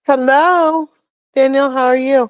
Hello, Daniel. How are you?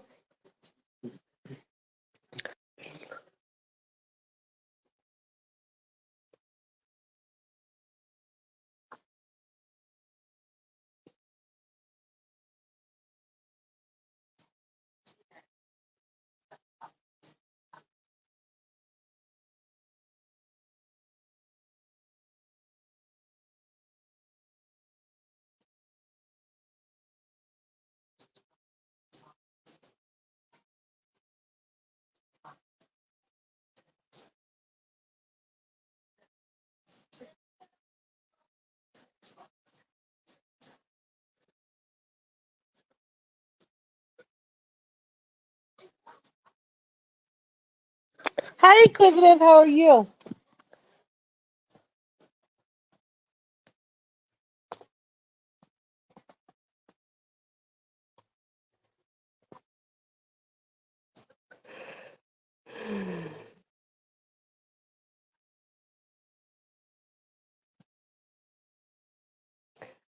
Hi, Inquisitive. How are you?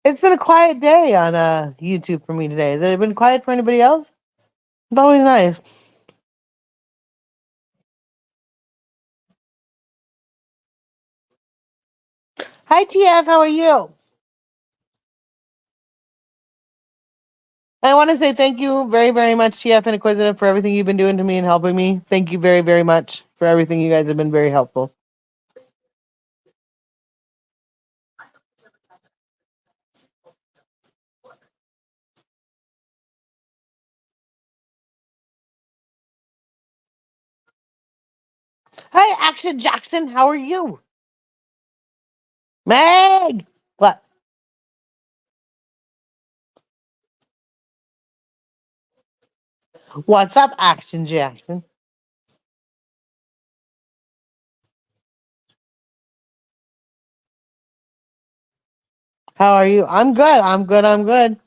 It's been a quiet day on YouTube for me today. Has it been quiet for anybody else? It's always nice. Hi, TF. How are you? I want to say thank you very, very much, TF and Inquisitive, for everything you've been doing to me and helping me. Thank you very, very much for everything. You guys have been very helpful. Hi, Action Jackson. How are you? Meg. What? What's up, Action Jackson? How are you? I'm good. I'm good. I'm good.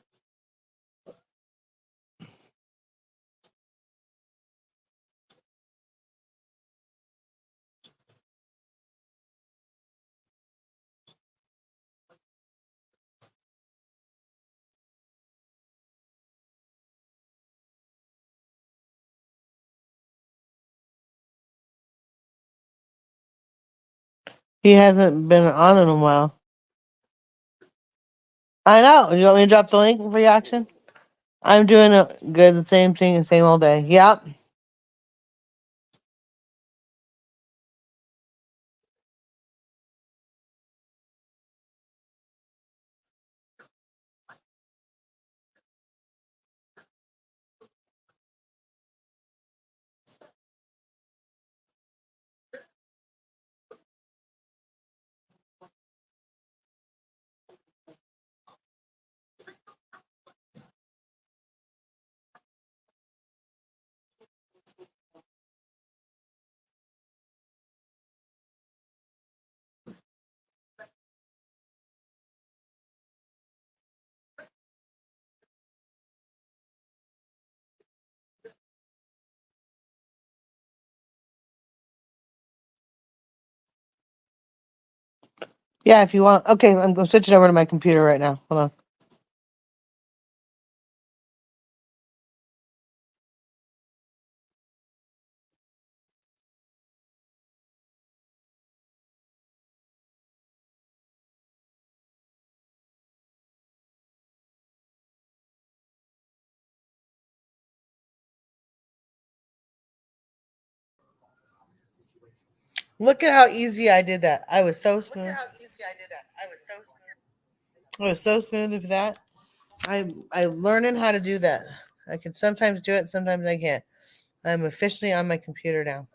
He hasn't been on in a while. I know. You want me to drop the link for your action? I'm doing a good, the same thing, the same all day. Yep. Yeah, if you want. Okay, I'm going to switch it over to my computer right now. Hold on. Look at how easy I did that. I was so smooth. I was so smooth with that. I'm learning how to do that. I can sometimes do it, sometimes I can't. I'm officially on my computer now.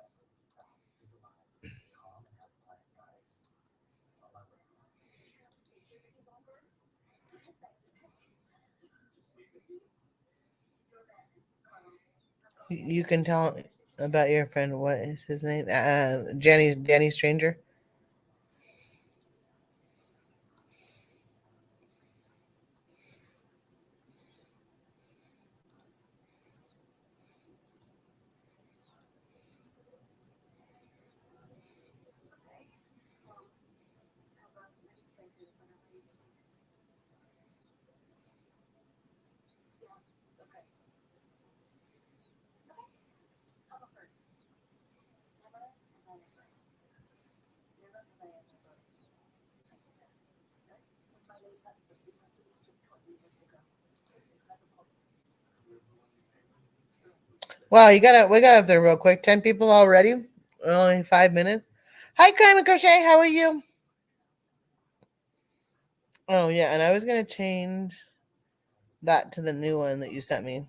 You can tell about your friend. What is his name? Danny Stranger. Wow, we got up there real quick. 10 people already. Only 5 minutes. Hi, Crime and Crochet. How are you? Oh yeah, and I was gonna change that to the new one that you sent me.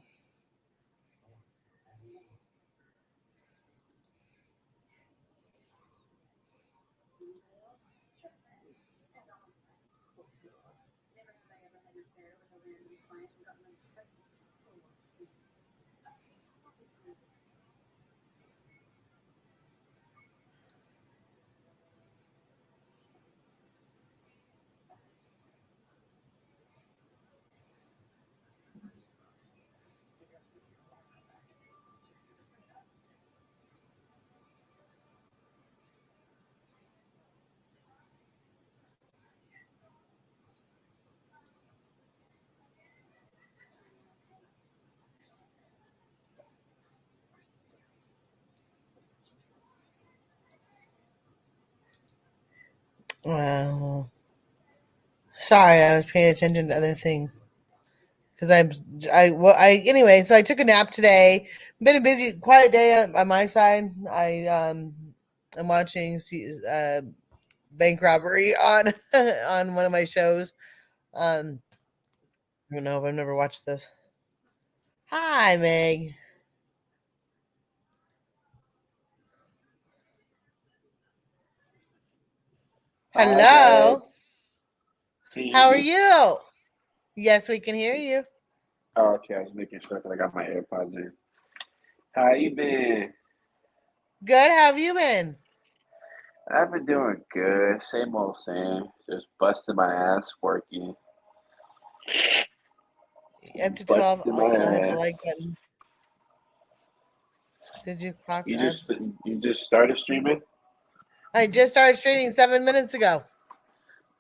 Wow. Sorry, I was paying attention to other things because anyway. So I took a nap today. Been a busy, quiet day on my side. I'm watching bank robbery on on one of my shows. I don't know if I've never watched this. Hi, Meg. Hi, Meg. Hello. Can you hear How are me? you? Yes, we can hear you. Oh, okay, I was making sure that I got my AirPods in. How you been? Good. How have you been? I've been doing good. Same old same. Just busting my ass working. Up to 12. Busting my I'll hit the ass. like button. Did you clock You ads? just you just started streaming? I just started streaming 7 minutes ago.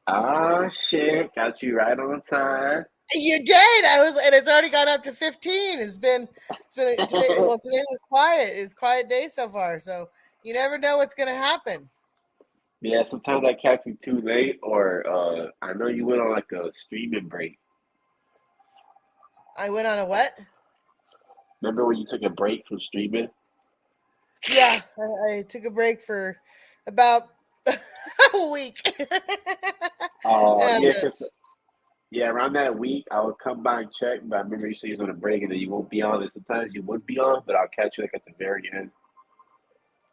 Ah, shit. Got you right on time. You did. And it's already gone up to 15. It's been today. Well, today was quiet. It's a quiet day so far. So you never know what's gonna happen. Yeah, sometimes I catch you too late, or I know you went on like a streaming break. I went on a what? Remember when you took a break from streaming? Yeah, I took a break for about a week. And Yeah, 'cause yeah, around that week, I would come by and check, but I remember you said you was on a break and then you won't be on. And sometimes you would be on, but I'll catch you like at the very end.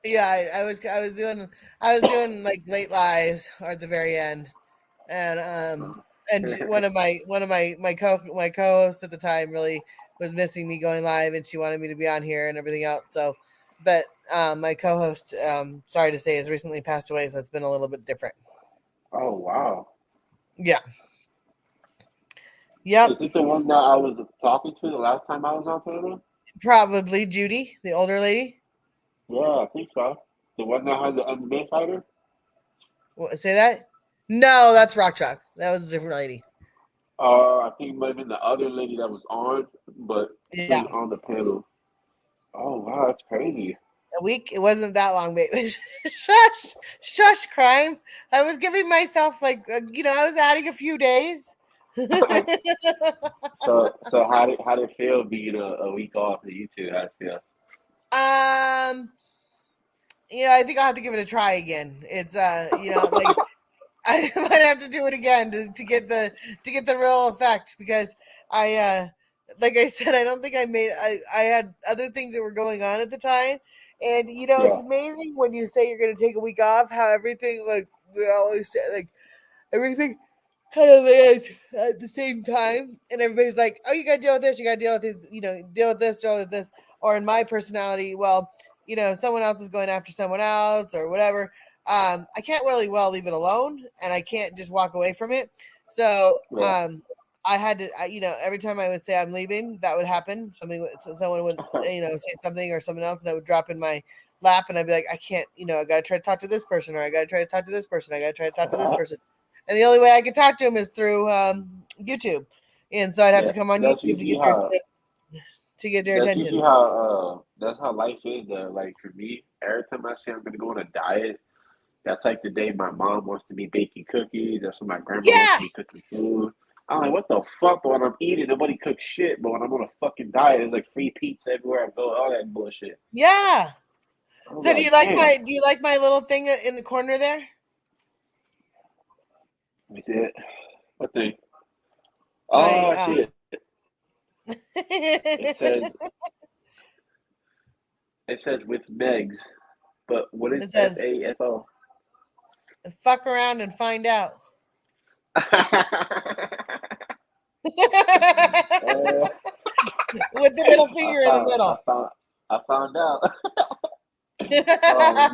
yeah, I was doing like late lives or at the very end, and one of my co-hosts at the time really was missing me going live, and she wanted me to be on here and everything else. So, but my co-host, sorry to say, has recently passed away, so it's been a little bit different. Oh, wow. Yeah. Yep. Is it the one that I was talking to the last time I was on Twitter? Probably Judy, the older lady. Yeah, I think so. The one that had the MMA fighter? Say that? No, that's Rock Chalk. That was a different lady. I think it might have been the other lady that was on, but she Yeah. was on the panel. Oh, wow, that's crazy. A week. It wasn't that long, baby. Shush, shush, crime. I was giving myself I was adding a few days. So how did it feel being a week off of YouTube? How did it feel? um, I think I'll have to give it a try again. It's like I might have to do it again to get the real effect because like I said, I don't think I had other things that were going on at the time. And it's Yeah, amazing when you say you're gonna take a week off, how everything, like we always say, like everything kind of lands at the same time, and everybody's like, "Oh, you got to deal with this. You got to deal with it. Deal with this. Deal with this." Or in my personality, well, someone else is going after someone else or whatever. I can't really well leave it alone, and I can't just walk away from it. So, yeah. I had to, every time I would say I'm leaving, that would happen. Someone would, say something or someone else, and I would drop in my lap, and I'd be like, I can't, I got to try to talk to this person, or I got to try to talk to this person, I got to try to talk to this person, and the only way I could talk to him is through YouTube, and so I'd have Yeah, to come on that's YouTube to usually get their how that's usually attention. how that's how life is though. Like for me, every time I say I'm gonna go on a diet, that's like the day my mom wants to be baking cookies, that's when my grandma wants Yeah, to be cooking food. I'm like, what the fuck? But when I'm eating, nobody cooks shit. But when I'm on a fucking diet, there's like free pizza everywhere I go, all that bullshit. Yeah. I'm So like, damn. do you like my little thing in the corner there? Let me see it. What thing? My Oh, I see it. It says it with Megs. But what is says FAFO? fuck around and find out. uh, With the middle I finger in the found I middle. found I found out. Oh,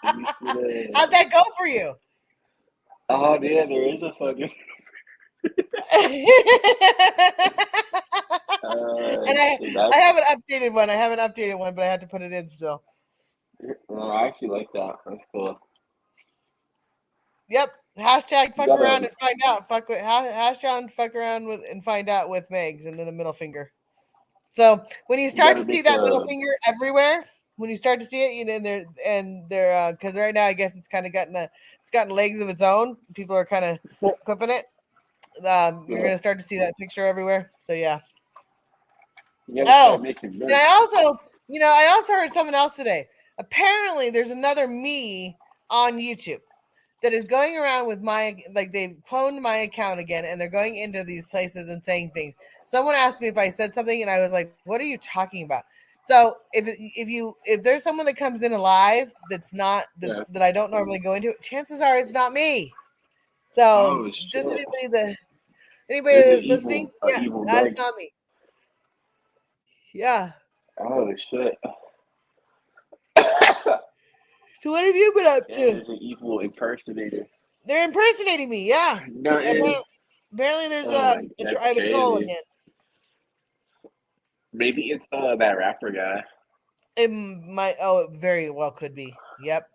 let me see How'd the. that go for you? Oh yeah, there is a fucking. And Shit, I that's. have an updated one. I have an updated one, but I had to put it in still. I actually like that. That's cool. Yep. Hashtag You fuck gotta, around and find out. Hashtag fuck around with and find out with Megs and then the middle finger. So when you you start gotta to see make that middle a. finger everywhere, when you start to see it, you know, they're because right now I guess it's kind of gotten legs of its own. People are kind of clipping it. You're Yeah, gonna start to see that picture everywhere. So yeah. you gotta start Oh, making and merch. I also heard someone else today. Apparently, there's another me on YouTube that is going around with they've cloned my account again, and they're going into these places and saying things. Someone asked me if I said something, and I was like, "What are you talking about?" So if there's someone that comes in alive that's not Yeah. that I don't normally go into, chances are it's not me. So Oh just shit. anybody There's that's listening, an yeah, evil that's Meg. not me. Yeah. Oh shit. So what have you been up Yeah, to? there's an evil impersonator. They're impersonating me. Yeah. Nothing. Apparently there's Oh my, I that's have a troll crazy. again. Maybe it's that rapper guy. It very well could be. Yep.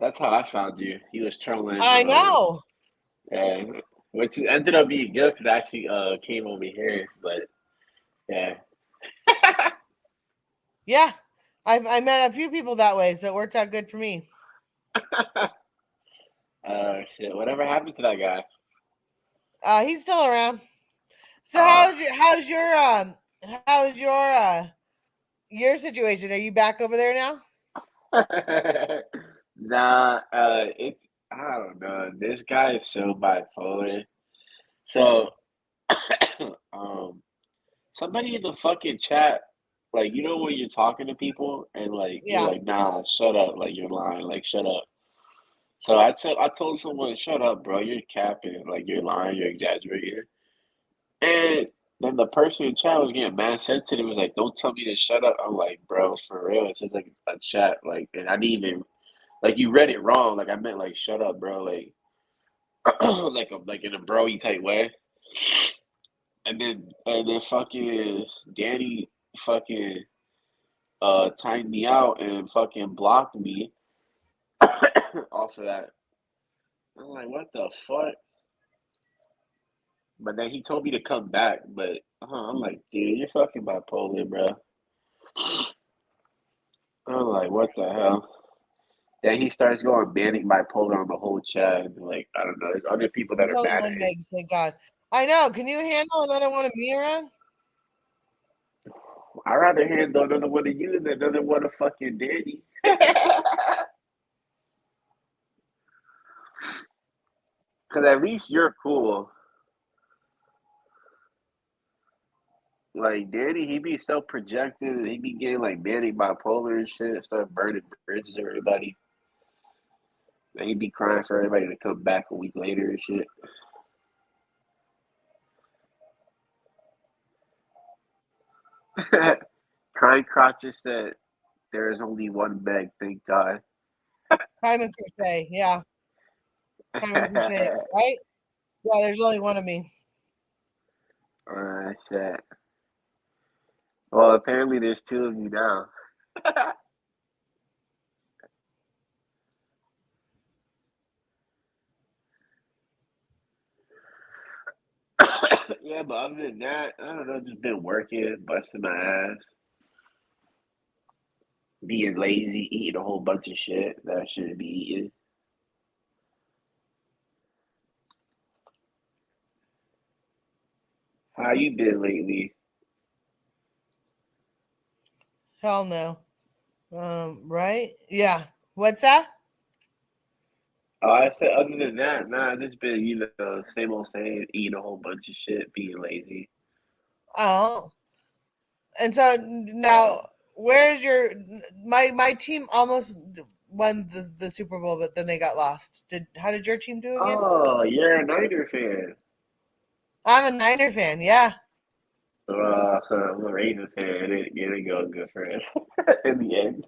That's how I found you. He was trolling. I know. Yeah, which ended up being good because I actually came over here. But yeah. Yeah. I met a few people that way, so it worked out good for me. Shit. Whatever happened to that guy? He's still around. So Uh, how's your situation? Are you back over there now? nah. It's I don't know. This guy is so bipolar. So, um, somebody in the fucking chat, like when you're talking to people and like you're Yeah. like, nah, shut up, like you're lying, like shut up. So I told someone, shut up, bro, you're capping, like you're lying, you're exaggerating. And then the person in chat was getting mad sensitive, was like, don't tell me to shut up. I'm like, bro, for real, it's just like a chat, like, and I didn't even like you read it wrong, like I meant like shut up, bro, like like in a broy type way. And then fucking Danny fucking timed me out and fucking blocked me off of that. I'm like, what the fuck? But then he told me to come back, but I'm like, dude, you're fucking bipolar, bro. I'm like, what the hell? Then he starts going manic bipolar on the whole chat, and like, I don't know, there's other people that There's are only mad at one him. Megs, thank God. I know. Can you handle another one of me around? I'd rather handle another one of you than another one of fucking Danny. Cause at least you're cool. Like Danny, he be self projected and he be getting like manic bipolar and shit, start burning bridges with everybody. And he be crying for everybody to come back a week later and shit. Crying Crotches said there is only one Meg, thank God. Simon Crochet, yeah. Simon Crochet, right? Yeah, there's only one of me. Shit. Well, apparently there's two of you now. Yeah, but other than that, I don't know, just been working, busting my ass, being lazy, eating a whole bunch of shit that I shouldn't be eating. How you been lately? Hell no. Right? Yeah. What's that? Oh, I said other than that, nah, just been, same old same, eating a whole bunch of shit, being lazy. Oh. And so now, where's your my team almost won the Super Bowl, but then they got lost. How did your team do again? Oh, you're a Niner fan. I'm a Niner fan. Yeah. I'm a Raven fan. It didn't go good for us in the end.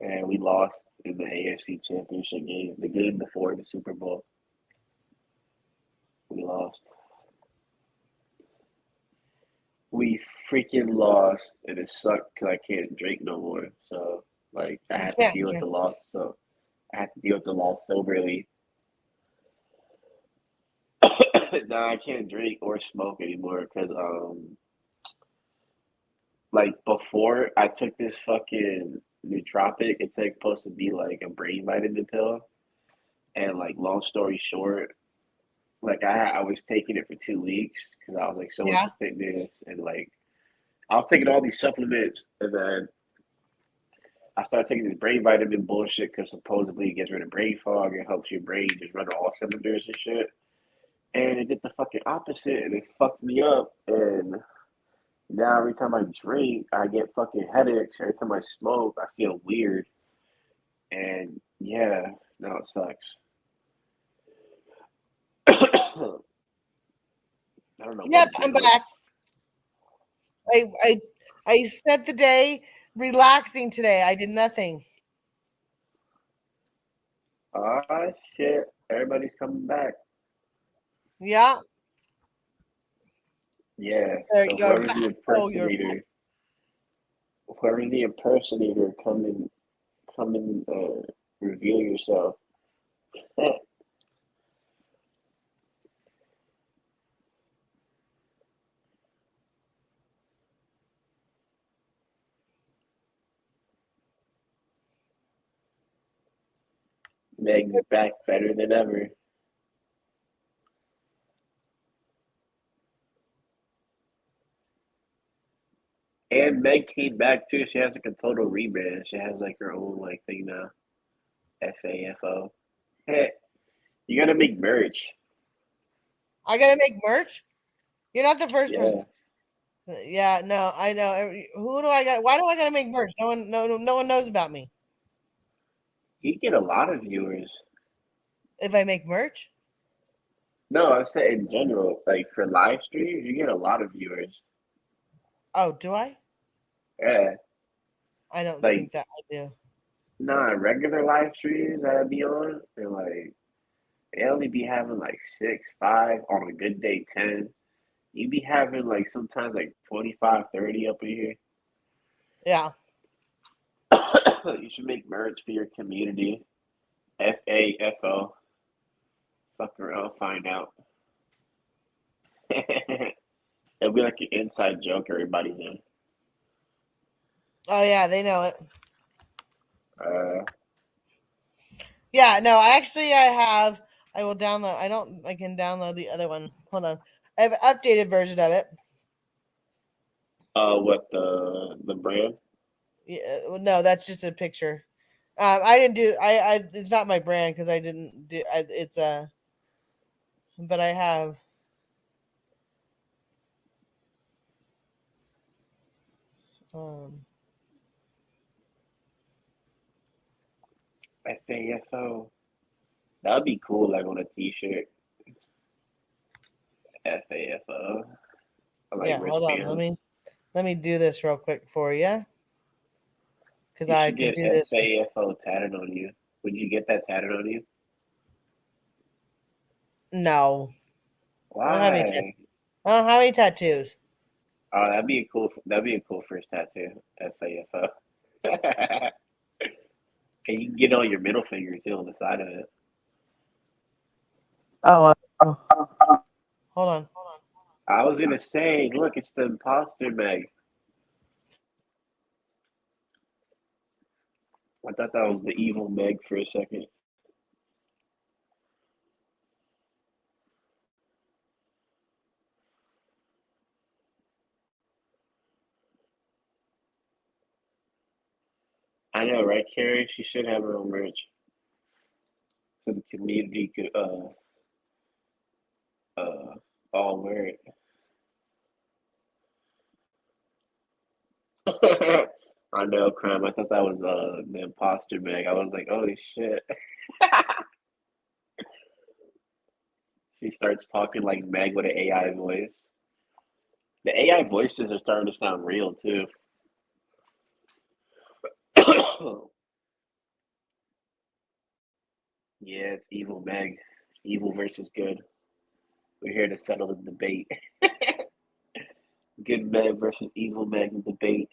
And we lost in the AFC Championship game, the game before the Super Bowl. We lost. We freaking lost, and it sucked because I can't drink no more. So, like, I You had to can't deal with the drink. loss. So, I had to deal with the loss soberly. Now I can't drink or smoke anymore because, like, before I took this fucking nootropic, it's like supposed to be like a brain vitamin pill. And, like, long story short, like, I was taking it for 2 weeks because I was like so Yeah. into fitness and like I was taking all these supplements, and then I started taking this brain vitamin bullshit because supposedly it gets rid of brain fog. It helps your brain just run all cylinders and shit. And it did the fucking opposite, and it fucked me up. And now every time I drink, I get fucking headaches. Every time I smoke, I feel weird. And yeah, now it sucks. I don't know Yep. what's I'm going on. back. I I I spent the day relaxing today. I did nothing. Ah, shit. Everybody's coming back. Yeah. Yeah. There So you're back. Oh, you're whoever's the impersonator, come and reveal yourself. Meg's back better than ever. And Meg came back too. She has like a total rebrand. She has like her own like thing now. FAFO. Hey, you gotta make merch. I gotta make merch. You're not the first person. Yeah. Yeah, no, I know. Who do I got? Why do I gotta make merch? No one knows about me. You get a lot of viewers. If I make merch, No, I said in general, like for live streams, you get a lot of viewers. oh, do I? Yeah. I don't think Like, that I do. nah, regular live streams that I be on, they're like, they only be having like six, five, on a good day, 10. You be having like sometimes like 25, 30 up in here. Yeah. You should make merch for your community. FAFO. Fuck around, find out. It'll be like an inside joke everybody's in. Oh yeah, they know it. Uh, Yeah, no, I have. I will download. I don't. I can download the other one. Hold on. I have an updated version of it. what the brand? Yeah, no, that's just a picture. I didn't do. It's not my brand because I didn't do. It's a. But I have. Um. FAFO. That'd be cool, like on a T-shirt. FAFO. I like Yeah. Hold on. Let wristbands. me. Let me do this real quick for you because You I should can get do this. FAFO tatted on you. Would you get that tatted on you? No, I don't have any. Why? I don't have any tattoos. Oh, that'd be a cool first tattoo. FAFO. And you can get it on your middle finger too on the side of it. Oh. Hold on. I was gonna say, look, it's the imposter Meg. I thought that was the evil Meg for a second. I know, right, Carrie? She should have her own merch so the community could uh all wear it. I know, crime. I thought that was the imposter Meg. I was like, holy shit. She starts talking like Meg with an AI voice. The AI voices are starting to sound real too. Yeah, it's evil Meg. Evil versus good. We're here to settle the debate. Good Meg versus evil Meg debate.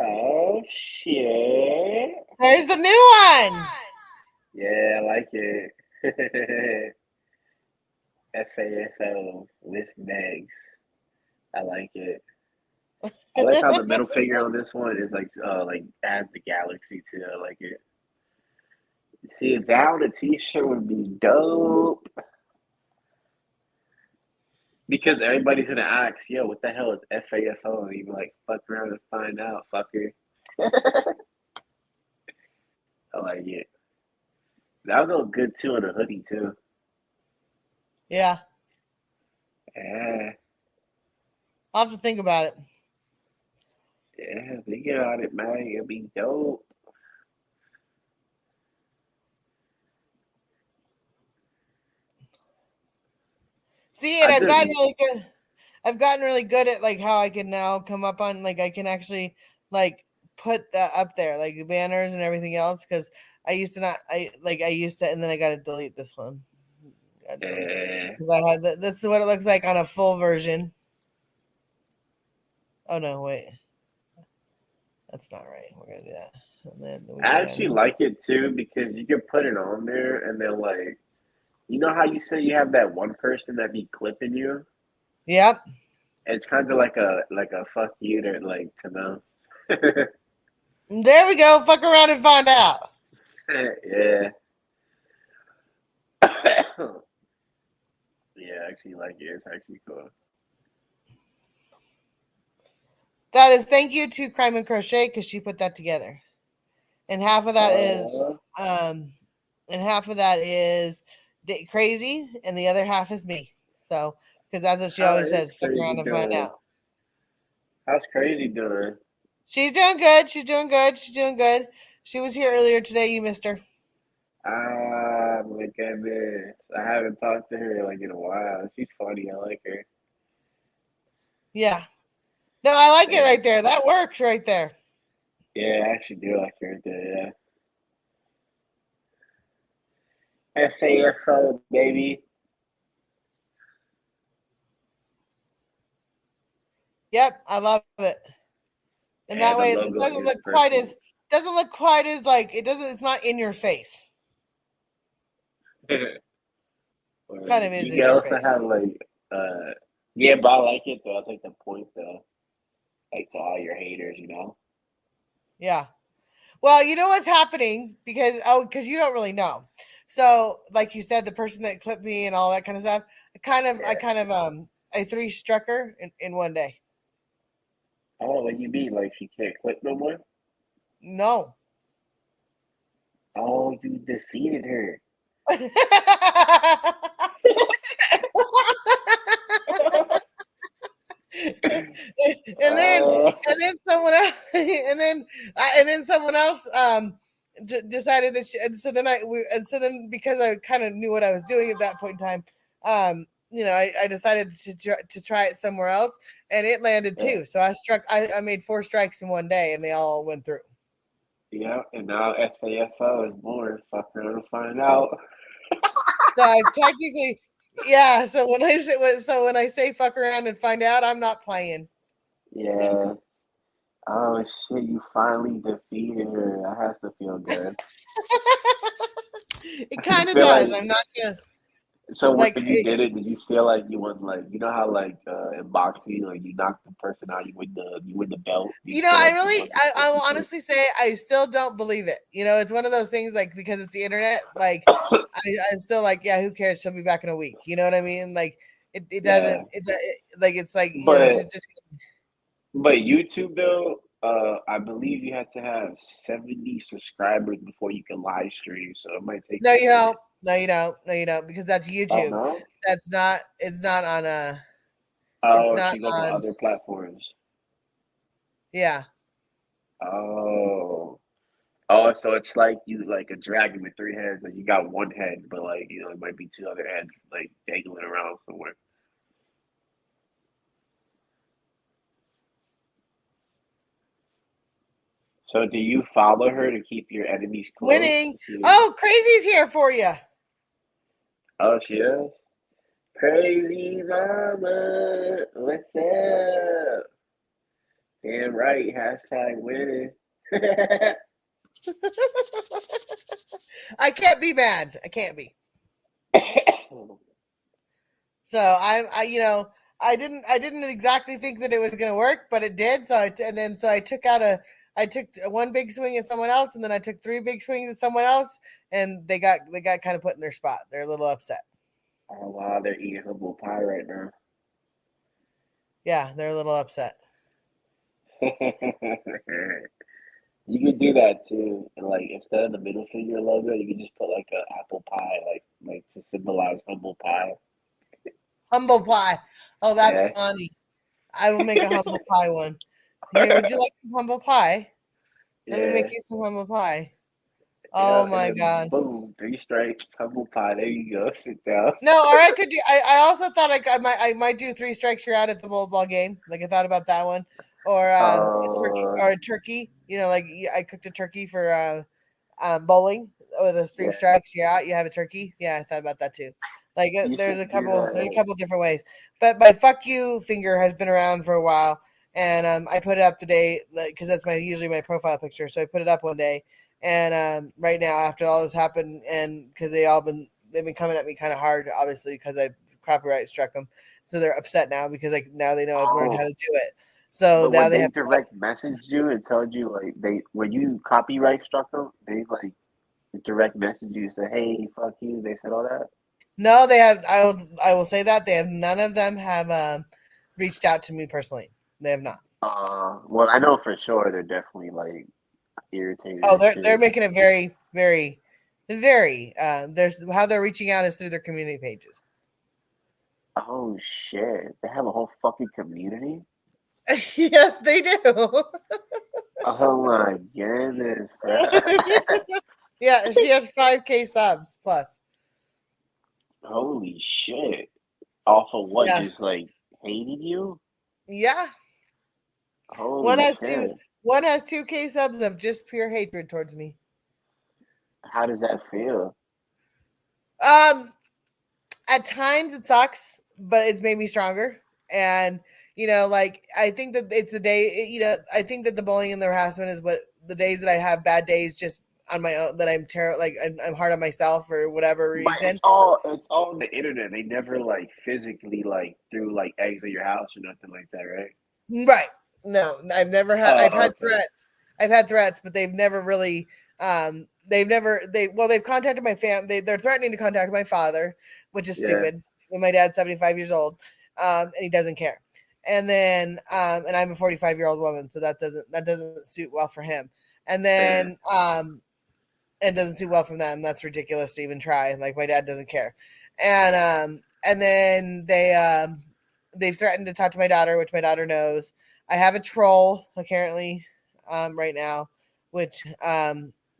Oh shit. There's the new one. Yeah, I like it. FAFO with Megs. I like it. I like how the middle finger on this one is like adds the galaxy too. I like it. See, that on a t-shirt would be dope. Because everybody's gonna ask, yo, what the hell is FAFO? And you be like, fuck around and find out, fucker. I like it. That'll go good too in a hoodie too. Yeah, Yeah, I'll have to think about it. yeah, think about it, man. It'll be dope. See, and I I've just, gotten really good. I've gotten really good at like how I can now come up on like I can actually like put that up there like banners and everything else because I used to not I used to and then I got to delete this one. Got to delete uh, because I had this is what it looks like on a full version. Oh no, wait, that's not right. We're gonna do that, and then we I go down actually here. like it too because you can put it on there and then like, you know how you say you have that one person that be clipping you? Yep, It's kind of like a fuck you to like to know. there we go. Fuck around and find out. Yeah. Yeah, I actually like it. It's actually cool. That is thank you to Crime and Crochet because she put that together, and half of that is Uh, um, and half of that is crazy, and the other half is me. So because that's what she how always is says, fuck crazy around and find doing? out. How's crazy doing? She's doing good. She's doing good. She's doing good. She was here earlier today. You missed her. Ah, my goodness. I haven't talked to her like in a while. She's funny. I like her. Yeah. No, I like it Yeah, right there. That works right there. yeah, I actually do like her there. Yeah. FAFO, baby. Yep, I love it. And Yeah, that the way it logo doesn't is look quite as perfect. like it doesn't. It's not in your face. Or Kind of is you in can your also face. have like yeah, but I like it though. That's like the point though. Like to all your haters, you know? Yeah. Well, you know what's happening because you don't really know. So, like you said, the person that clipped me and all that kind of stuff, Yeah. I three struck her in one day. Oh, what you mean? Like she can't click no more? No. Oh, you defeated her. and then Uh, someone else and then someone else decided that and so then and so then because I kind of knew what I was doing at that point in time, I decided to try it somewhere else and it landed yeah, too. So I made four strikes in one day and they all went through. yeah, and now FAFO is born. Fuck around and find out. So I technically, yeah. So when I say fuck around and find out, I'm not playing. Yeah. Oh shit, you finally defeated her. That has to feel good. It kind of feel does. like I'm not gonna so when like. you did it, did you feel like you won like you know how like in boxing like you knock the person out, you win the belt. Do you You know, feel I like you really, won the I will championship? honestly say, I still don't believe it. You know, it's one of those things like because it's the internet. Like, I'm still like, yeah, who cares? She'll be back in a week. You know what I mean? Like, it Yeah, doesn't. Like it's like but she's just. YouTube though, I believe you have to have 70 subscribers before you can live stream, so it might take No, you a you minute. don't. No, you don't. No, you don't. Because that's Oh YouTube. no? That's not. It's not on a. It's Oh, not she goes on on. other platforms. Yeah. Oh. Oh, so it's like you like a dragon with three heads, and you got one head, but like it might be two other heads like dangling around somewhere. So do you follow her to keep your enemies close Winning. to see? Oh, crazy's here for you. Oh, she is? Crazy mama, what's up? Damn right, hashtag winning. I can't be mad. I can't be. So I didn't exactly think that it was going to work, but it did. So I took out I took one big swing at someone else, and then I took three big swings at someone else, and they got kind of put in their spot. They're a little upset. Oh wow, they're eating humble pie right now. Yeah, they're a little upset. You could do that too, and like instead of the middle finger logo, you could just put like a apple pie, like to symbolize humble pie. Humble pie. Oh, that's Yeah. funny. I will make a humble pie one. Here, would you like some humble pie? Let me make Yeah. you some humble pie. Yeah, Oh and my then god. boom, three strikes, humble pie. There you go. Sit down. No, or I could do. I also thought I might do three strikes you're out at the ball game. Like I thought about that one, or Uh, a turkey. You know, like I cooked a turkey for bowling with the three yeah. strikes you're out. You have a turkey. Yeah, I thought about that too. Like You there's a should do couple that. different ways. But my fuck you finger has been around for a while, and I put it up today because that's my usually my profile picture. So I put it up one day, and right now after all this happened, and because they've been coming at me kind of hard, obviously because I copyright struck them, so they're upset now because like now they know I've learned how Oh, to do it. So but now when they they have. direct messaged you and told you like they when you copyright struck them, they like direct message you and say, "Hey, fuck you." They said all that. No, they have. I will say that they have. None of them have reached out to me personally. They have not. Well, I know for sure they're definitely like irritated Oh, and they're shit. making it very, very, very. There's how they're reaching out is through their community pages. Oh shit, they have a whole fucking community. Yes, they do. Oh my goodness, bro. Yeah, she has 5K subs plus. Holy shit. Off of what? Yeah, Just like hating you? yeah. One Holy has two. shit. One has 2K subs of just pure hatred towards me. How does that feel? Um, at times it sucks, but it's made me stronger. And like I think that it's the day. I think that the bullying and the harassment is what the days that I have bad days just on my own that I'm like I'm hard on myself for whatever But reason. it's all on the internet. They never like physically like threw like eggs at your house or nothing like that, right? Right? No, I've never had. I've Oh, had okay. threats. I've had threats, but they've never really. They've never. They've contacted my family. They're threatening to contact my father, which is Yeah. stupid. And my dad's 75 years old, and he doesn't care. And then, and I'm a 45-year-old woman, so that doesn't suit well for him. And Yeah. then, and doesn't suit well from them. That's ridiculous to even try. Like my dad doesn't care. And then they've threatened to talk to my daughter, which my daughter knows. I have a troll apparently right now, which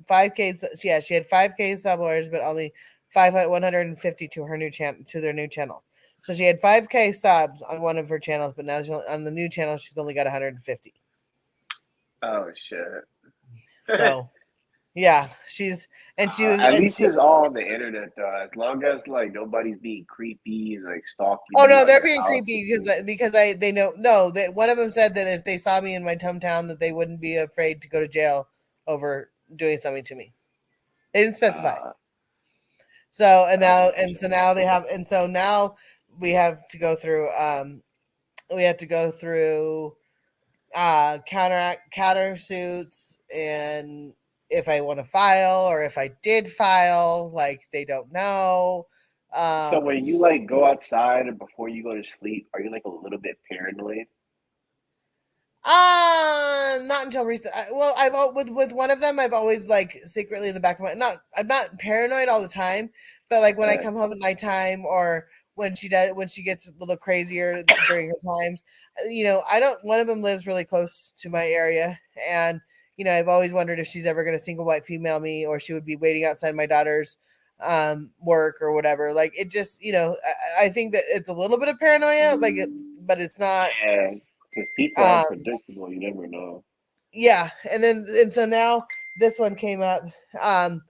5K. Yeah, she had 5K followers, but only 150 to her new channel to their new channel. So she had 5K subs on one of her channels, but now on the new channel she's only got 150. Oh shit. So yeah, she was At and least she. it's all on the internet though. As long as like nobody's being creepy and like stalking Oh you no, at they're your being house and creepy shit. because they know no that one of them said that if they saw me in my hometown that they wouldn't be afraid to go to jail over doing something to me. They didn't specify. Uh, So now they have, and so now we have to go through we have to go through counter suits, and if I want to file or if I did file, like they don't know. So when you like go outside and before you go to sleep, are you like a little bit paranoid? Not until recent. Well, with one of them, I've always like secretly in the back of my not. I'm not paranoid all the time, but like when I Right. come home at nighttime or when she gets a little crazier during her times, I don't. One of them lives really close to my area, and I've always wondered if she's ever going to single white female me, or she would be waiting outside my daughter's work or whatever. Like it just, I think that it's a little bit of paranoia, but it's not. Yeah, because people are Um, unpredictable. You never know. yeah, and so now this one came up, um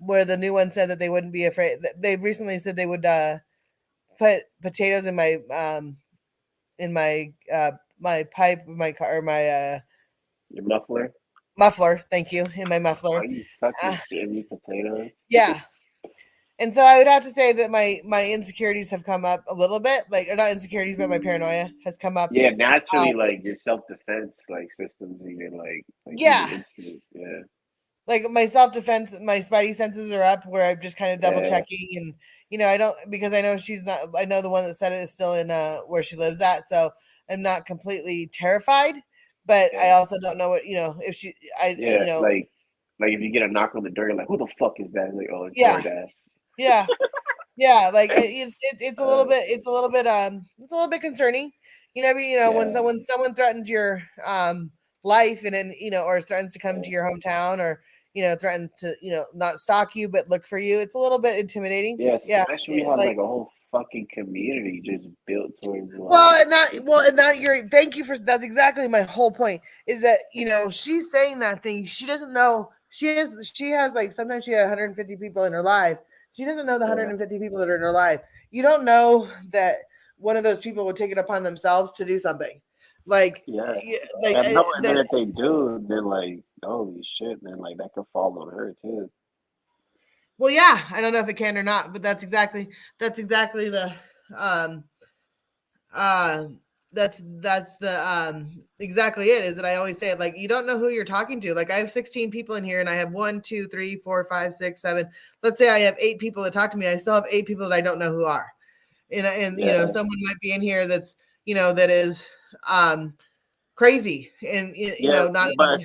where the new one said that they wouldn't be afraid. They recently said they would put potatoes in my pipe, my car, or my Your muffler? muffler. Thank you. In my muffler. Are you fucking uh, shitting me, potato? yeah. And so I would have to say that my insecurities have come up a little bit, like, or not insecurities, but my paranoia has come up. Yeah, uh, naturally, like your self defense like systems, even like even yeah, instant. Yeah, like my self defense, my spidey senses are up where I'm just kind of double yeah, checking, and I don't, because I know she's not. I know the one that said it is still in where she lives at, so I'm not completely terrified, but I yeah, also don't know what, if she, I yeah. Like if you get a knock on the door, you're like, who the fuck is that? It's like, oh, it's yeah, DoorDash. yeah, yeah. Like it's a little Uh, bit, it's a little bit concerning, when yeah, someone threatens your life, and then or threatens to come to yeah, your hometown, or threatens to not stalk you but look for you. It's a little bit intimidating. yeah. Yeah, Especially we yeah, have like, like a whole fucking community just built towards like. and that you're thank you for that's exactly my whole point, is that she's saying that thing. She doesn't know she has like, sometimes she had 150 people in her life. She doesn't know the Yeah, 150 people that are in her life. You don't know that one of those people would take it upon themselves to do something like, yeah. like And no, and then that. if they do, then like, holy shit, then like that could fall on her too. Well, yeah, I don't know if it can or not, but that's exactly the um uh that's the exactly it, is that I always say it, like, you don't know who you're talking to. Like, I have 16 people in here, and I have 1, 2, 3, 4, 5, 6, 7. Let's say I have 8 people that talk to me. I still have 8 people that I don't know who are. And Yeah, someone might be in here that's that is um crazy, and yeah, not. but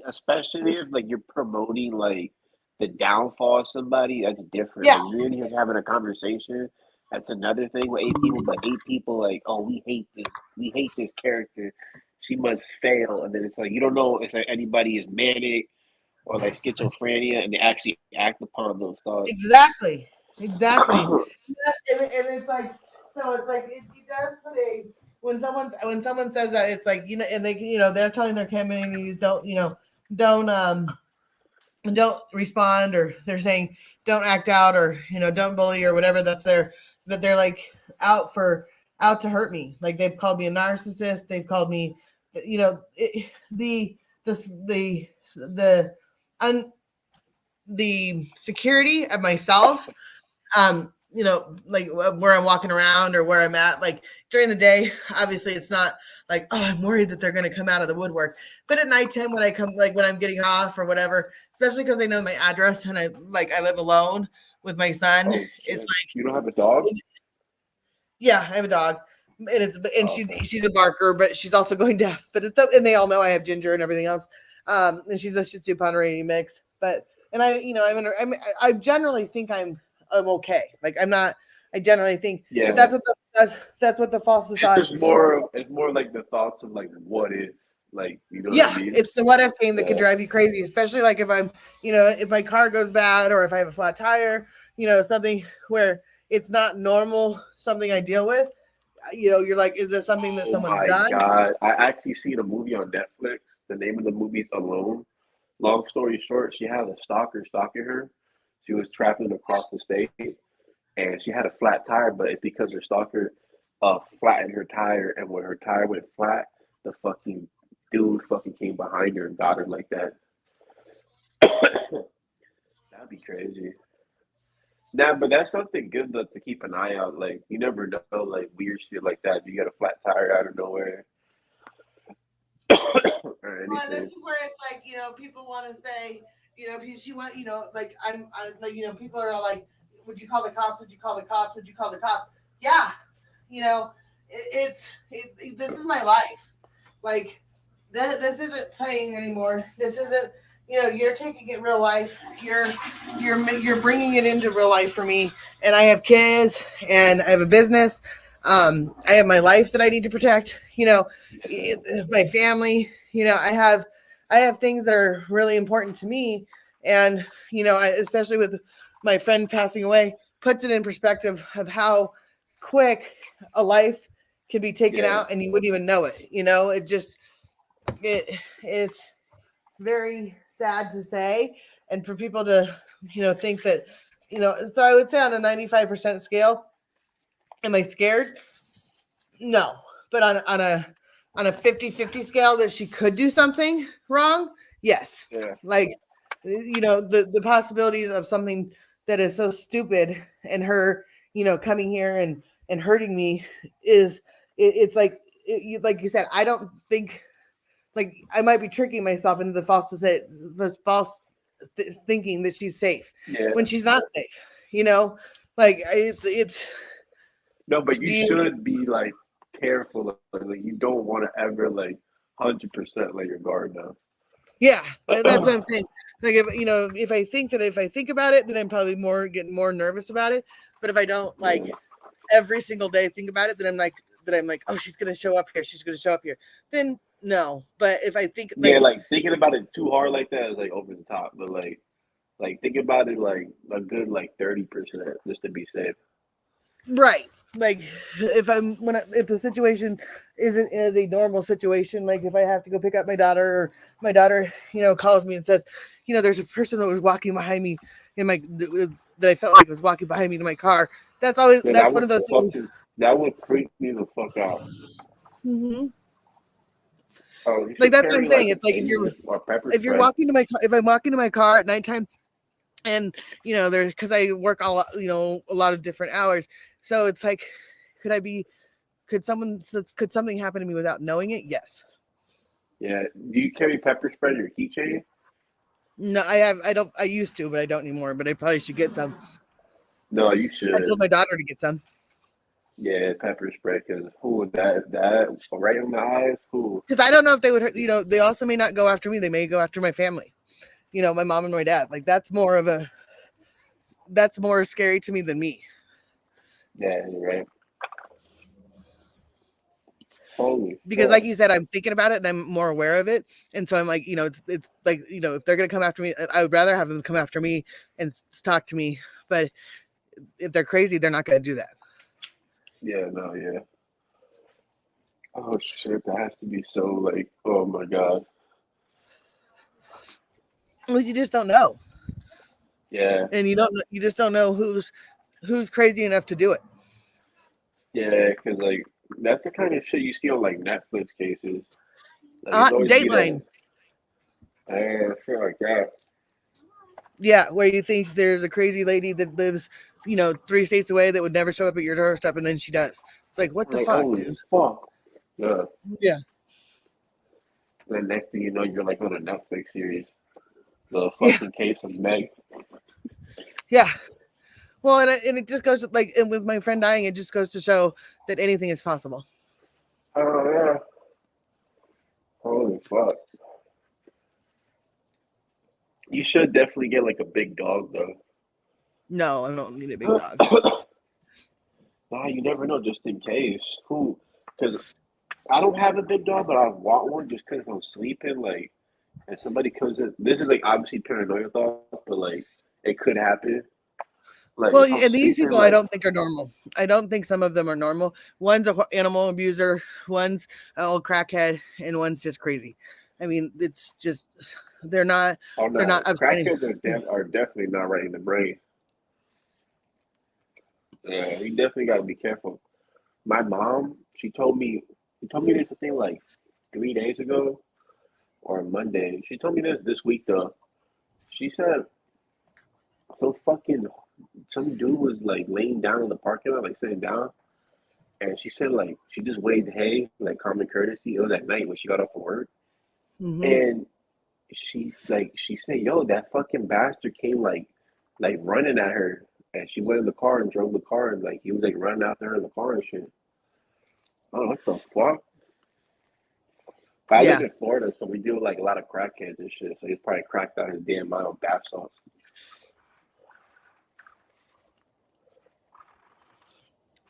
especially if like you're promoting like the downfall of somebody, that's different. Yeah, Like you're in here having a conversation, that's another thing with 8 people, but 8 people like, oh, we hate this character, she must fail, and then it's like you don't know if like, anybody is manic or like schizophrenia, and they actually act upon those thoughts. exactly, exactly. And it's like, so it's like it does put a, when someone says that, it's like, and they, they're telling their communities, don't respond, or they're saying don't act out, or don't bully, or whatever. That's their, that they're like out to hurt me. Like, they've called me a narcissist. They've called me, the un, the security of myself, like, where I'm walking around or where I'm at, like, during the day, obviously it's not like, oh, I'm worried that they're going to come out of the woodwork. But at nighttime, when I come, like when I'm getting off or whatever, especially because they know my address, and I live alone with my son. Oh It's shit, like, you don't have a dog? yeah, I have a dog, and Oh, okay. she's a barker, but she's also going deaf. But and they all know I have Ginger and everything else. And she's a Shih Tzu Pomeranian mix. But, and I generally think I'm okay. Like, I'm not. I generally think, but Yeah. that's what the false It's facade. just more. It's more like the thoughts of like, what if, like, you know what I Yeah, mean? it's the what if game that could Yeah, drive you crazy, especially like if I'm, if my car goes bad, or if I have a flat tire, something where it's not normal, something I deal with. You're like, is this something that oh someone's my done? God. I actually seen a movie on Netflix. The name of the movie is Alone. Long story short, she had a stalker stalking her. She was traveling across the state and she had a flat tire, but it's because her stalker flattened her tire, and when her tire went flat, the fucking dude fucking came behind her and got her like that. That'd be crazy. Nah, but that's something good though to keep an eye out. Like you never know, like weird shit like that. You get a flat tire out of nowhere or Well, and this anything. is where it's like, people want to say, she went, like like, people are all like, would you call the cops? Would you call the cops? Would you call the cops? Yeah, you know, this is my life. Like, this isn't playing anymore. This isn't, you're taking it real life. You're bringing it into real life for me. And I have kids, and I have a business. I have my life that I need to protect. Yeah, My family. I have things that are really important to me, and especially with my friend passing away, puts it in perspective of how quick a life can be taken yeah. out, and you wouldn't even know it. It's very sad to say, and for people to think that so I would say on a 95% scale, am I scared? No. But on a 50-50 scale that she could do something wrong, yes. Yeah. Like, the possibilities of something that is so stupid, and her coming here and hurting me is it's like like you said, I don't think, like, I might be tricking myself into the false thinking that she's safe Yeah. when she's not safe. You know, like, it's No, but do you you should be like careful. Like you don't want to ever like 100% let your guard down. Yeah, that's what I'm saying. Like, if I think about it, then I'm probably getting more nervous about it. But if I don't, like, Yeah. every single day think about it, then I'm like, oh, she's gonna show up here. She's gonna show up here. Then no. But if I think, Yeah, like, like thinking about it too hard like that is like over the top. But like think about it like a good like 30% just to be safe. right, like, if the situation isn't as a normal situation, like if I have to go pick up my daughter, or my daughter, calls me and says, there's a person that was walking behind me in my that I felt like was walking behind me to my car. Yeah, That's one of those things. that would freak me the fuck out. Hmm. Oh, you Like, should that's what I'm carry saying. like a It's like, taser or pepper if you're spray. walking to my if I'm walking to my car at nighttime, and there, because I work a lot of different hours, so it's like, could I be could something happen to me without knowing it? Yes. Yeah. Do you carry pepper spray in your keychain? No, I don't. I used to, but I don't anymore. But I probably should get some. No, you I should. told my daughter to get some, Yeah, pepper spray because who that right in the eyes? Who? because I don't know if they would. They also may not go after me. They may go after my family. My mom and my dad. Like, that's more scary to me than me. Yeah, you're right. Holy Because, fuck. like you said, I'm thinking about it and I'm more aware of it, and so I'm like, it's like, if they're gonna come after me, I would rather have them come after me and talk to me. But if they're crazy, they're not gonna do that. Yeah, no, yeah. Oh shit, that has to be so like, oh my god. Well, you just don't know, Yeah, and you just don't know who's crazy enough to do it. yeah, because like that's the kind of shit you see on like Netflix cases. Like it's always be that Dateline. shit like that. Yeah, where you think there's a crazy lady that lives, 3 states away, that would never show up at your doorstep, and then she does. It's like, what the Like fuck, holy dude? fuck. Yeah. Yeah, Then next thing you know, you're like on a Netflix series, the yeah, fucking case of Meg. yeah. Well, and it just goes like, and with my friend dying, it just goes to show that anything is possible. Oh yeah. Holy fuck. You should definitely get like a big dog No, I don't need a big though. dog. Nah, you never know, just in case. Who? Because I don't have a big dog, but I want one just because I'm sleeping. Like, and somebody comes in. This is like obviously paranoia thought, but like it could happen. Like Well, if I'm and these sleeping, people, I like don't think are normal. I don't think some of them are normal. One's a animal abuser, one's an old crackhead, and one's just crazy. I mean, it's just they're not oh they're no, not upstanding. crackheads are definitely not right in the brain. Yeah, you definitely got to be careful. My mom, she told me this thing like 3 days ago or Monday. She told me this week though. She said some fucking some dude was like laying down in the parking lot, like sitting down, and she said like she just waved hey, like common courtesy. It was at night when she got off of work, Hmm. and she said, "Yo, that fucking bastard came like running at her." And she went in the car and drove the car, and like he was like running after her in the car and shit. Oh, what the fuck? But I live Yeah, in Florida, so we deal with like a lot of crackheads and shit. So he's probably cracked out his damn mind on bath salts.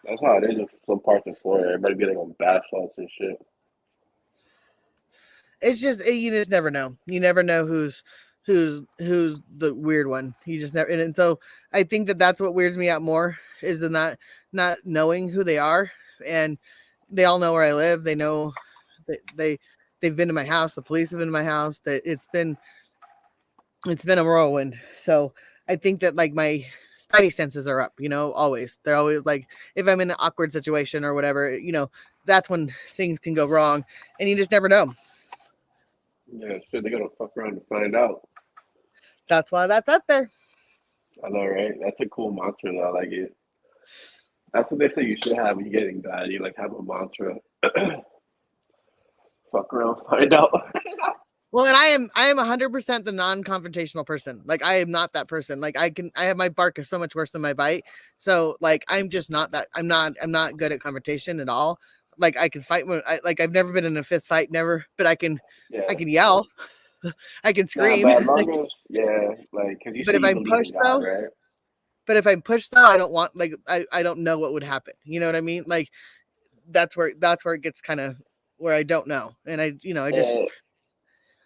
That's how it is in some parts of Florida. Everybody be like on bath salts and shit. it's just you just never know. You never know who's the weird one. You just never. And so I think that that's what weirds me out more is the not knowing who they are, and they all know where I live. They know they've been to my house. The police have been to my house. That it's been a whirlwind. So I think that like my spidey senses are up, always. They're always like if I'm in an awkward situation or whatever, that's when things can go wrong and you just never know. Yeah, shit, they gotta fuck around to find out. That's why that's up there. I know, right? That's a cool mantra, though. I like it. That's what they say you should have when you get anxiety. Like, have a mantra. Fuck around, find out. Well, and I am 100% the non-confrontational person. Like I am not that person. Like I have my bark is so much worse than my bite. So like I'm just not that. I'm not good at confrontation at all. Like I can fight when like I've never been in a fist fight, never. But I Yeah. can yell, I can Nah, scream. but as long as, yeah, like, because you But say if you I'm believe in pushed God, though, right? I don't want like I don't know what would happen. You know what I mean? Like that's where it gets kind of where I don't know, and I just And,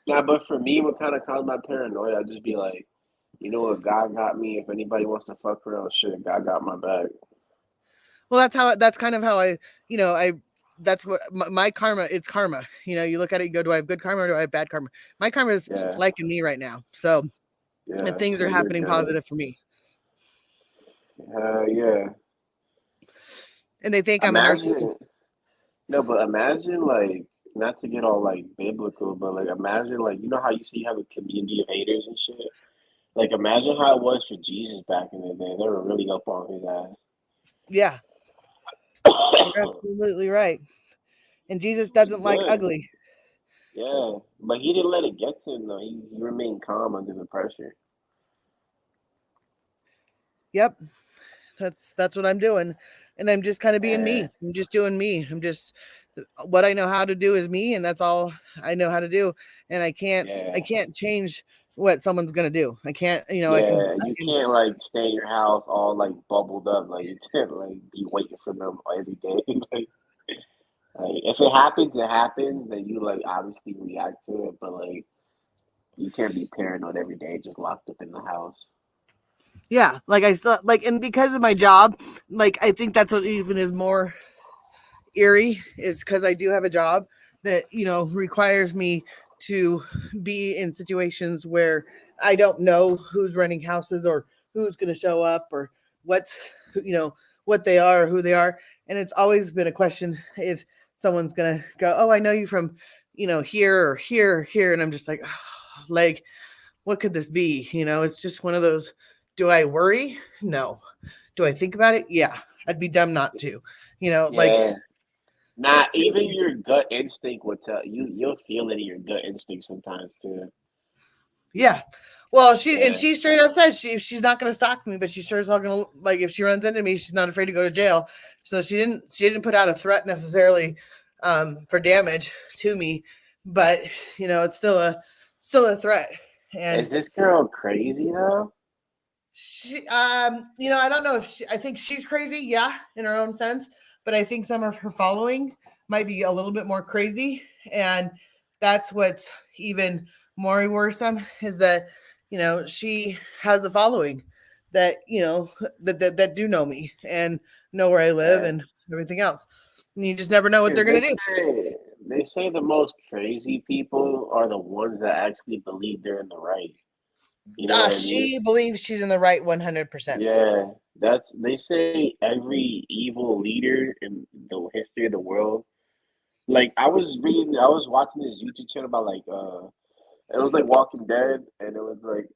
nah, but for me, what kind of caused my paranoia, I'd just be like, you know what, God got me. If anybody wants to fuck around, shit, God got my back. well that's kind of how I that's what my karma it's karma. You look at it, you go, do I have good karma or do I have bad karma? My karma is Yeah, liking me right now, so and yeah, things so are you're happening good. positive for me, Yeah. and they think I'm a Imagine, narcissist. no, but imagine, like, not to get all, like, biblical, but, like, imagine, like, you know how you see you have a community of haters and shit? Like, imagine how it was for Jesus back in the day. They were really up on his ass. Yeah, you're absolutely right, and Jesus Which doesn't is like good. ugly. Yeah. But he didn't let it get to him, though. He remained calm under the pressure. Yep, that's what I'm doing, and I'm just kind of being Yeah. me. I'm just doing me. I'm just what I know how to do is me, and that's all I know how to do. And I Yeah. can't change what someone's gonna do. I can't, Yeah. You can't, like, stay in your house all, like, bubbled up. Like, you can't, like, be waiting for them every day. Like, if it happens, it happens. Then you, like, obviously react to it. But, like, you can't be paranoid every day, just locked up in the house. yeah, like I still like, and because of my job, like I think that's what even is more eerie is because I do have a job that requires me to be in situations where I don't know who's renting houses or who's going to show up or what's you know what they are, who they are, and it's always been a question if someone's going to go, oh, I know you from here or here, and I'm just like, oh, like what could this be? It's just one of those. Do I worry? No. Do I think about it? Yeah. I'd be dumb not to. Like Yeah. Nah, even your gut instinct would tell you. You'll feel it in your gut instinct sometimes too. yeah. Well, Yeah, she straight up says she's not going to stalk me, but she sure is not going to like if she runs into me, she's not afraid to go to jail. So she didn't put out a threat necessarily for damage to me, but it's still a threat. And is this girl crazy though? I don't know if I think she's crazy, yeah, in her own sense, but I think some of her following might be a little bit more crazy, and that's what's even more worrisome is that she has a following that that do know me and know where I live Yeah, and everything else, and you just never know what they're because gonna do. they say the most crazy people are the ones that actually believe they're in the right. You know what I mean? She believes she's in the right 100%. Yeah, that's they say every evil leader in the history of the world. Like I was watching this YouTube channel about like it was like Walking Dead, and it was like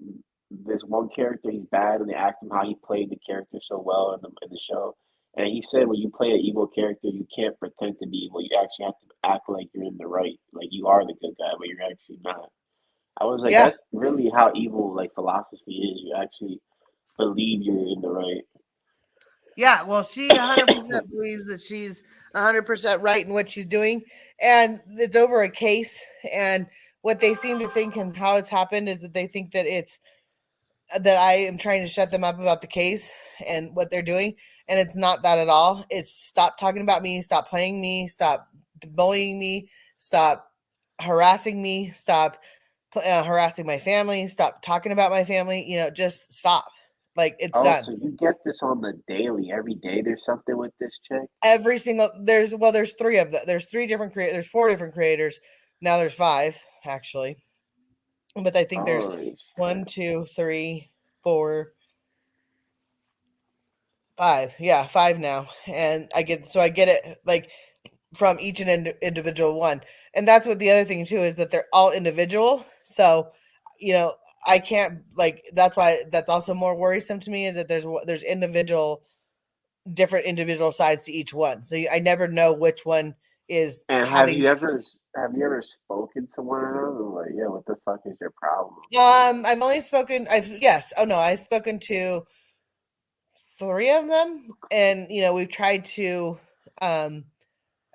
this one character he's bad, and they asked him how he played the character so well in the show, and he said when you play an evil character, you can't pretend to be evil. You actually have to act like you're in the right, like you are the good guy, but you're actually not. I was like, Yeah. that's really how evil like philosophy is. You actually believe you're in the right. Yeah, well, she 100% believes that she's 100% right in what she's doing, and it's over a case. And what they seem to think and how it's happened is that they think that it's that I am trying to shut them up about the case and what they're doing, and it's not that at all. It's stop talking about me, stop playing me, stop bullying me, stop harassing me, stop harassing my family, stop talking about my family. Just stop. Like it's Oh, done. so you get this on the daily, every day. There's something with this chick. Every single there's three of them. There's three different creators. There's four different creators. Now there's five actually, but I think there's Holy one, shit! two, three, four, five. Yeah, five now, and I get it like from each and individual one, and that's what the other thing too is that they're all individual. So, you know, I can't like that's why that's also more worrisome to me is that there's different individual sides to each one. So I never know which one is And having. have you ever spoken to one of them? And like, yeah, what the fuck is your problem? I've only spoken. I've yes. Oh no, I've spoken to three of them, and we've tried to. Um,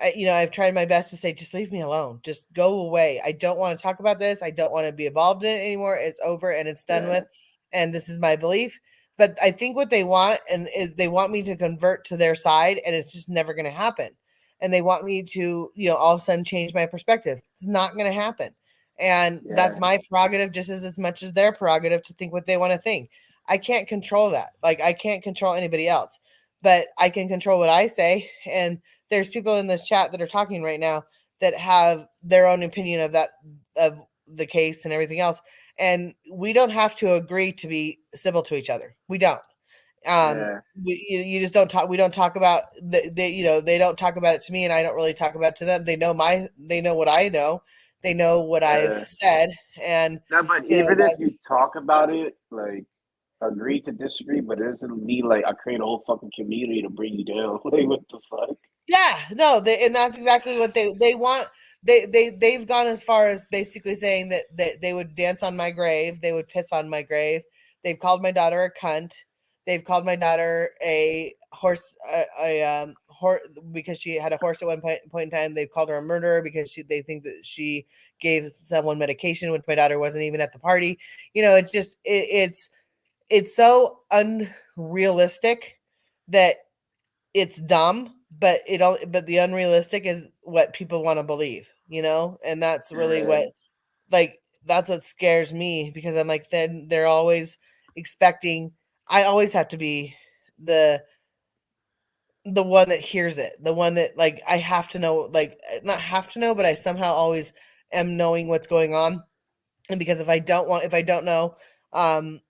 I've tried my best to say, just leave me alone. Just go away. I don't want to talk about this. I don't want to be involved in it anymore. It's over and it's done Yeah, with. And this is my belief. But I think what they want and is they want me to convert to their side, and it's just never going to happen. And they want me to, all of a sudden change my perspective. It's not going to happen. And that's yeah, my prerogative just as much as their prerogative to think what they want to think. I can't control that. Like I can't control anybody else, but I can control what I say. And there's people in this chat that are talking right now that have their own opinion of the case and everything else, and we don't have to agree to be civil to each other. We don't. yeah, You just don't talk. We don't talk about they don't talk about it to me, and I don't really talk about it to them. They know what I know. They know what I've yeah. said, and No, but even if that's you talk about it, like agree to disagree, but it doesn't mean like I create a whole fucking community to bring you down. Like what the fuck? yeah, no, and that's exactly what they want. They've gone as far as basically saying that they would dance on my grave, they would piss on my grave. They've called my daughter a cunt. They've called my daughter a horse, horse because she had a horse at one point in time. They've called her a murderer because they think that she gave someone medication, which my daughter wasn't even at the party. It's just it's so unrealistic that it's dumb, but but the unrealistic is what people want to believe, and that's really Yeah. what like that's what scares me because I'm like then they're always expecting I always have to be the the one that hears it, the one that like I have to know, like not have to know, but I somehow always am knowing what's going on. And because if I don't know, um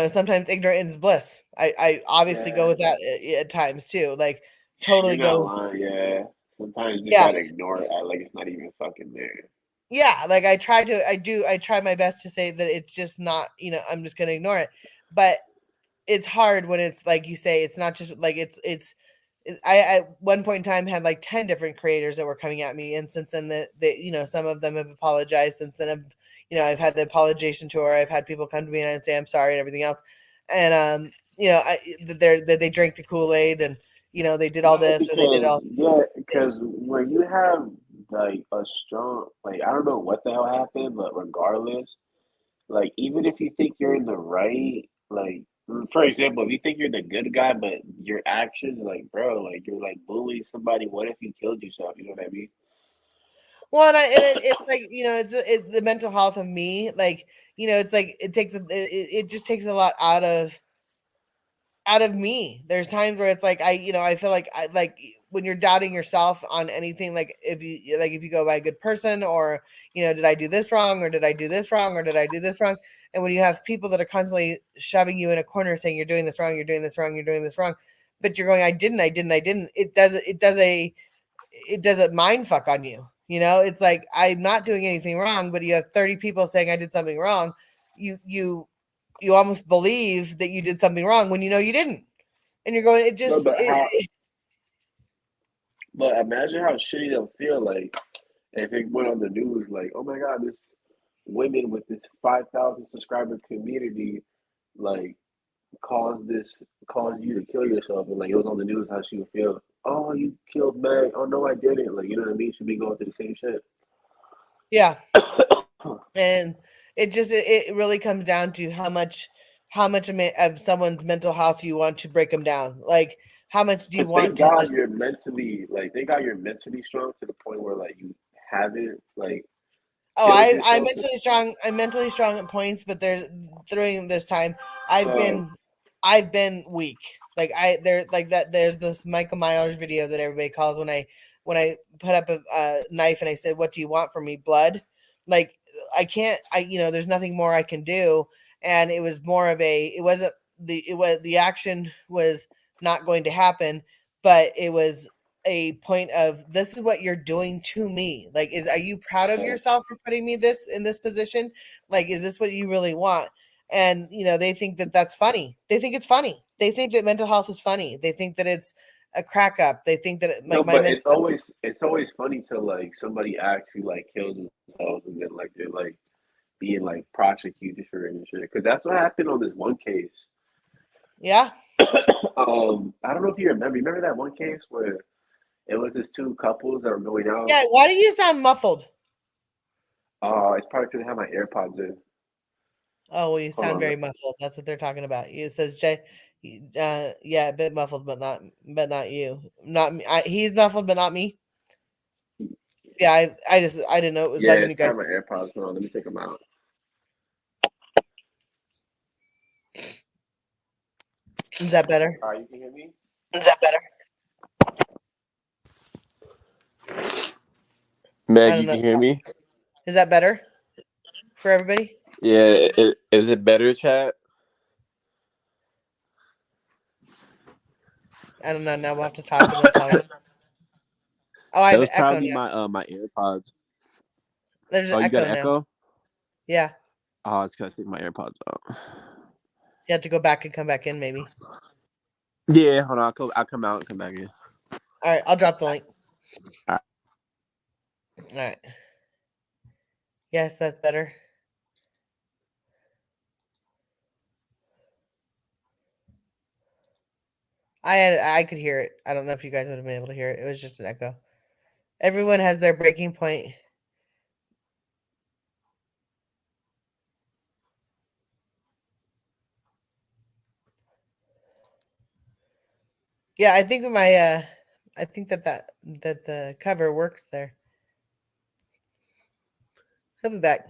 sometimes ignorance is bliss. I obviously go Yeah. with that at times too. Like Yeah, you're totally not go. lying. Yeah. Sometimes you just Yeah. gotta ignore it, act like it's not even fucking there. Yeah, like I try my best to say that it's just not, I'm just going to ignore it. But it's hard when it's like you say it's not just like I at one point in time had like 10 different creators that were coming at me, and since then some of them have apologized since then. I've had the apologization tour. I've had people come to me and say I'm sorry and everything else. And that they drank the Kool-Aid and they did all No, this or they did all. because when you have like a strong, like I don't know what the hell happened, but regardless, like even if you think you're in the right, like for example, if you think you're the good guy, but your actions, like bro, like you're like bullying somebody. What if you killed yourself? You know what I mean? Well, it's like it's the mental health of me. Like it's like it just takes a lot out of me. There's times where it's like I feel like I like when you're doubting yourself on anything, like if you go by a good person, or did I do this wrong, or did I do this wrong, or did I do this wrong? And when you have people that are constantly shoving you in a corner saying you're doing this wrong, you're doing this wrong, you're doing this wrong, but you're going, I didn't. It does a mind fuck on you. It's like I'm not doing anything wrong, but you have 30 people saying I did something wrong. you almost believe that you did something wrong when you know you didn't, and you're going, it No, just it, but imagine how shitty they'll feel like if it went on the news, like, oh my God, this women with this 5,000 subscriber community, like, caused you to kill yourself, and like it was on the news how she would feel. Oh, you killed Meg. Oh no, I didn't. Like, you know what I mean? She'd be going through the same shit. yeah. And it really comes down to how much of someone's mental health you want to break them down. Like, how much do you But want thank to God just? you're mentally like thank God you're mentally strong to the point where like you haven't like Oh, killed I'm yourself. mentally strong. I'm mentally strong at points, but there's during this time, I've So been I've been weak. Like, there like that. There's this Michael Myers video that everybody calls when I put up a knife and I said, "What do you want from me? Blood?" Like, I can't. There's nothing more I can do. And it was more of a. The action was not going to happen, but it was a point of, this is what you're doing to me. Like, are you proud of yeah. yourself for putting me in this position? Like, is this what you really want? And they think that that's funny. They think it's funny. They think that mental health is funny. They think that it's a crack up. They think that No, like my but mental it's always funny to like somebody actually like kills themselves and then like they're like being like prosecuted for it and shit. Because that's what happened on this one case. yeah. I don't know if you remember. Remember that one case where it was this two couples that were going out. Yeah, why do you sound muffled? It's probably because I have my AirPods in. Oh, well, you Hold sound on. very muffled. That's what they're talking about. It says Jay. Yeah, a bit muffled, but not you. Not me. He's muffled, but not me. Yeah, I didn't know it was Yeah, bugging it's you guys. probably my AirPods. Hold on, let me take them out. Is that better? You can hear me? Is that better? I Meg, don't you know. can hear me? Is that better for everybody? Yeah, is it better, chat? I don't know. Now we'll have to talk and they'll tell me. Oh, I That have was echo probably now. my AirPods. There's an Oh, you got echo an now. echo? Yeah. Oh, it's because I take my AirPods out. You have to go back and come back in, maybe. Yeah, hold on. I'll come out and come back in. All right. I'll drop the link. All All right. Yes, that's better. I could hear it. I don't know if you guys would have been able to hear it. It was just an echo. Everyone has their breaking point. Yeah, I think I think that the cover works there. He'll be back.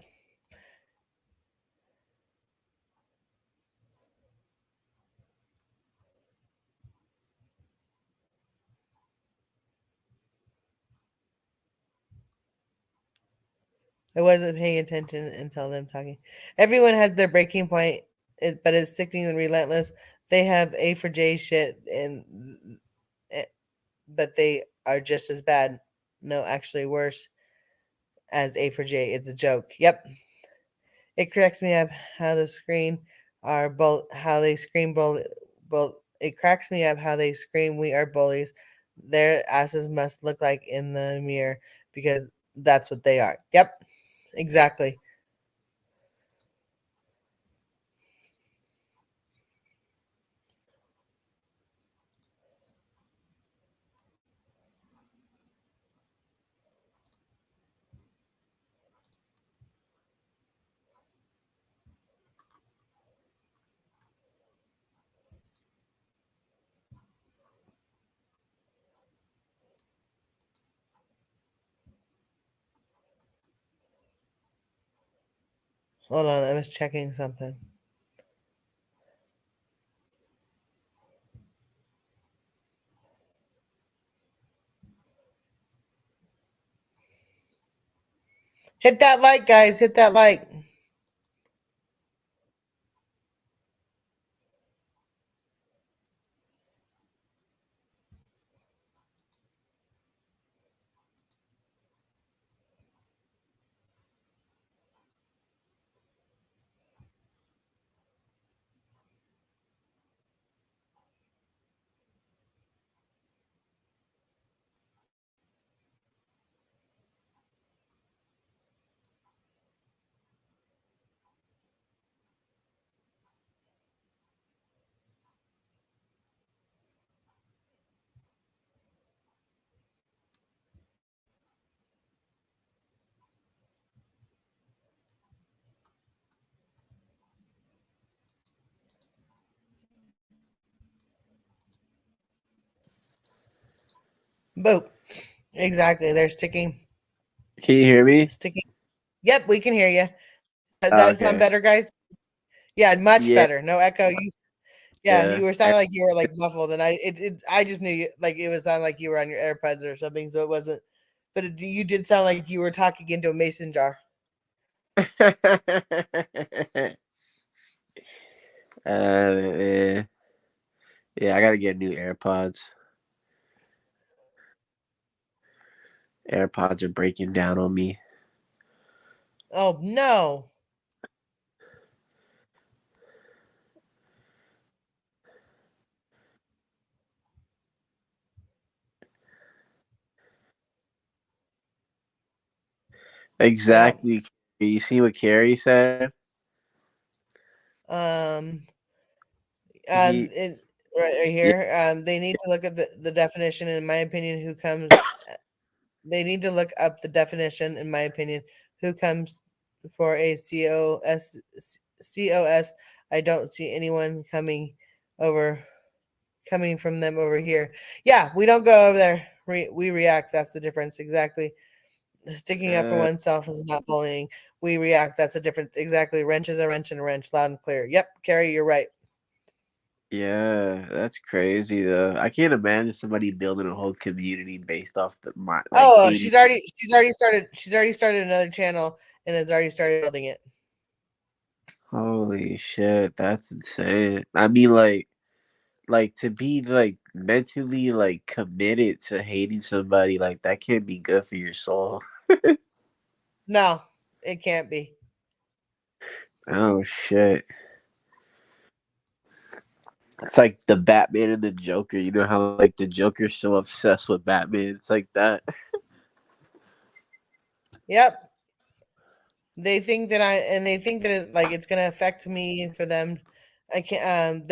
I wasn't paying attention until them talking. Everyone has their breaking point, but it's sickening and relentless. They have A for J shit, eh, but they are just as bad. No, actually worse as A for J. It's a joke. Yep. It cracks me up how the screen are how they scream it cracks me up how they scream we are bullies. Their asses must look like in the mirror because that's what they are. Yep, exactly. Hold on, I was checking something. Hit that like, guys. Hit that like. Boop. Exactly. They're sticking. Can you hear me? Sticking. Yep, we can hear you. That sound Okay. better, guys? Yeah, much Yeah. better. No echo. Yeah, Yeah. you were sounding like you were like muffled, and I just knew you like it was sounding like you were on your AirPods or something, so it wasn't. But you did sound like you were talking into a mason jar. Yeah. Yeah, I gotta get new AirPods. AirPods are breaking down on me. Oh no! Well, Exactly. You see what Carrie said? um, He it, right Yeah. here. They need to look at the definition. In my opinion, who comes? They need to look up the definition. In my opinion, who comes for a COS? I don't see anyone over coming from them over here. Yeah, we don't go over there. We react. That's the difference. Exactly. Sticking up for Uh, oneself is not bullying. We react. That's the difference. Exactly. Wrench is a wrench and a wrench. Loud and clear. Yep, Carrie, you're right. yeah, that's crazy though. I can't imagine somebody building a whole community based off the my like Oh, 80. she's already started another channel and has already started building it. Holy shit, that's insane. I mean, like to be like mentally like committed to hating somebody like that can't be good for your soul. No, it can't be. Oh shit. It's like the Batman and the Joker. You know how like the Joker's so obsessed with Batman. It's like that. Yep. They think that it's gonna affect me for them. I can't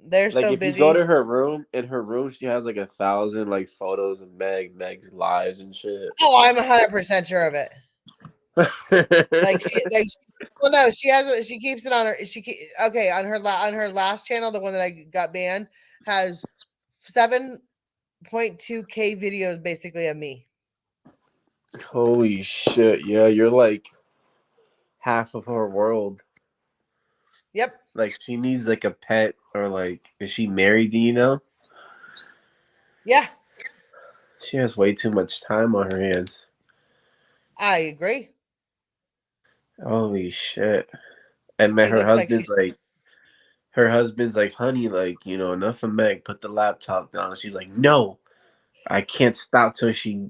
they're Like so if you go busy. to her room, in her room she has like 1,000 like photos of Meg's lives and shit. Oh, I'm 100% sure of it. Well, no, she keeps it on her okay, on her last channel, the one that I got banned has 7.2K videos basically of me. Holy shit! Yeah, you're like half of her world. Yep. Like she needs like a pet or like is she married? Do you know? Yeah, She has way too much time on her hands. I agree. Holy shit! And then She looks like she's her husband's like, honey, like enough of Meg. Put the laptop down. She's like, no, I can't stop till she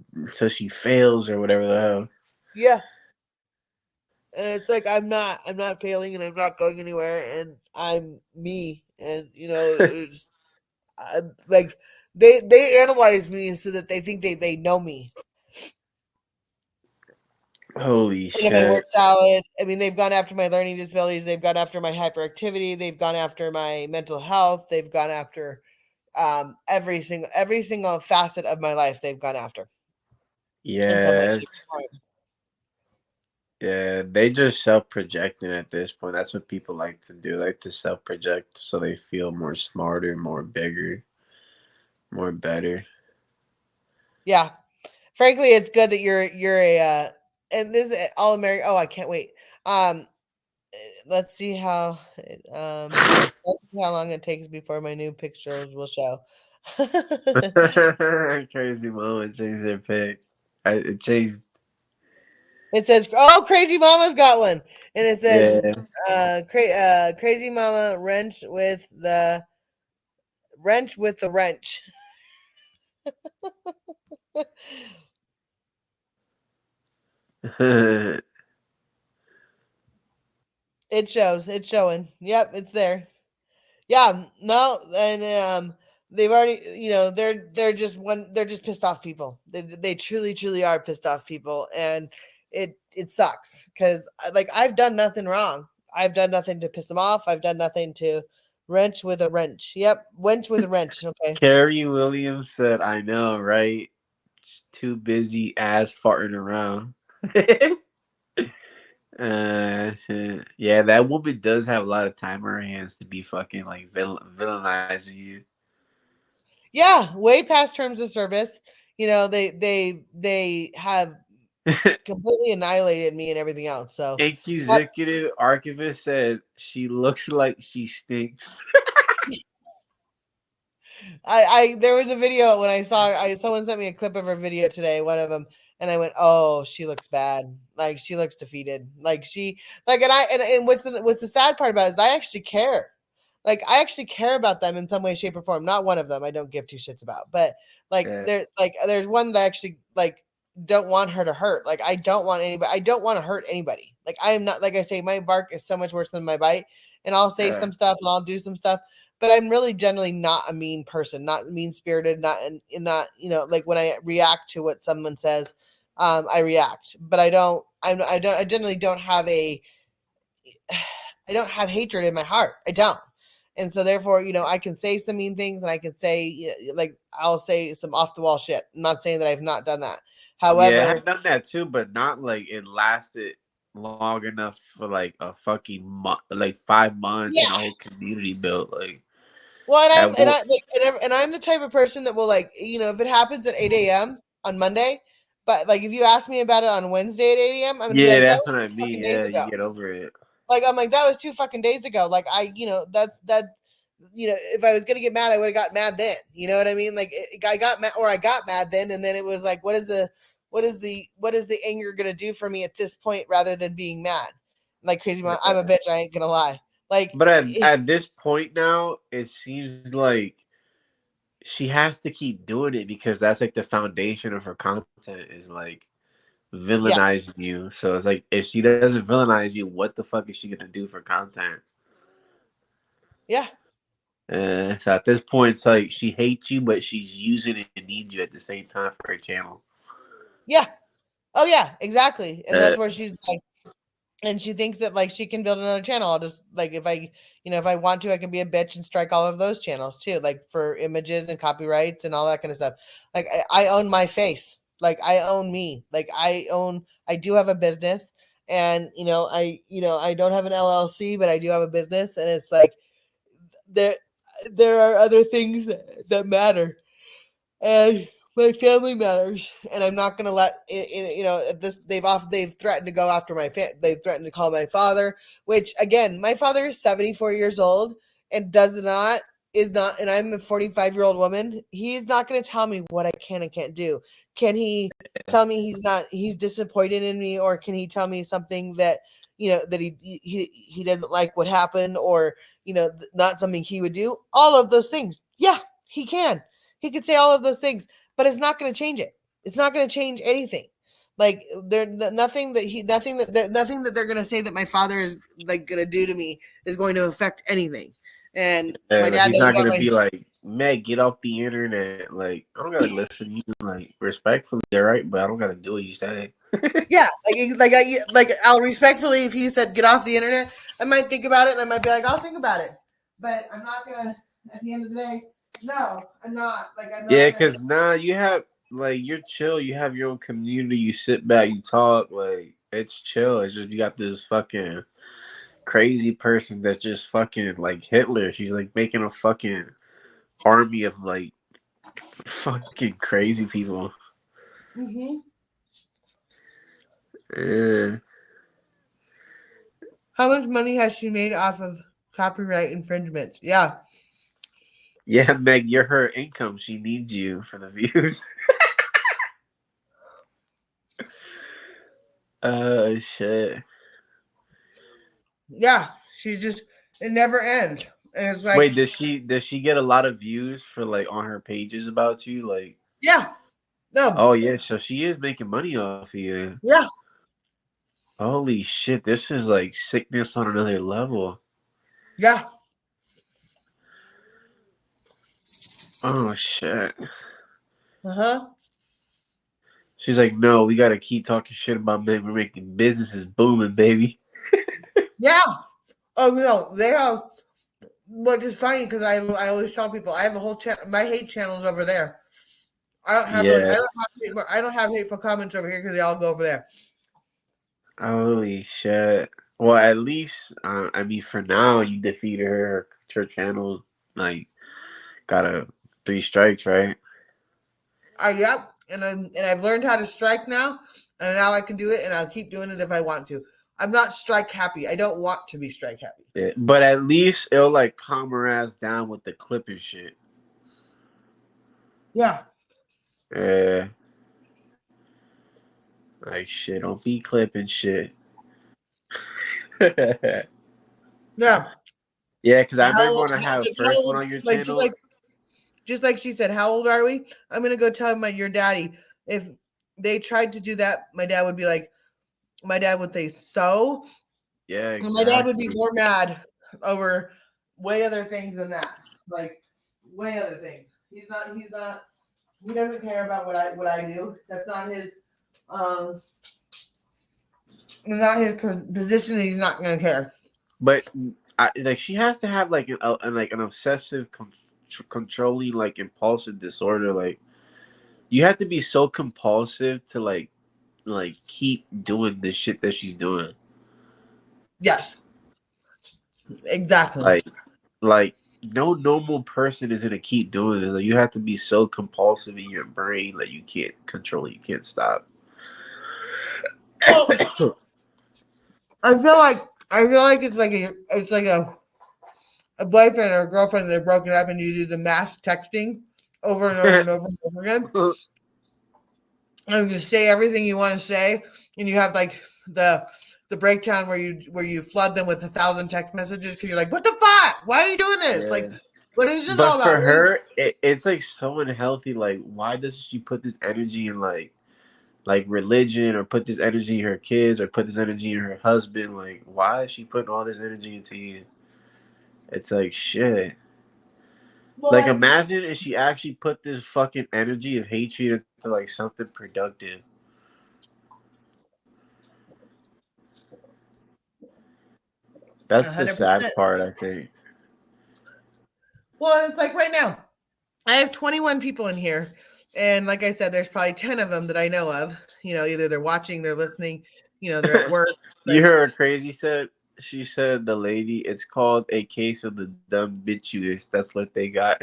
fails or whatever the hell. yeah. And it's like I'm not failing and I'm not going anywhere and I'm me and it's like they analyze me so that they think they know me. Holy And if I work shit! salad, I mean, they've gone after my learning disabilities, they've gone after my hyperactivity, they've gone after my mental health, they've gone after every single facet of my life. They've gone after in some way, Yeah, shape, or form. yeah, they just self-projecting at this point. That's what people like to do, like to self-project so they feel more smarter, more bigger, more better. Yeah, frankly, it's good that you're a and this is all American. Oh, I can't wait. Um, let's see how let's see how long it takes before my new pictures will show. Crazy moment changed their pick. It changed. It says, "Oh, Crazy Mama's got one," and it says, Yeah. "Crazy Mama wrench with the wrench." It shows. It's showing. Yep, it's there. Yeah, no, and they've already, they're just pissed off people. They truly are pissed off people, and it sucks because like I've done nothing wrong. I've done nothing to piss them off. I've done nothing to wrench with a wrench. Yep, wrench with a wrench. Okay. Carrie Williams said, "I know, right? Just too busy ass farting around." Yeah, that woman does have a lot of time on her hands to be fucking like villainizing you. Yeah, way past terms of service. You know, they have completely annihilated me and everything else. So that Executive archivist said she looks like she stinks. I there was a video when I saw someone sent me a clip of her video today, one of them, and I went, "Oh, she looks bad. Like she looks defeated. Like she like and what's the sad part about it is I actually care. Like I actually care about them in some way, shape, or form. Not one of them I don't give two shits about, but Yeah, there's one that I actually like don't want her to hurt. Like I don't want anybody. I don't want to hurt anybody. Like I am not like I say, my bark is so much worse than my bite, and I'll say yeah, some stuff and I'll do some stuff, but I'm really generally not a mean person, not mean spirited, not and not like when I react to what someone says, I react, but I generally don't have I don't have hatred in my heart. I don't. And so therefore, I can say some mean things and I can say like I'll say some off the wall shit. I'm not saying that I've not done that. yeah. However, I've done that too, but not like it lasted long enough for like a fucking like 5 months and a yeah. whole community built. Like Well, at what? and I'm the type of person that will like if it happens at 8 a.m. on Monday, but like if you ask me about it on Wednesday at 8 a.m., I'm gonna be Yeah, like that that's was what I 2 fucking mean. days Yeah, you ago. get over it. Like I'm like that was 2 fucking days ago. Like that's that. If I was gonna get mad, I would have got mad then. You know what I mean? Like I got mad, or I got mad then, and then it was like, what is the anger gonna do for me at this point, rather than being mad? Like crazy, I'm a bitch. I ain't gonna lie. Like, But at this point now, it seems like she has to keep doing it because that's like the foundation of her content is like yeah, villainizing you. So it's like if she doesn't villainize you, what the fuck is she gonna do for content? yeah, So at this point, it's like she hates you, but she's using it and needs you at the same time for her channel. yeah. Oh yeah, exactly. And Uh, that's where she's like, and she thinks that like she can build another channel. I'll just like if I want to, I can be a bitch and strike all of those channels too, like for images and copyrights and all that kind of stuff. Like I own my face. Like I own me. Like I do have a business, and I don't have an LLC, but I do have a business, and it's like there there are other things that matter, and my family matters, and I'm not going to let this. They've threatened to go after they've threatened to call my father, which again, my father is 74 years old and does not is not, and I'm a 45-year-old woman. He's not going to tell me what I can and can't do. Can he tell me he's disappointed in me, or can he tell me something that that he doesn't like what happened, or not something he would do? All of those things, yeah, he can. He could say all of those things, but it's not going to change it. It's not going to change anything. Like nothing that they're going to say that my father is like going to do to me is going to affect anything. And my like dad he's knows not about gonna my be like, Meg, get off the internet. Like I don't gotta listen to you. Like respectfully, all right, but I don't gotta do what you say. yeah, like I'll respectfully, if he said get off the internet, I might think about it and I might be like I'll think about it, but I'm not gonna. At the end of the day, no, I'm not. Like I'm not Yeah, gonna. cause now you have like you're chill. You have your own community. You sit back. You talk. Like it's chill. It's just you got this fucking crazy person that's just fucking like Hitler. She's like making a fucking army of like fucking crazy people. Mm-hmm. Uh, How much money has she made off of copyright infringements? Yeah. yeah, Meg, you're her income. She needs you for the views. Shit. Yeah, she's just it never ends. And it's like, Wait, does she get a lot of views for like on her pages about you? Like, yeah, no, oh yeah, so she is making money off of you. yeah, Holy shit, this is like sickness on another level. yeah, Oh shit. uh-huh. She's like, no, we gotta keep talking shit about men. We're making businesses booming, baby. Yeah. Oh no, they have, which is funny because I always tell people I have a whole channel. My hate channel's over there. Yeah. I don't have hateful comments over here because they all go over there. Holy shit. Well, at least, I mean, for now, you defeated her. Her channel, like, got a 3 strikes, right? Yep. And I've learned how to strike now, and now I can do it, and I'll keep doing it if I want to. I'm not strike happy. I don't want to be strike happy. Yeah. But at least it'll like calm her ass down with the clip and shit. Yeah. Yeah. Like shit, don't be clipping shit. Yeah. Yeah, because I remember How, when I how, had like, how first one old, on your like channel. just like she said, how old are we? I'm gonna go tell your daddy. If they tried to do that, my dad would say so. Yeah, And my dad would be exactly. more mad over way other things than that. Like way other things. He doesn't care about what I do. That's um not his position, and he's not gonna care. But like she has to have like an obsessive controlling like impulsive disorder. Like you have to be so compulsive to like keep doing the shit that she's doing. Yes. Exactly. Like no normal person is gonna keep doing this. Like you have to be so compulsive in your brain that you can't control it. You can't stop. Well, I feel like it's like a boyfriend or a girlfriend that are broken up, and you do the mass texting over and over and over and over again. And you say everything you want to say, and you have like the breakdown where you flood them with 1,000 text messages because you're like, what the fuck? Why are you doing this? Like, Yeah. what is this all But about? for her, it's like so unhealthy. Like, why does she put this energy in like religion, or put this energy in her kids, or put this energy in her husband? Like, why is she putting all this energy into you? It's like shit. Well, Like, imagine if she actually put this fucking energy of hatred into like something productive. That's the sad 100%. part, I think. Well, it's like right now, I have 21 people in here. And like I said, there's probably 10 of them that I know of. Either they're watching, they're listening, they're at work. You Like, heard what Crazy said? She said the lady, it's called a case of the dumb bitches. That's what they got.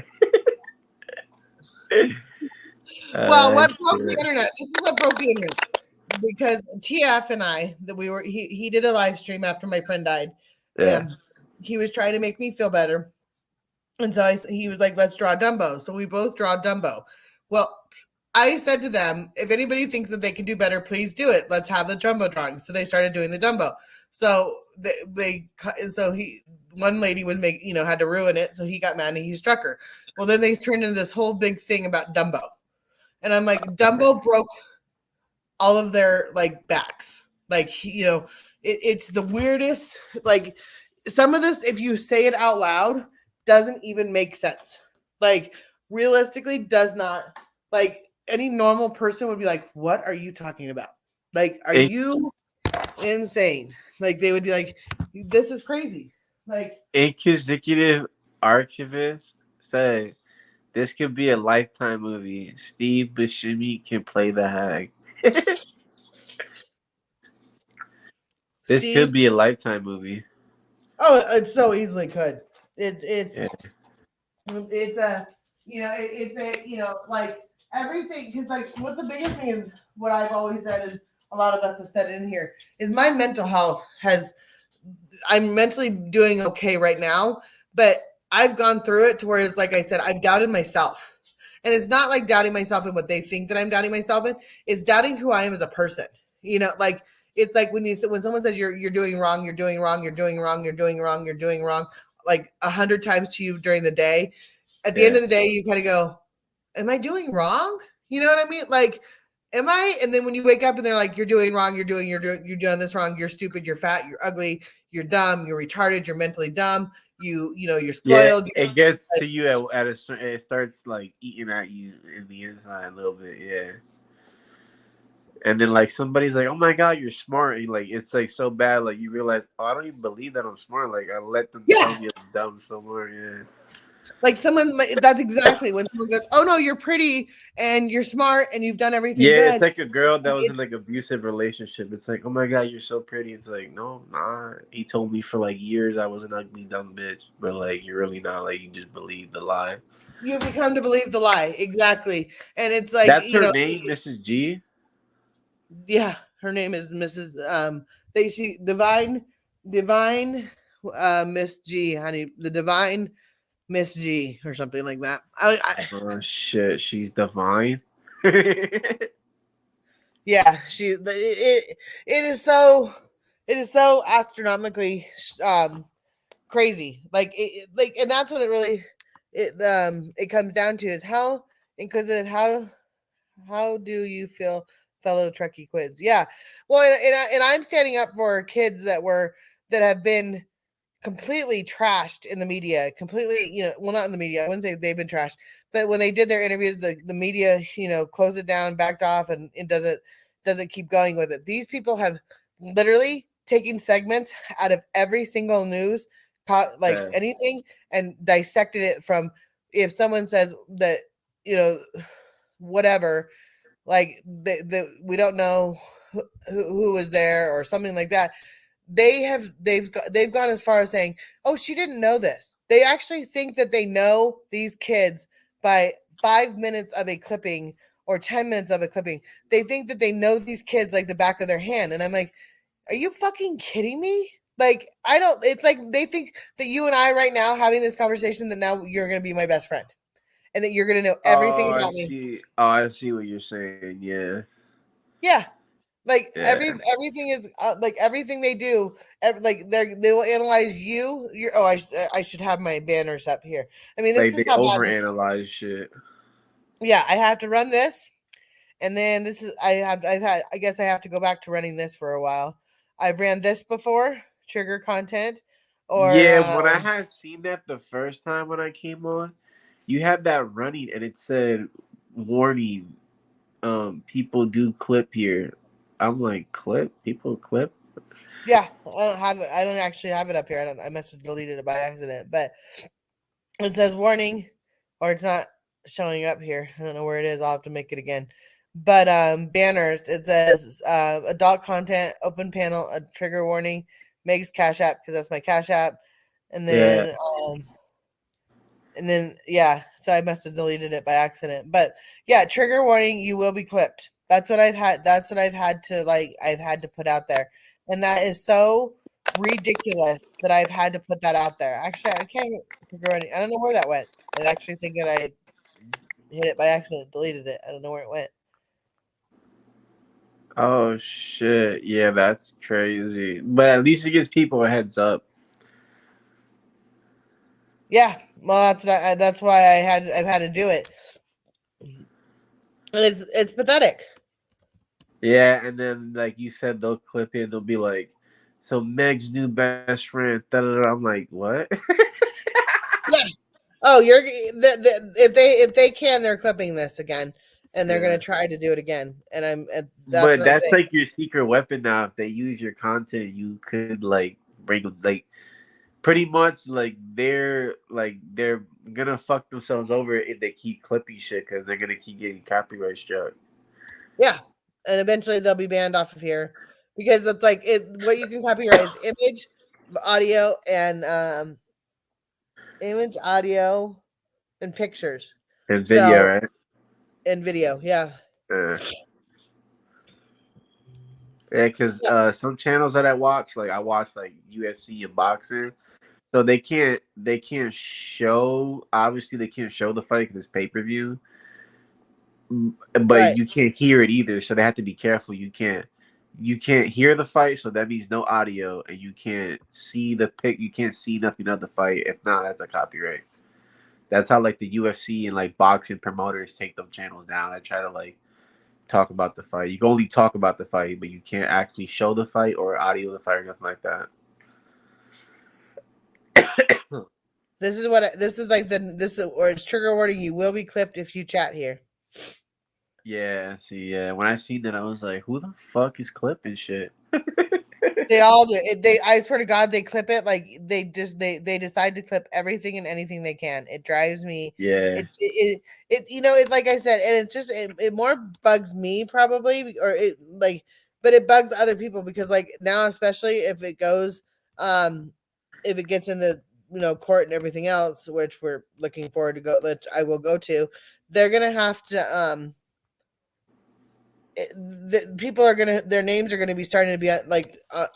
well, what broke the Shit. internet? This is what broke the internet. Because TF and I, he did a live stream after my friend died. Yeah. And he was trying to make me feel better. And so he was like, let's draw Dumbo. So we both draw Dumbo. Well, I said to them, if anybody thinks that they can do better, please do it. Let's have the Dumbo drawing. So they started doing the Dumbo. So one lady was had to ruin it. So he got mad and he struck her. Well, then they turned into this whole big thing about Dumbo. And I'm like, Dumbo broke all of their like backs. Like, it's the weirdest, like some of this, if you say it out loud, doesn't even make sense. Like realistically does not, like any normal person would be like, what are you talking about? Like, are you insane? Like they would be like, this is crazy. Like Inquisitive archivist said this could be a Lifetime movie. Steve Buscemi can play the hag. This Steve, could be a Lifetime movie. oh, it so easily could. It's Yeah. it's a it's a like everything, because like what the biggest thing is, what I've always said, and a lot of us have said in here, is my mental health I'm mentally doing okay right now, but I've gone through it to where it's like I said, I've doubted myself. And it's not like doubting myself in what they think that I'm doubting myself in. It's doubting who I am as a person. Like it's like when someone says you're doing wrong, you're doing wrong, you're doing wrong, you're doing wrong, you're doing wrong, like 100 times to you during the day. At the end of the day, you kind of go, am I doing wrong? You know what I mean? Like, am I? And then when you wake up and they're like, you're doing wrong, you're doing this wrong, you're stupid, you're fat, you're ugly, you're dumb, you're retarded, you're mentally dumb, you're spoiled. Yeah, it gets to you at a certain. It starts like eating at you in the inside a little bit. Yeah. And then like somebody's like, "Oh my god, you're smart!" And, like it's like so bad, like you realize, oh, I don't even believe that I'm smart. Like I let them tell me I'm dumb somewhere. Yeah. Like that's exactly when someone goes, "Oh no, you're pretty and you're smart and you've done everything Yeah, good." it's like a girl that was in like abusive relationship. It's like, oh my god, you're so pretty. It's like, no, nah. He told me for like years I was an ugly dumb bitch, but like you're really not. Like you just believe the lie. You become to believe the lie. Exactly. And it's like, That's her name, Mrs. G. yeah, her name is Mrs. Divine Miss G, honey. The Divine Miss G or something like that. Oh shit, she's divine. Yeah, it is so astronomically crazy. Like and that's what it comes down to is how inquisitive how do you feel, fellow Trekkie quids? Yeah, well, and I'm standing up for kids that have been completely trashed in the media, completely, well, not in the media. I wouldn't say they've been trashed, but when they did their interviews, the media, closed it down, backed off, and it doesn't keep going with it. These people have literally taken segments out of every single news, like Yeah. anything, and dissected it from if someone says that, whatever, like we don't know who was there or something like that. They've gone as far as saying, "Oh, she didn't know this." They actually think that they know these kids by 5 minutes of a clipping or 10 minutes of a clipping. They think that they know these kids like the back of their hand, and I'm like, "Are you fucking kidding me?" Like, I don't. It's like they think that you and I right now having this conversation that now you're gonna be my best friend, and that you're gonna know everything Oh, I about me. see. Oh, I see what you're saying. Yeah. Yeah, like Yeah. everything is like everything they do. Like they will analyze you. I should have my banners up here. I mean, this Like is they how bad this. overanalyze shit. Yeah, I have to run this, and then this is I've had. I guess I have to go back to running this for a while. I've ran this before, trigger content, or Yeah, when I had seen that the first time when I came on, you had that running and it said warning, people do clip here. I'm like, clip? People clip? yeah, I don't have it. I don't actually have it up here. I must have deleted it by accident, but it says warning, or it's not showing up here. I don't know where it is. I'll have to make it again. But banners, it says adult content, open panel, a trigger warning, Meg's Cash App because that's my Cash App, and Yeah. then yeah, so I must have deleted it by accident. But yeah, trigger warning, you will be clipped. That's what I've had. That's what I've had to I've had to put out there, and that is so ridiculous that I've had to put that out there. Actually, I can't trigger warning. I don't know where that went. I actually think that I hit it by accident, deleted it. I don't know where it went. Oh shit. Yeah, that's crazy. But at least it gives people a heads up. Yeah, well, that's why I've had to do it, and it's pathetic. Yeah, and then like you said, they'll clip it. They'll be like, "So Meg's new best friend." Da-da-da. I'm like, what? Yeah. Oh, if they can, they're clipping this again, and they're Yeah. gonna try to do it again. And that's But what I'm that's saying. like your secret weapon now. If they use your content, you could like bring like pretty much they're gonna fuck themselves over if they keep clipping shit because they're gonna keep getting copyright struck. Yeah, and eventually they'll be banned off of here because it's like what you can copyright is audio, and image, audio, and pictures. And video, So right? and video, yeah. Yeah, yeah. Because Yeah. some channels that I watch, like I watch like UFC and boxing, so they can't show. Obviously, they can't show the fight because it's pay-per-view. But Right. you can't hear it either, so they have to be careful. You can't hear the fight, so that means no audio, and you can't see the pic. You can't see nothing of the fight. If not, that's a copyright. That's how like the UFC and like boxing promoters take them channels down. They try to like talk about the fight. You can only talk about the fight, but you can't actually show the fight or audio the fight or nothing like that. This is like or it's trigger warning. You will be clipped if you chat here. Yeah, see, yeah. When I seen that, I was like, "Who the fuck is clipping shit?" They all do. I swear to God, they clip it like they decide to clip everything and anything they can. It drives me. Yeah, It like I said, and it's just it more bugs me probably, or it like, but it bugs other people because like now, especially if it goes, if it gets into court and everything else, which we're looking forward to go, that I will go to, they're gonna have to people are gonna, their names are gonna be starting to be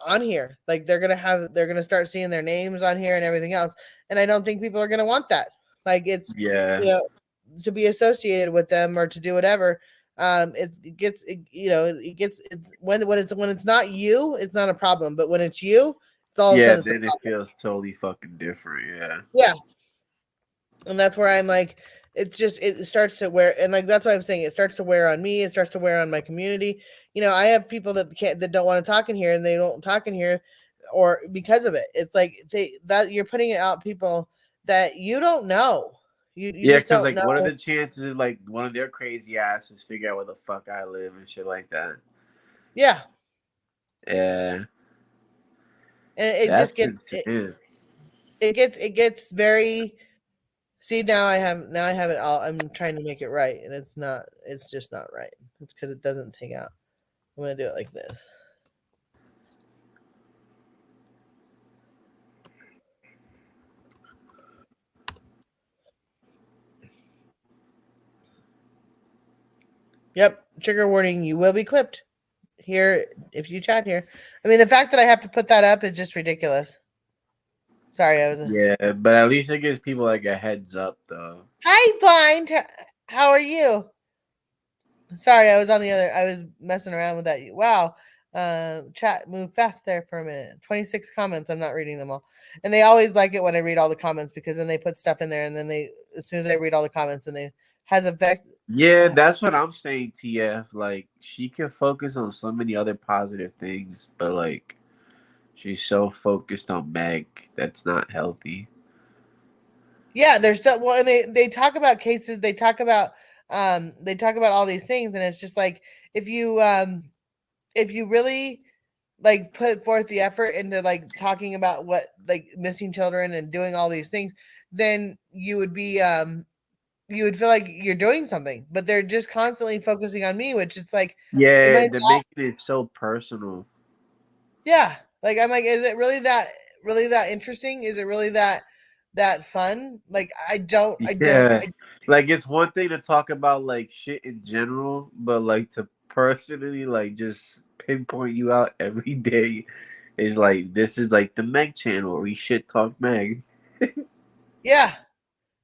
on here. Like they're gonna start seeing their names on here and everything else. And I don't think people are gonna want that. Like it's to be associated with them or to do whatever. It's when it's not you, it's not a problem. But when it's you, it's all of a sudden then it feels totally fucking different. Yeah. And that's where I'm like, it's just, it starts to wear, and like that's what I'm saying, it starts to wear on me, it starts to wear on my community. I have people that don't want to talk in here, and they don't talk in here or because of it. It's like that you're putting it out people that you don't know. You because like what are the chances of like one of their crazy asses figure out where the fuck I live and shit like that? Yeah. And it just gets it gets very. See, now I have it all. I'm trying to make it right, and it's just not right. It's because it doesn't take out. I'm gonna do it like this. Yep, trigger warning, you will be clipped here if you chat here. I mean, the fact that I have to put that up is just ridiculous. Sorry, I was. Yeah, but at least it gives people like a heads up, though. Hi, Blind. How are you? Sorry, I was messing around with that. Wow. Chat moved fast there for a minute. 26 comments. I'm not reading them all. And they always like it when I read all the comments, because then they put stuff in there, and then as soon as I read all the comments, and they has effect. Yeah, that's what I'm saying, TF. Like, she can focus on so many other positive things, but like, she's so focused on Meg, that's not healthy. Yeah, there's so well, and they talk about cases, they talk about all these things, and it's just like, if you really like put forth the effort into like talking about what, like, missing children and doing all these things, then you would be you would feel like you're doing something. But they're just constantly focusing on me, which it's like, yeah, they're making it so personal. Yeah, like I'm like, is it really that interesting? Is it really that fun? Like I don't. Like, it's one thing to talk about like shit in general, but like to personally like just pinpoint you out every day is like, this is like the Meg channel where we shit talk Meg. Yeah.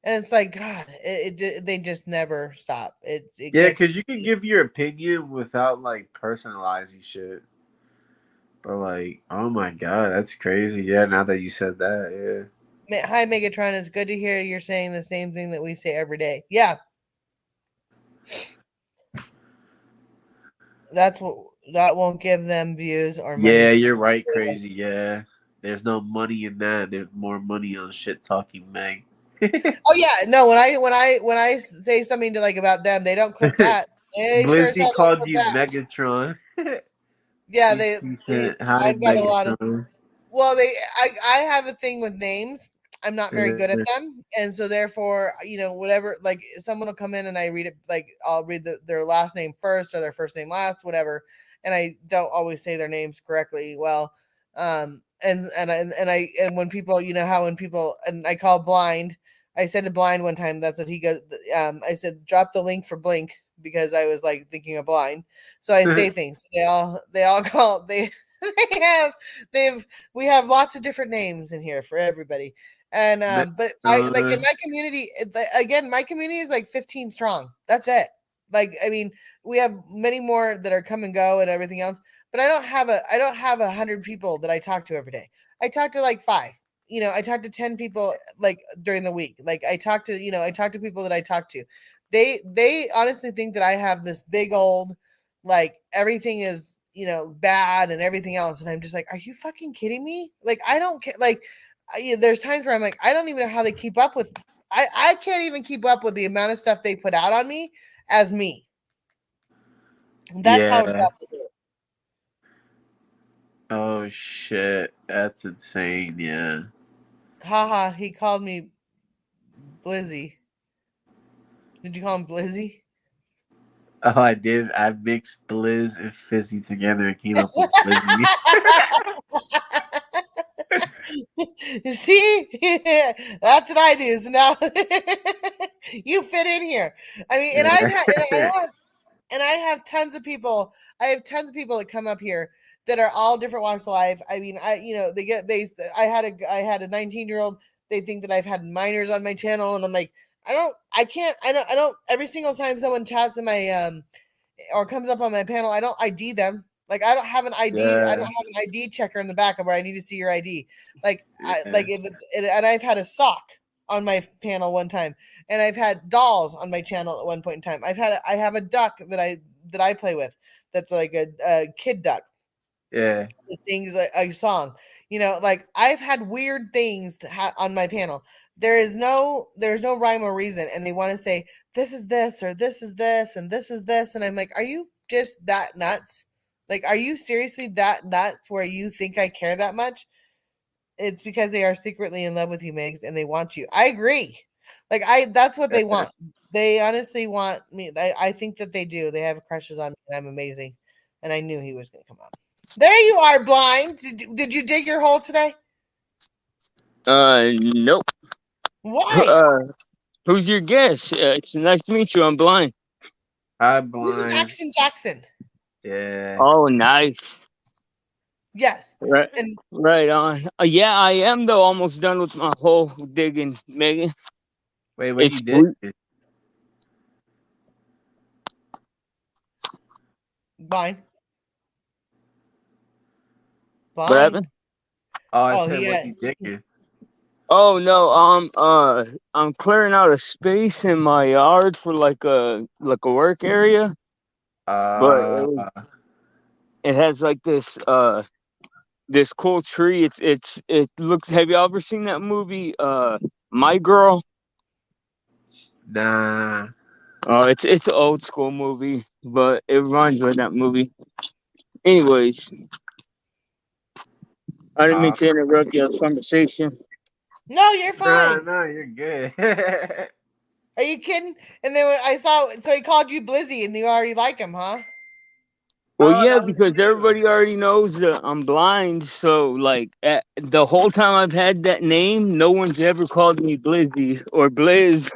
And it's like, God, they just never stop. Because you can give your opinion without like personalizing shit. But like, oh my God, that's crazy. Yeah, now that you said that, yeah. Hi, Megatron. It's good to hear you're saying the same thing that we say every day. Yeah. That won't give them views or money. Yeah, you're right, crazy. Yeah. There's no money in that. There's more money on shit talking Meg. Oh yeah, no. When I say something to like about them, they don't click that. Blizzy called you Megatron. Yeah, I've got a lot of. Well, I have a thing with names. I'm not very good at them, and so therefore, whatever. Like someone will come in and I read it, like I'll read their last name first or their first name last, whatever, and I don't always say their names correctly. Well, and when people, how when people, and I call Blind. I said to Blind one time, that's what he goes. I said, drop the link for Blink, because I was like thinking of Blind. So I say things. They all call we have lots of different names in here for everybody. And but I like in my community, again, my community is like 15 strong. That's it. Like, I mean, we have many more that are come and go and everything else, but I don't have 100 people that I talk to every day. I talk to like 5. I talk to 10 people like during the week. Like I talk to people that I talk to. They honestly think that I have this big old, like, everything is, bad and everything else. And I'm just like, are you fucking kidding me? Like, I don't care. Like, there's times where I'm like, I don't even know how they keep up with, I can't even keep up with the amount of stuff they put out on me as me. That's how dumb it is. Oh shit, that's insane. Yeah. Haha, he called me Blizzy. Did you call him Blizzy? Oh, I did. I mixed Blizz and Fizzy together and came up with Blizzy. See, that's what I do. So now you fit in here. I mean, and I have tons of people. I have tons of people that come up here that are all different walks of life. I mean, I had a 19-year-old. They think that I've had minors on my channel, and I'm like, I don't. Every single time someone chats in my or comes up on my panel, I don't ID them. Like I don't have an ID. I don't Yeah. have an ID checker in the back of where I need to see your ID. Like Yeah. like if it's and I've had a sock on my panel one time, and I've had dolls on my channel at one point in time. I have a duck that I play with. That's like a kid duck. Yeah. It sings a song. You know, like I've had weird things on my panel. There's no rhyme or reason, and they want to say this is this or this is this and this is this, and I'm like, are you just that nuts? Like, are you seriously that nuts where you think I care that much? It's because they are secretly in love with you, Migs, and they want you. I agree. Like that's what they want. They honestly want me. I think that they do. They have crushes on me, and I'm amazing. And I knew he was going to come up. There you are, blind. Did you dig your hole today? Nope. Why? Who's your guest? It's nice to meet you. I'm blind. Hi, This is blind. Action Jackson. Yeah. Oh, nice. Yes. Right, And right on. Yeah, I am though. Almost done with my hole digging, Megan. Wait, what It's you did? blind. What Blind. happened? Oh, I Oh, said, yeah. what you digging? Oh no, I'm clearing out a space in my yard for like a work area, but it has like this cool tree. It looks. Have you ever seen that movie? My Girl. Nah. Oh, it's an old school movie, but it reminds me of that movie. Anyways, I didn't mean to interrupt your conversation. No, you're fine. No, you're good. Are you kidding? And then I saw, so he called you Blizzy, and you already like him, huh? Well, Oh, yeah, that was because you. everybody already knows that I'm blind. So, like, the whole time I've had that name, no one's ever called me Blizzy or Blizz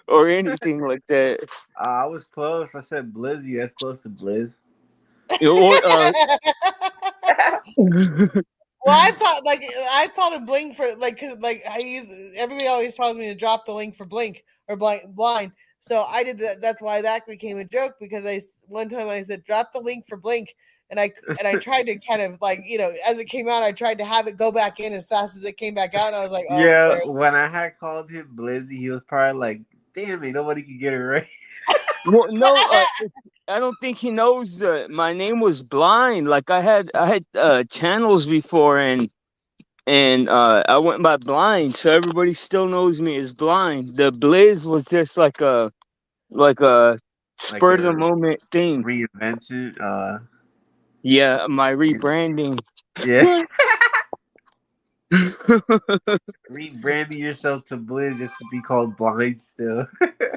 or anything like that. I was close. I said Blizzy. That's close to Blizz. Or, Well, I've called him Blink for because I use everybody always tells me to drop the link for Blink or blind. So I did that. That's why that became a joke because one time I said drop the link for Blink, and I tried to kind of as it came out, I tried to have it go back in as fast as it came back out. And I was like, oh, Yeah, there. when I had called him Blizzy, he was probably like, damn it, nobody could get it right. well, no, I don't think he knows that my name was Blind. Like, I had channels before, and I went by Blind, so everybody still knows me as Blind. The Blizz was just like a spur of the moment thing. Reinvented. Yeah, my rebranding. Yeah. Rebranding yourself to Blizz just to be called Blind still.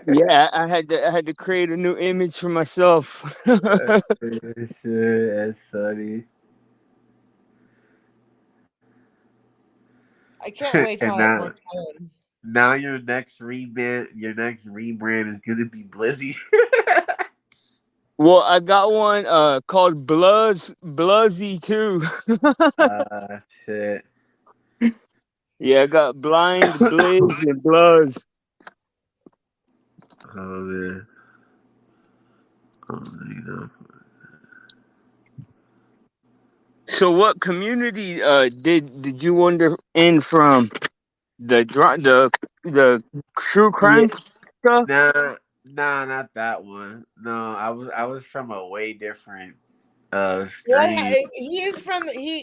Yeah, I had to create a new image for myself. That's funny. I can't wait till And I have more time. now your next rebrand is gonna be Blizzy. Well, I got one called Bluzzy too. Shit. Yeah, I got Blind, Blizz, and Bluzz. Oh man. Oh, So, what community did you wander in from? The true crime stuff? Nah, not that one. No, I was from a way different What stream. he is from?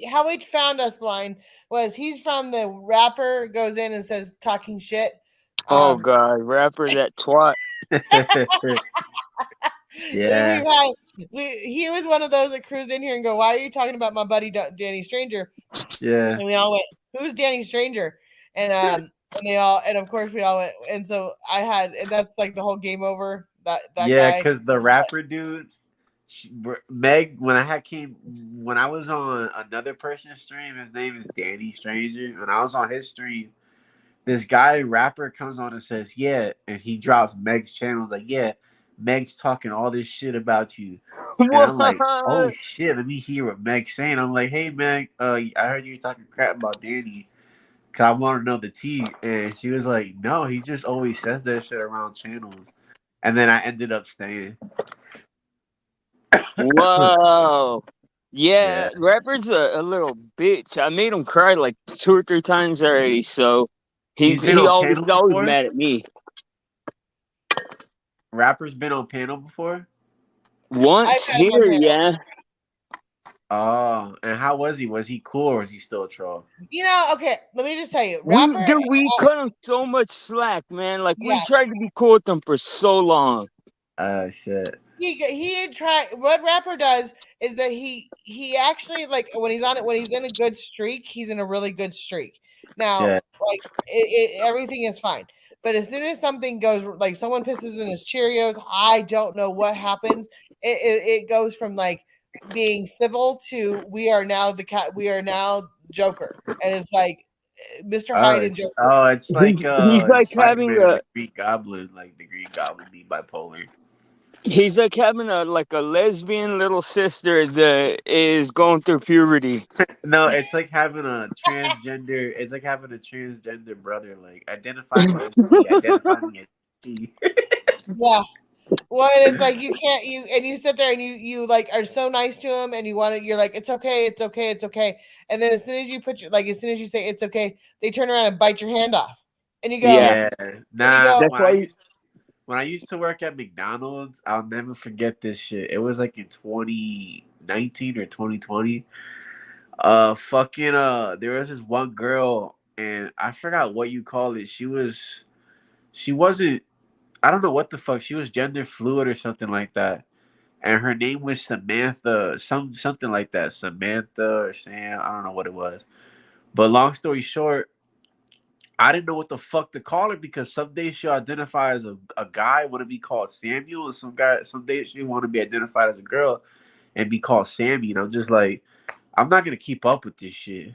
How he found us blind was he's from the rapper goes in and says talking shit. Oh God, rapper that twat. Yeah. He was one of those that cruised in here and go, "Why are you talking about my buddy Danny Stranger?" Yeah. And we all went, "Who's Danny Stranger?" And they all, and of course we all went, and so and that's like the whole game over. That Yeah, guy. because the rapper dude Meg, when I was on another person's stream, his name is Danny Stranger. When I was on his stream, this guy rapper comes on and says, "Yeah," and he drops Meg's channel. Like, "Yeah, Meg's talking all this shit about you," and I'm like, "Oh What? shit, let me hear what Meg's saying." I'm like, "Hey Meg, I heard you talking crap about Danny. Cause I want to know the tea," and she was like, "No, he just always says that shit around channels." And then I ended up staying. Whoa. Yeah, Yeah, rapper's a little bitch. I made him cry like 2 or 3 times already. So he's been he on always panel before. mad at me. Rapper's been on panel before. I've Once had him on here, panel. yeah. Oh, and how was he? Was he cool or was he still a troll? You know, okay, let me just tell you, rapper. We cut him so much slack, man. Like we Yeah. tried to be cool with him for so long. Shit. He had tried. What rapper does is that he actually like when he's in a good streak, he's in a really good streak. Now, Yeah. like everything is fine, but as soon as something goes, like someone pisses in his Cheerios, I don't know what happens. It goes from like being civil to we are now Joker, and it's like Mr. Hyde and Joker. It's like He's like having Spider-Man and a the Green Goblin, like the Green Goblin being bipolar. he's like having a lesbian little sister that is going through puberty. No, it's like having a transgender. It's like having a transgender brother. Like identify me as he, identify me as she. Yeah. Well, and it's like you sit there and you like are so nice to him and you're like it's okay, it's okay, it's okay, and then as soon as you as soon as you say it's okay, they turn around and bite your hand off, and you go, Yeah. Nah. That's why When I used to work at McDonald's, I'll never forget this shit. It was like in 2019 or 2020. There was this one girl, and I forgot what you call it. She wasn't. I don't know what the fuck. She was gender fluid or something like that, and her name was Samantha, something like that. Samantha or Sam. I don't know what it was. But long story short, I didn't know what the fuck to call her because some days she'll identify as a guy, want to be called Samuel, and some days she want to be identified as a girl and be called Sammy. And I'm just like, I'm not gonna keep up with this shit.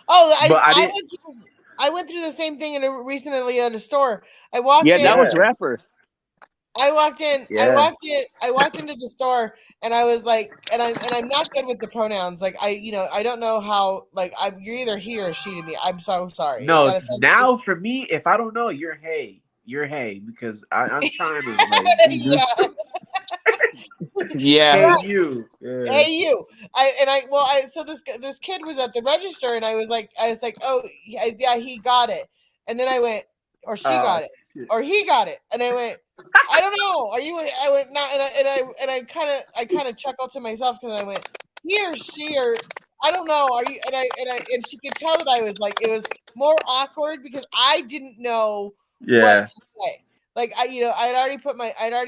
oh, But I went through the same thing recently at a store. I walked in. that was rapper. I walked in. Yeah. I walked into the store, and I was like, and I'm not good with the pronouns. Like I don't know how. Like you're either he or she to me. I'm so sorry. No, now for me, if I don't know, you're hey because I'm trying to like yeah. Yeah. hey you. Yeah. Hey you. So this kid was at the register, and I was like, oh yeah, he got it, and then I went, or she got it, Shit. or he got it, and I went, I don't know. Are you? I went not, and I kind of chuckled to myself because I went, he or she or I don't know. Are you? And she could tell that I was like, it was more awkward because I didn't know what to say. Like I'd already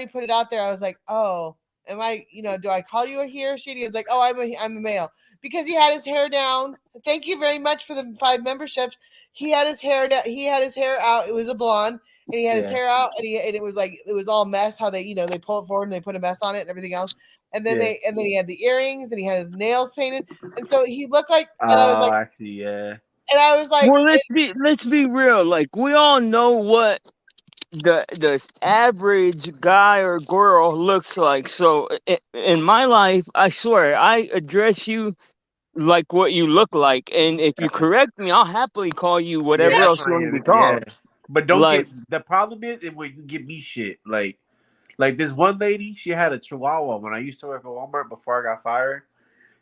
put it out there. I was like, oh, am I? Do I call you a he or she? He was like, oh, I'm a male because he had his hair down. Thank you very much for the 5 memberships. He had his hair down. He had his hair out. It was a blonde. And he had his hair out, and it was like it was all mess. How they they pull it forward and they put a mess on it and everything else. And then he had the earrings and he had his nails painted, and so he looked like. And I was like, actually, yeah. And I was like, well, let's be real. Like we all know what the average guy or girl looks like. So in my life, I swear, I address you like what you look like, and if you correct me, I'll happily call you whatever else you want to be called. But don't the problem is when you give me shit like this one lady, she had a Chihuahua when I used to work at Walmart before I got fired.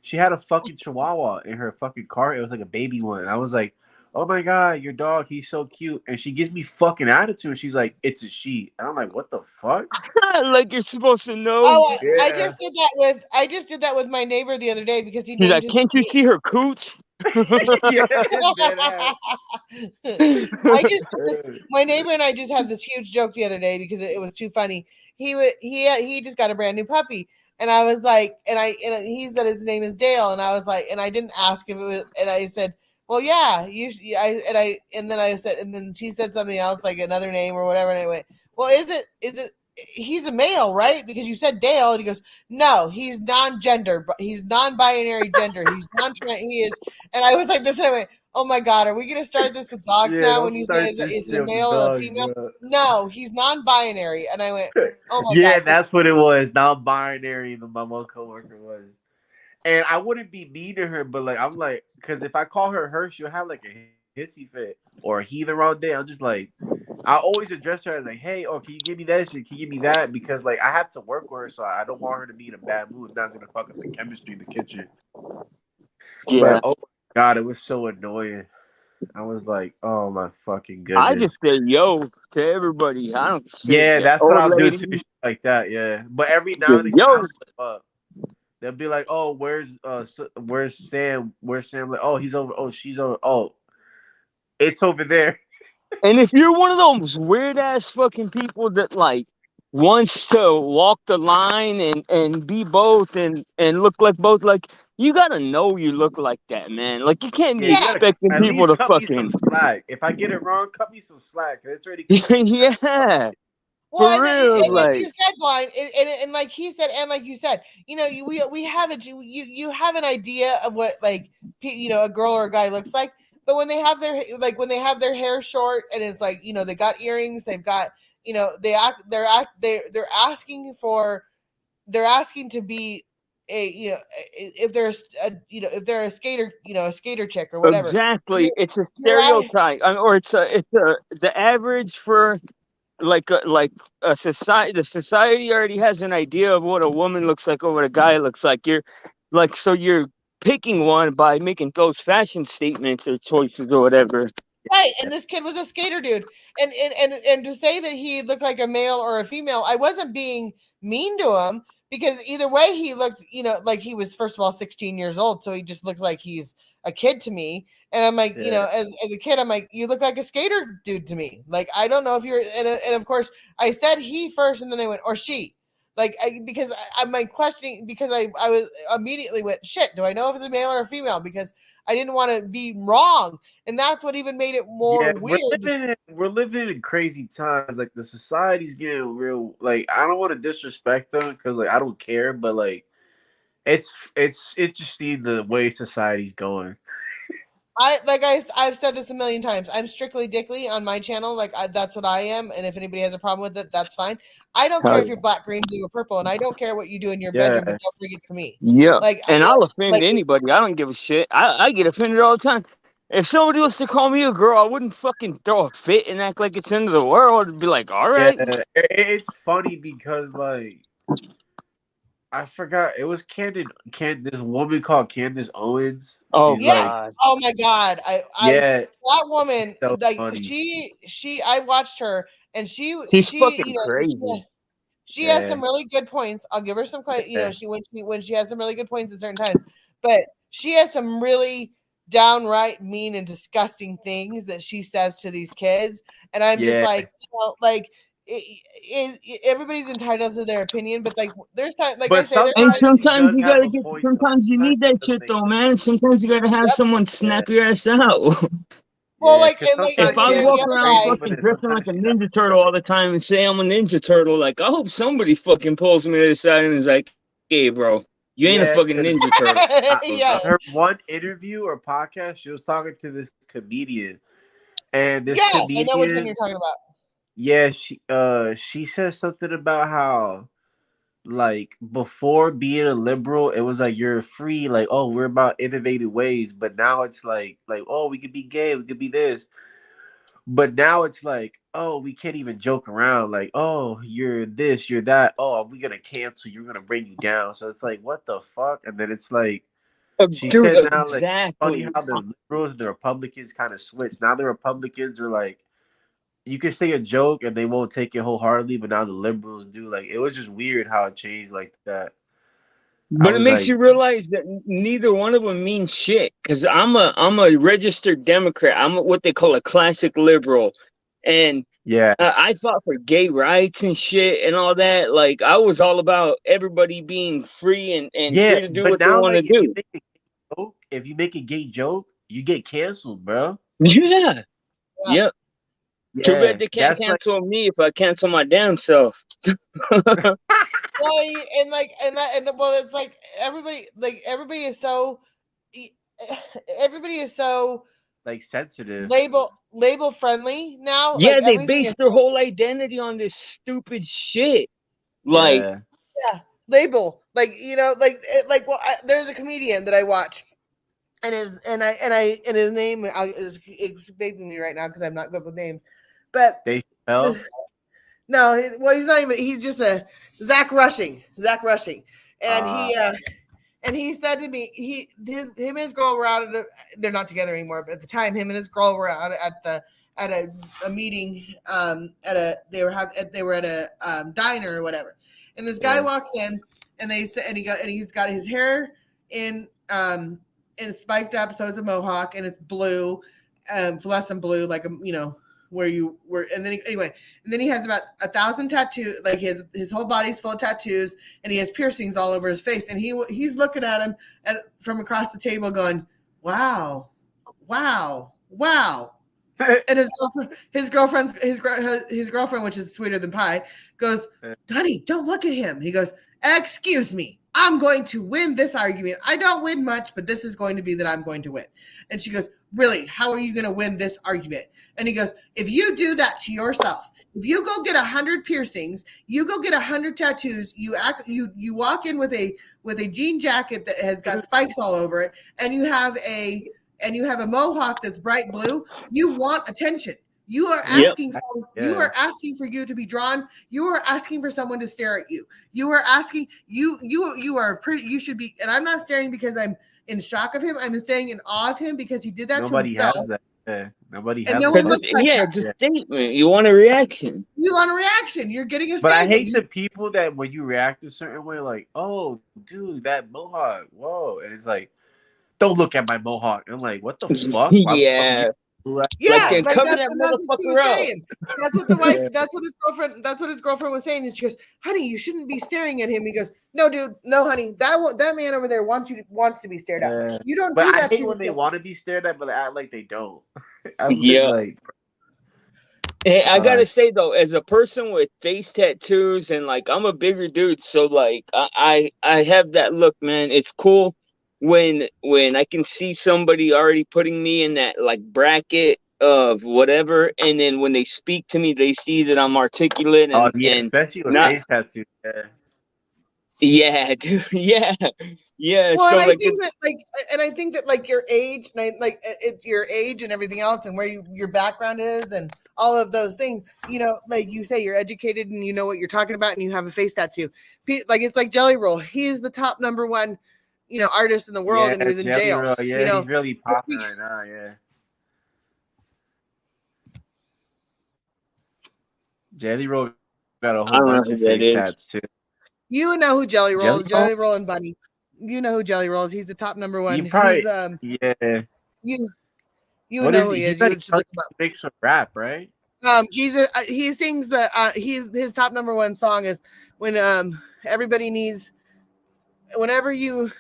She had a fucking Chihuahua in her fucking car. It was like a baby one. I was like, oh my god, your dog, he's so cute. And she gives me fucking attitude. She's like, it's a she. And I'm like, what the fuck? Like you're supposed to know. Oh, I just did that with my neighbor the other day because he named like, can't you see her cooch? My neighbor and I just had this huge joke the other day because it was too funny. He just got a brand new puppy, and I was like, and he said his name is Dale, and I was like, and I didn't ask if it was, and I said, well, yeah, and then she said something else like another name or whatever, and I went, well, is he's a male, right? Because you said Dale, and he goes, no, he's non-gender, but he's non-binary gender. He's non-trans. He is, and I was like this, and I went, oh my god, are we gonna start this with dogs Yeah, now? don't When you say start this is it shit a with male or a dogs, female? bro. No, he's non-binary, and I went, oh my Yeah, god, that's what it was. Non-binary. My one coworker was, and I wouldn't be mean to her, but like I'm like, because if I call her, she'll have like a hissy fit or a heathen all day. I'm just like, I always address her as like, hey, oh, can you give me that shit? Can you give me that? Because like I have to work with her, so I don't want her to be in a bad mood. That's gonna fuck up the chemistry in the kitchen. Yeah. But oh my god, it was so annoying. I was like, oh my fucking I goodness. just say yo to everybody. I don't shit. Yeah, that's what Old I'll do lady, too. Shit like that, yeah. But every now and again, yo. I'll slip up. They'll be like, "Oh, where's Sam? Where's Sam?" Like, "Oh, he's over. Oh, she's over. Oh, it's over there." And if you're one of those weird ass fucking people that like wants to walk the line and be both and look like both, like you gotta know you look like that, man. Like you can't Yeah, be you gotta expecting at people least to cut me some fucking slack. If I get it wrong, cut me some slack. 'Cause it's already coming. yeah, well, for real, and like like you said, blind, and like he said, and like you said, we have you have an idea of what like a girl or a guy looks like, but when they have their hair short and it's like they got earrings, they've got they're asking to be if there's if they're a skater chick or whatever. exactly. It's a You're at, stereotype, or it's a the average for like a society. The society already has an idea of what a woman looks like or what a guy looks like. You're picking one by making those fashion statements or choices or whatever. right, and this kid was a skater dude, and to say that he looked like a male or a female, I wasn't being mean to him because either way he looked, like he was first of all 16 years old, so he just looks like he's a kid to me. And I'm like, Yeah. as a kid, I'm like, you look like a skater dude to me. Like I don't know if you're, and of course I said he first, and then I went or she. Like because I'm like questioning because I was immediately went shit. Do I know if it's a male or a female? Because I didn't want to be wrong, and that's what even made it more Yeah, weird. we're living in crazy times. Like the society's getting real. Like I don't want to disrespect them because like I don't care, but like it's interesting the way society's going. I've said this a million times. I'm strictly Dickly on my channel. Like that's what I am. And if anybody has a problem with it, that's fine. I don't care if you're black, green, blue, or purple, and I don't care what you do in your bedroom, Yeah, but don't bring it to me. Yeah, Like and I'll offend like anybody. I don't give a shit. I get offended all the time. If somebody was to call me a girl, I wouldn't fucking throw a fit and act like it's the end of the world. I'd be like, all yeah. right. It's funny because like I forgot it was this woman called Candace Owens. Oh, She's yes. like, Oh my god. yeah, That woman, so like funny. she I watched her, and she She's fucking crazy. she has Yeah. some really good points. I'll give her some Yeah. she when she has some really good points at certain times, but she has some really downright mean and disgusting things that she says to these kids, and I'm just Yeah. like, well, like everybody's entitled to their opinion, but like there's time, like But I say, there's And sometimes she sometimes does you have gotta a get. point, though. Sometimes you need that shit, though, man. Sometimes you gotta have Yep. someone snap your ass out. well, Yeah, like 'cause and like sometimes If I was there's Candace the is walking other around guy. crazy, but fucking then dressing like sometimes a she Ninja Turtle all the time and say I'm a Ninja Turtle, like I hope somebody fucking pulls me to the side and is like, "Hey, bro, you ain't a Yeah, fucking 'cause Ninja Turtle." Yeah. on her one interview or podcast, she was talking to this comedian, and this Yes, I know which one comedian, you're talking about. yeah, she said something about how like before being a liberal, it was like you're free, like oh we're about innovative ways, but now it's like oh we could be gay, we could be this, but now it's like oh we can't even joke around, like oh you're this, you're that, oh we're gonna cancel you, we're gonna bring you down. So it's like what the fuck, and then it's like she Dude, said now like funny exactly. how the liberals and the Republicans kind of switch. Now the Republicans are like you can say a joke and they won't take it wholeheartedly, but now the liberals do. Like it was just weird how it changed like that. I But it was makes like, you realize that neither one of them means shit. Cause I'm a registered Democrat. I'm what they call a classic liberal, and yeah, I fought for gay rights and shit and all that. Like I was all about everybody being free and yeah. free to do But what they now want to like do. if you make a gay joke, you get canceled, bro. Yeah. Yeah. Yep. Too Yeah, bad they can't that's like cancel me if I cancel my damn self. Well, and like, and that, and well, it's like everybody is so, e- everybody is so like sensitive. label friendly now. Like Yeah, they everything base is their whole identity on this stupid shit. Like, Yeah. yeah, label. Like like well, there's a comedian that I watch, and his name is escaping me right now because I'm not good with names, but They fell. no, well, he's not even. He's just a Zach Rushing, and he said to me, him and his girl were out they're not together anymore, but at the time, him and his girl were out at a meeting, they were at a diner or whatever, and this guy Yeah. walks in, and he's got his hair in spiked up, so it's a mohawk, and it's blue, fluorescent blue, like where you were, and then he has about 1,000 tattoos, like his whole body's full of tattoos, and he has piercings all over his face, and he's looking at him from across the table, going, "Wow, wow, wow." And his girlfriend, which is sweeter than pie, goes, "Honey, don't look at him." He goes, "Excuse me. I'm going to win this argument. I don't win much, but this is going to be that I'm going to win." And she goes, "Really? How are you going to win this argument?" And he goes, "If you do that to yourself, if you go get 100 piercings, you go get 100 tattoos, you walk in with a jean jacket that has got spikes all over it, and you have a mohawk that's bright blue, you want attention. You are asking for you to be drawn. You are asking for someone to stare at you. You are asking you are pretty. You should be. And I'm not staring because I'm in shock of him. I'm staying in awe of him because he did that to himself. Has that. Yeah. Nobody And has no that. one looks like that. it's a statement. You want a reaction. You want a reaction. You're getting a But I statement. hate the people that when you react a certain way, like, "Oh, dude, that mohawk, whoa," and it's like, "Don't look at my mohawk." I'm like, "What the fuck?" Yeah. Yeah, Like, cover that that's what she motherfucker was up. saying. That's what the wife. That's what his girlfriend was saying. And she goes, "Honey, you shouldn't be staring at him." He goes, "No, dude, no, honey. That man over there wants to be stared at. You don't But do I that hate to when they yourself." want to be stared at, but they act like they don't. I'm Yeah. like, Hey, I gotta say though, as a person with face tattoos and like I'm a bigger dude, so like I have that look, man. It's cool when I can see somebody already putting me in that like bracket of whatever, and then when they speak to me, they see that I'm articulate and especially with not. face tattoos. Yeah. Yeah, dude. Yeah, yeah. Well, So and I like, think that like your age, and your age and everything else, and where your background is, and all of those things. Like you say, you're educated and you know what you're talking about, and you have a face tattoo. Like it's like Jelly Roll. He's the top number one, artist in the world, and he was in jail. Roll, yeah, he's really popping right now. Yeah. Jelly Roll got a whole bunch of face tats too. You know who Jelly Roll is. Jelly Roll and Bunny. You know who Jelly Roll is. He's the top number one. You probably, yeah. You what know who he is. You should look up. Makes some rap, right? Jesus, he sings his top number one song is when everybody needs. Whenever you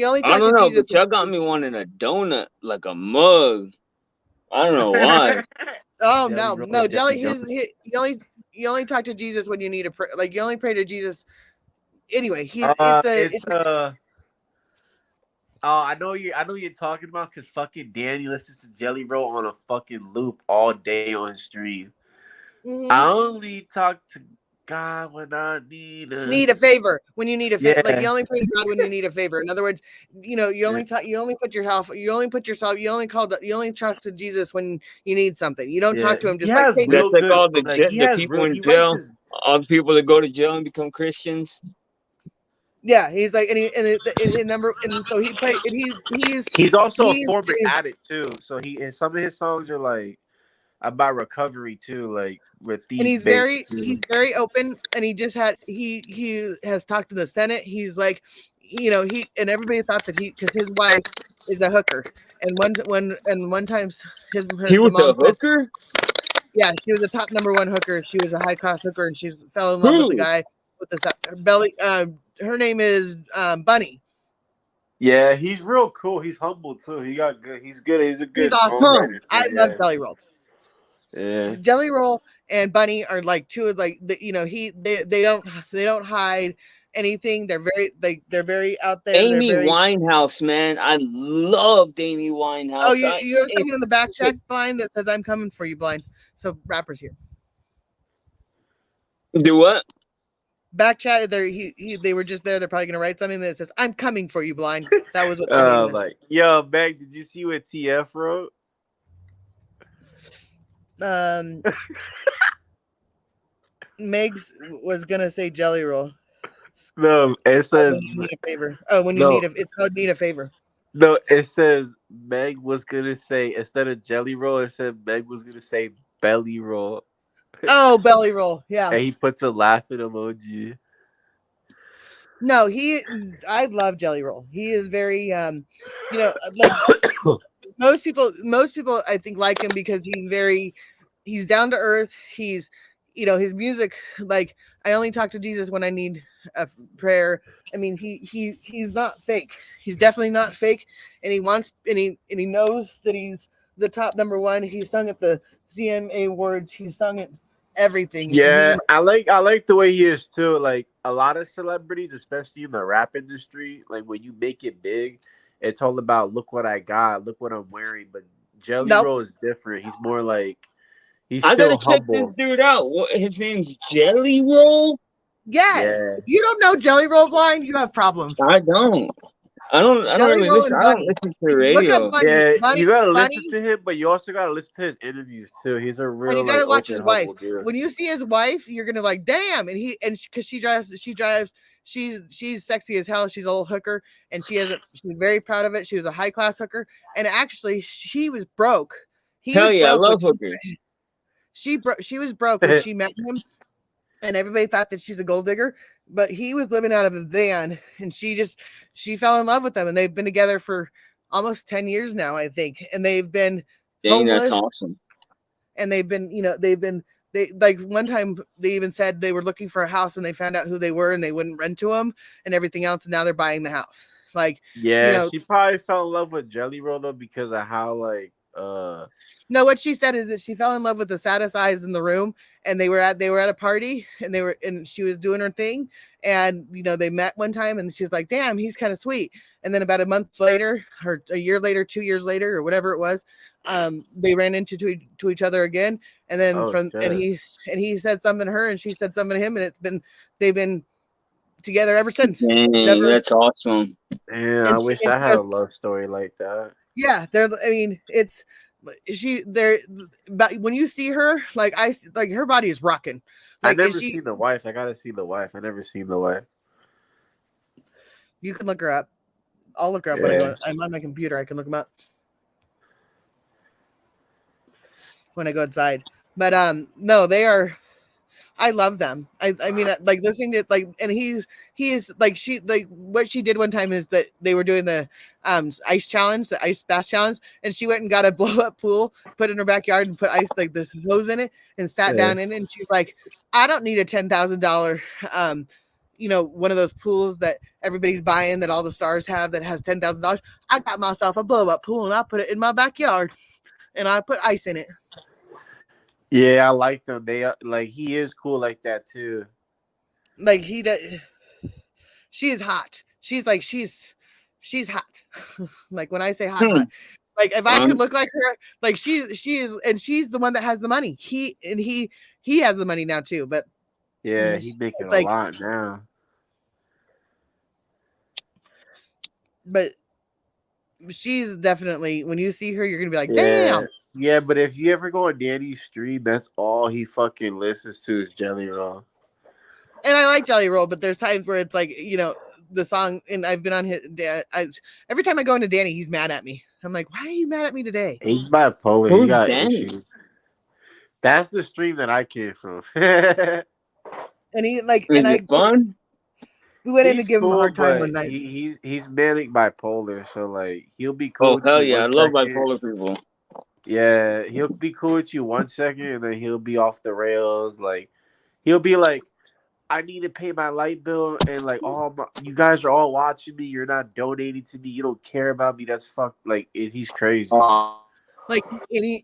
only talk to Jesus. But y'all got me wanting a donut, like a mug. I don't know why. Oh no, Jelly. You only talk to Jesus when you need a prayer. Like you only pray to Jesus. Anyway, I know you're talking about because fucking Danny listens to Jelly Roll on a fucking loop all day on stream. Mm-hmm. I only talk to God when I need a favor. When you need a favor, like you only pray to God when you need a favor. In other words, you only talk to Jesus when you need something. You don't talk to him just like that's like all the people in jail, all the people that go to jail and become Christians. Yeah, he's like, and his number, and so he played, and he's also a former addict too. So some of his songs are like about recovery too, like with these. And he's very open, and he has talked to the Senate. He's like, and everybody thought that because his wife is a hooker, and one time he was a hooker. Yeah, she was a top number one hooker. She was a high class hooker, and she fell in love with the guy with the belly. Her name is Bunny. Yeah, he's real cool. He's humble too. He got good. He's good. He's a good. He's awesome. I love Jelly Roll. Yeah. Jelly Roll and Bunny are like two of like they don't hide anything. They're very out there. They're Amy very. Winehouse, man. I loved Amy Oh, Winehouse. you have someone in the back check blind that says I'm coming for you, blind. So rappers here. Do what? Back chat. They were just there. They're probably gonna write something that says I'm coming for you, blind. That was what they meant. Like, yo, Meg, did you see what TF wrote? Megs was gonna say Jelly Roll. No, it says When you need a favor. Oh, when you it's called need a favor. No, it says Meg was gonna say instead of Jelly Roll, it said Meg was gonna say Belly Roll. Oh, Belly Roll. Yeah. And he puts a laughing emoji. No, I love Jelly Roll. He is very like most people I think like him because he's down to earth. He's his music, like I only talk to Jesus when I need a prayer. I mean, he's not fake. He's definitely not fake, and he knows that he's the top number one. He sung at the CMA Awards. He sung at everything. Yeah, I like the way he is too. Like a lot of celebrities, especially in the rap industry, like when you make it big, it's all about look what I got, look what I'm wearing. But Jelly Roll is different. He's more like he's I still gotta check humble. this dude out. His name's Jelly Roll. Yes. Yeah. If you don't know Jelly Roll, blind, you have problems. I don't really listen. I don't listen to radio. Bunny, you gotta listen to him, but you also gotta listen to his interviews too. He's a real, and you gotta watch his wife. Dude. When you see his wife, you're gonna like, damn. And because she drives, she's sexy as hell. She's a little hooker, and she's very proud of it. She was a high class hooker, and actually, she was broke. Hell yeah, I love hookers. She was broke when she met him, and everybody thought that she's a gold digger, but he was living out of a van, and she fell in love with him, and they've been together for almost 10 years now, I think, and they've been homeless. That's awesome. And they've been like one time they even said they were looking for a house, and they found out who they were, and they wouldn't rent to them and everything else, and now they're buying the house. Like, she probably fell in love with Jelly Roll though because of how no, what she said is that she fell in love with the saddest eyes in the room, and they were at a party, and she was doing her thing, and they met one time, and she's like, damn, he's kind of sweet. And then about a month later, or a year later, 2 years later, or whatever it was, they ran into to each other again, and then and he said something to her, and she said something to him, and they've been together ever since. Dang, that's awesome. Yeah, I wish I had a love story like that. Yeah, but when you see her, like her body is rocking. Like, I never seen the wife. I gotta see the wife. I never seen the wife. You can look her up. I'll look her up when I'm on my computer. I can look them up when I go outside. But no, they are. I love them. I mean, like listening to and he is like what she did one time is that they were doing the ice challenge, the ice bath challenge, and she went and got a blow up pool, put it in her backyard, and put ice like this hose in it, and sat down in it. And she's like, I don't need a $10,000 one of those pools that everybody's buying that all the stars have that has $10,000. I got myself a blow up pool, and I put it in my backyard, and I put ice in it. Yeah, I like them. They he is cool like that too. Like he does. She is hot. She's hot. Like when I say hot, like if I could look like her, like she is, and she's the one that has the money. He has the money now too, but yeah, he's making a lot now. But she's definitely, when you see her, you're gonna be like, damn. Yeah, but if you ever go on Danny's stream, that's all he fucking listens to is Jelly Roll. And I like Jelly Roll, but there's times where it's like, the song, and I've been on his. Every time I go into Danny, he's mad at me. I'm like, why are you mad at me today? He's bipolar. He got issues. That's the stream that I came from. And he fun. We went in to give him a hard time one night. He's manic bipolar, so like he'll be cool. Oh hell yeah, I love bipolar people. Yeah, he'll be cool with you 1 second, and then he'll be off the rails. Like he'll be like, I need to pay my light bill, and like, you guys are all watching me. You're not donating to me. You don't care about me. That's fucked. Like he's crazy. Like, he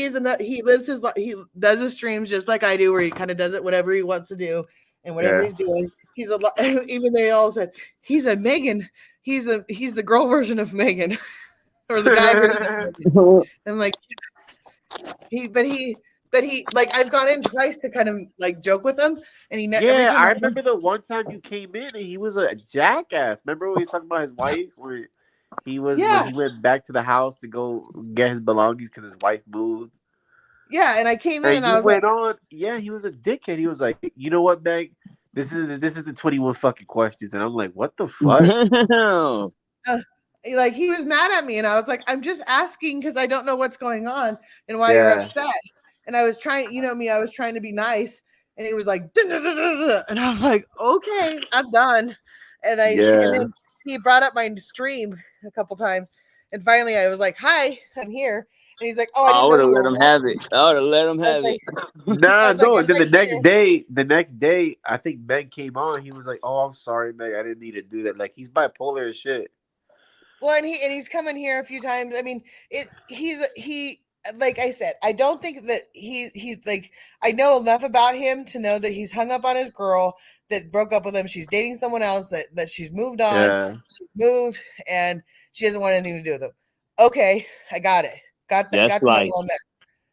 is another. He lives his he does his streams just like I do, where he kind of does it whatever he wants to do and whatever Yeah. he's doing. He's a lot. Even they all said he's a Megan. He's the girl version of Megan, or the guy version of Megan. I'm like but he like I've gone in twice to kind of like joke with him, and every Yeah, time I remember the one time you came in and he was a jackass. Remember when he was talking about his wife when yeah. he went back to the house to go get his belongings because his wife moved. Yeah, and I came in And and I you was like, went on. Yeah, he was a dickhead. He was like, you know what, Meg? This is the 21 fucking questions, and I'm like, what the fuck? Damn. like he was mad at me, and I was like, I'm just asking because I don't know what's going on and why you're Yeah. upset. And I was trying, you know me, I was trying to be nice, and he was like, "Duh, duh, duh, duh, duh," and I was like, okay, I'm done. And Yeah. then he brought up my stream a couple times, and finally I was like, hi, I'm here, and he's like, oh, I I didn't know would have you let were him back. have it. I would have let him I was have like, it. I Nah, was like, no. I'm And then right here. the next day, I think Meg came on. He was like, "Oh, I'm sorry, Meg. I didn't need to do that." Like he's bipolar as shit. Well, and he's come in here a few times. I mean, he like I said, I don't think that he's like I know enough about him to know that he's hung up on his girl that broke up with him. She's dating someone else that she's moved on. Yeah. She moved and she doesn't want anything to do with him. Okay, I got it. That's Got the life. level on that.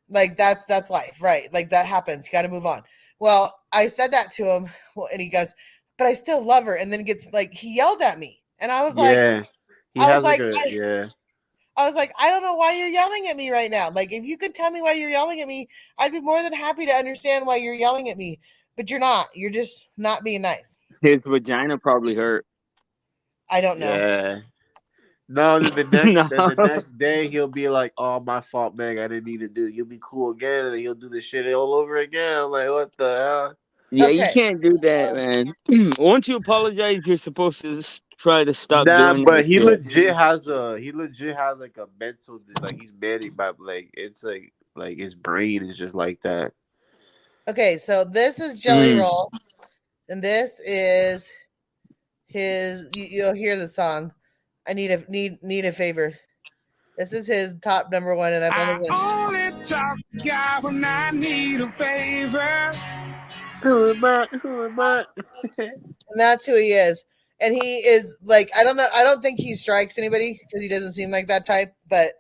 Like that's life, right? Like that happens. You got to move on. Well, I said that to him, and he goes, "But I still love her." And then gets like he yelled at me, and Yeah. He I was has like like, a yeah. I was like, I don't know why you're yelling at me right now. Like, if you could tell me why you're yelling at me, I'd be more than happy to understand why you're yelling at me. But you're not. You're just not being nice. His vagina probably hurt. I don't know. Yeah. No, No. then the next day he'll be like, "Oh, my fault, Meg. I didn't need to do it. You'll be cool again," and then he'll do the shit all over again. I'm like, what the hell? Yeah, you Okay. can't do that, So, man. Once you apologize, you're supposed to try to stop Nah, doing that but shit. he legit has like a mental like he's manic, but it's like his brain is just like that. okay. So this is Jelly Roll, and this is his. You'll hear the song. I need a favor. This is his top number one, and I've only only talk to God when I need a favor. Who am I? Who am I? and that's who he is. And he is like, I don't know, I don't think he strikes anybody because he doesn't seem like that type, but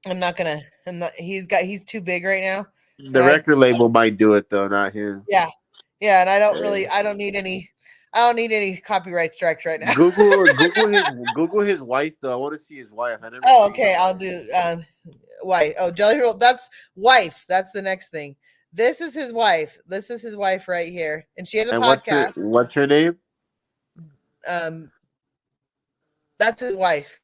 I'm not, he's too big right now. The record label might do it though, not him. Yeah. Yeah. And I don't need any copyright strikes right now. Google his wife though. I want to see his wife. I never Oh, seen okay. her. I'll do, wife. Oh, Jelly Roll. That's wife. That's the next thing. This is his wife. This is his wife right here. And she has a And podcast. what's her name? That's his wife.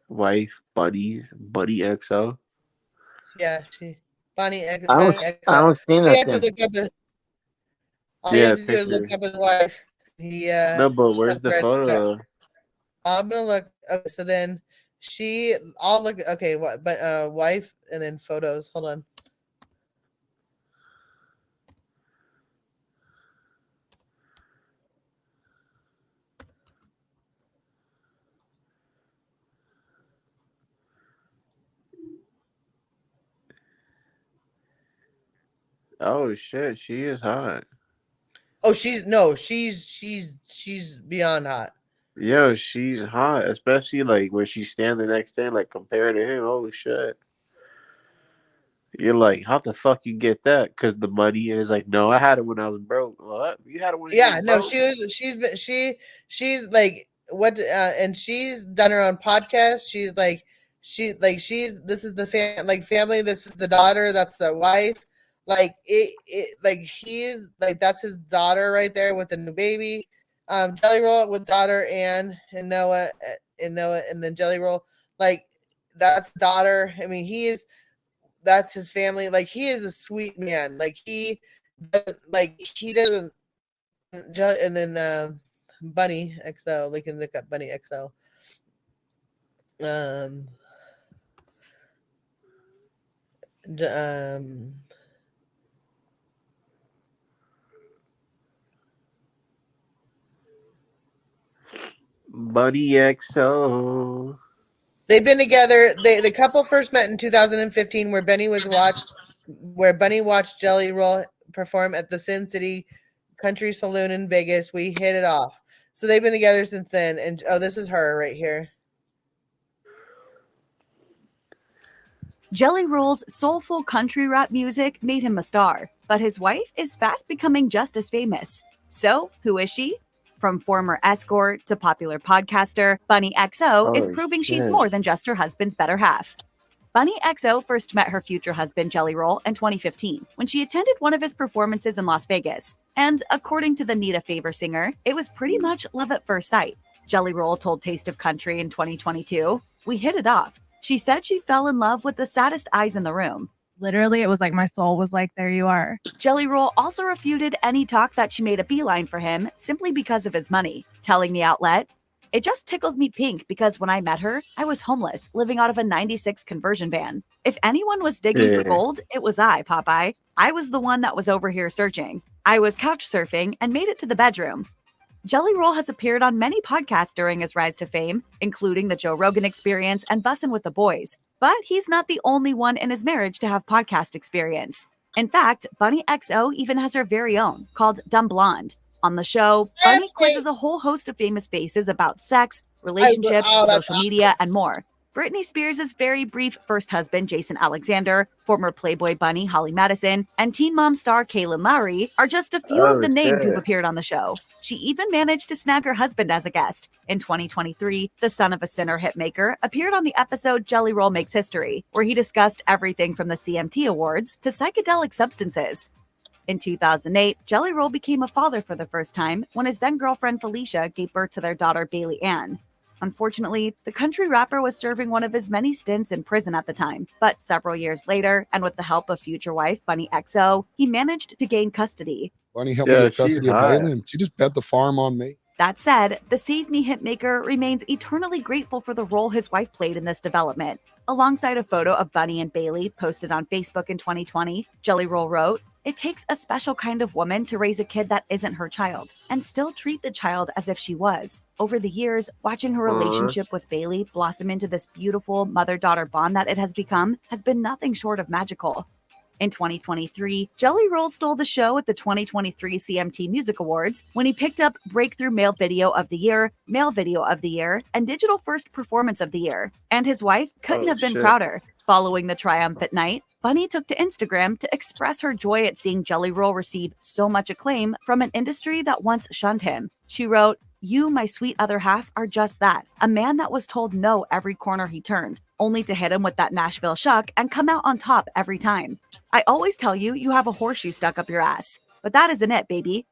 Wife, Buddy XO. Yeah, Bonnie I XO. don't see You have to nothing. look up his, all you Yeah, have to do is look picture. up his wife. He No, but where's the that's right. photo? I'm gonna look. Okay, so then I'll look. Okay, what? But wife and then photos. Hold on. Oh shit, she is hot. Oh, she's beyond hot. Yo, she's hot, especially like where she's standing next to him, like compared to him. Oh shit. You're like, how the fuck you get that? Cause the money, and it's like, no, I had it when I was broke. What? You had it when you Yeah, was no, broke? she's like what? And she's done her own podcast. She's like this is the family. This is the daughter. That's the wife. Like like he's like that's his daughter right there with the new baby. Jelly Roll with daughter and Noah and then Jelly Roll like that's daughter. I mean that's his family. Like he is a sweet man. Like he doesn't. And then Bunny XO. They can look up Bunny XO. Um. Buddy XO. They've been together. The couple first met in 2015, where Bunny watched Jelly Roll perform at the Sin City Country Saloon in Vegas. We hit it off. So they've been together since then. And this is her right here. Jelly Roll's soulful country rap music made him a star, but his wife is fast becoming just as famous. So, who is she? From former escort to popular podcaster, Bunny XO is proving she's more than just her husband's better half. Bunny XO first met her future husband Jelly Roll in 2015 when she attended one of his performances in Las Vegas. And according to the Nita Favor singer, it was pretty much love at first sight. Jelly Roll told Taste of Country in 2022, "We hit it off." She said she fell in love with the saddest eyes in the room. Literally, it was like my soul was like, there you are. Jelly Roll also refuted any talk that she made a beeline for him simply because of his money, telling the outlet, "It just tickles me pink because when I met her, I was homeless, living out of a 96 conversion van. If anyone was digging for gold, it was I, Popeye. I was the one that was over here searching. I was couch surfing and made it to the bedroom." Jelly Roll has appeared on many podcasts during his rise to fame, including The Joe Rogan Experience and Bussin' with the Boys. But he's not the only one in his marriage to have podcast experience. In fact, Bunny XO even has her very own, called Dumb Blonde. On the show, Bunny quizzes a whole host of famous faces about sex, relationships, social media, and more. Britney Spears' very brief first husband, Jason Alexander, former Playboy bunny Holly Madison, and Teen Mom star Kaylin Lowry are just a few of the names who've appeared on the show. She even managed to snag her husband as a guest. In 2023, the son of a sinner hitmaker appeared on the episode Jelly Roll Makes History, where he discussed everything from the CMT Awards to psychedelic substances. In 2008, Jelly Roll became a father for the first time when his then-girlfriend Felicia gave birth to their daughter Bailey Ann. Unfortunately, the country rapper was serving one of his many stints in prison at the time, but several years later, and with the help of future wife Bunny XO, he managed to gain custody. Bunny helped me get custody of Bailey, and she just bet the farm on me. That said, the Save Me hitmaker remains eternally grateful for the role his wife played in this development. Alongside a photo of Bunny and Bailey posted on Facebook in 2020, Jelly Roll wrote, "It takes a special kind of woman to raise a kid that isn't her child and still treat the child as if she was. Over the years, watching her relationship with Bailey blossom into this beautiful mother-daughter bond that it has become has been nothing short of magical." In 2023, Jelly Roll stole the show at the 2023 CMT Music Awards when he picked up Breakthrough Male Video of the Year, Male Video of the Year, and Digital First Performance of the Year. And his wife couldn't have been prouder. Following the triumphant night, Bunny took to Instagram to express her joy at seeing Jelly Roll receive so much acclaim from an industry that once shunned him. She wrote, "You, my sweet other half, are just that. A man that was told no every corner he turned, only to hit him with that Nashville shuck and come out on top every time. I always tell you, you have a horseshoe stuck up your ass. But that isn't it, baby.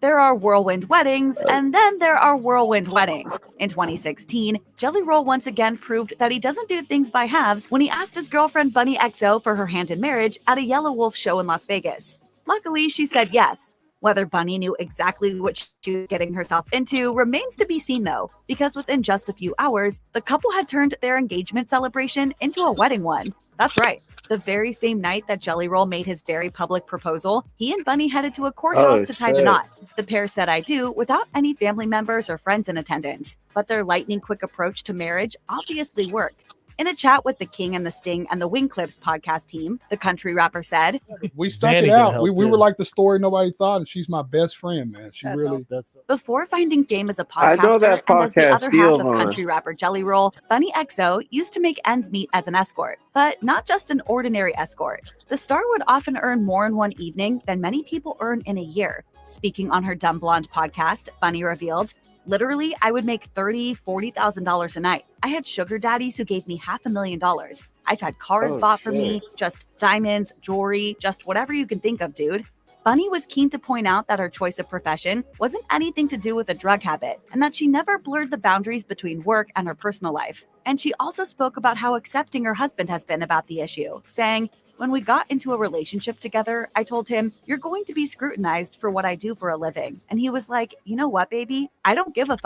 There are whirlwind weddings, and then there are whirlwind weddings." In 2016, Jelly Roll once again proved that he doesn't do things by halves when he asked his girlfriend Bunny XO for her hand in marriage at a Yellow Wolf show in Las Vegas. Luckily, she said yes. Whether Bunny knew exactly what she was getting herself into remains to be seen, though, because within just a few hours, the couple had turned their engagement celebration into a wedding one. That's right. The very same night that Jelly Roll made his very public proposal, he and Bunny headed to a courthouse to tie the knot. The pair said "I do" without any family members or friends in attendance, but their lightning-quick approach to marriage obviously worked. In a chat with the King and the Sting and the Wing Clips podcast team, the country rapper said, "We stuck it out. We were like the story nobody thought, and she's my best friend, man. She really." Before finding fame as a podcaster and as the other half of country rapper Jelly Roll, Bunny XO used to make ends meet as an escort, but not just an ordinary escort. The star would often earn more in one evening than many people earn in a year. Speaking on her Dumb Blonde podcast, Bunny revealed, "Literally, I would make $30,000, $40,000 a night. I had sugar daddies who gave me $500,000. I've had cars bought for me, just diamonds, jewelry, just whatever you can think of, dude." Bunny was keen to point out that her choice of profession wasn't anything to do with a drug habit, and that she never blurred the boundaries between work and her personal life. And she also spoke about how accepting her husband has been about the issue, saying, "When we got into a relationship together, I told him, 'You're going to be scrutinized for what I do for a living.' And he was like, 'You know what, baby? I don't give a f***.'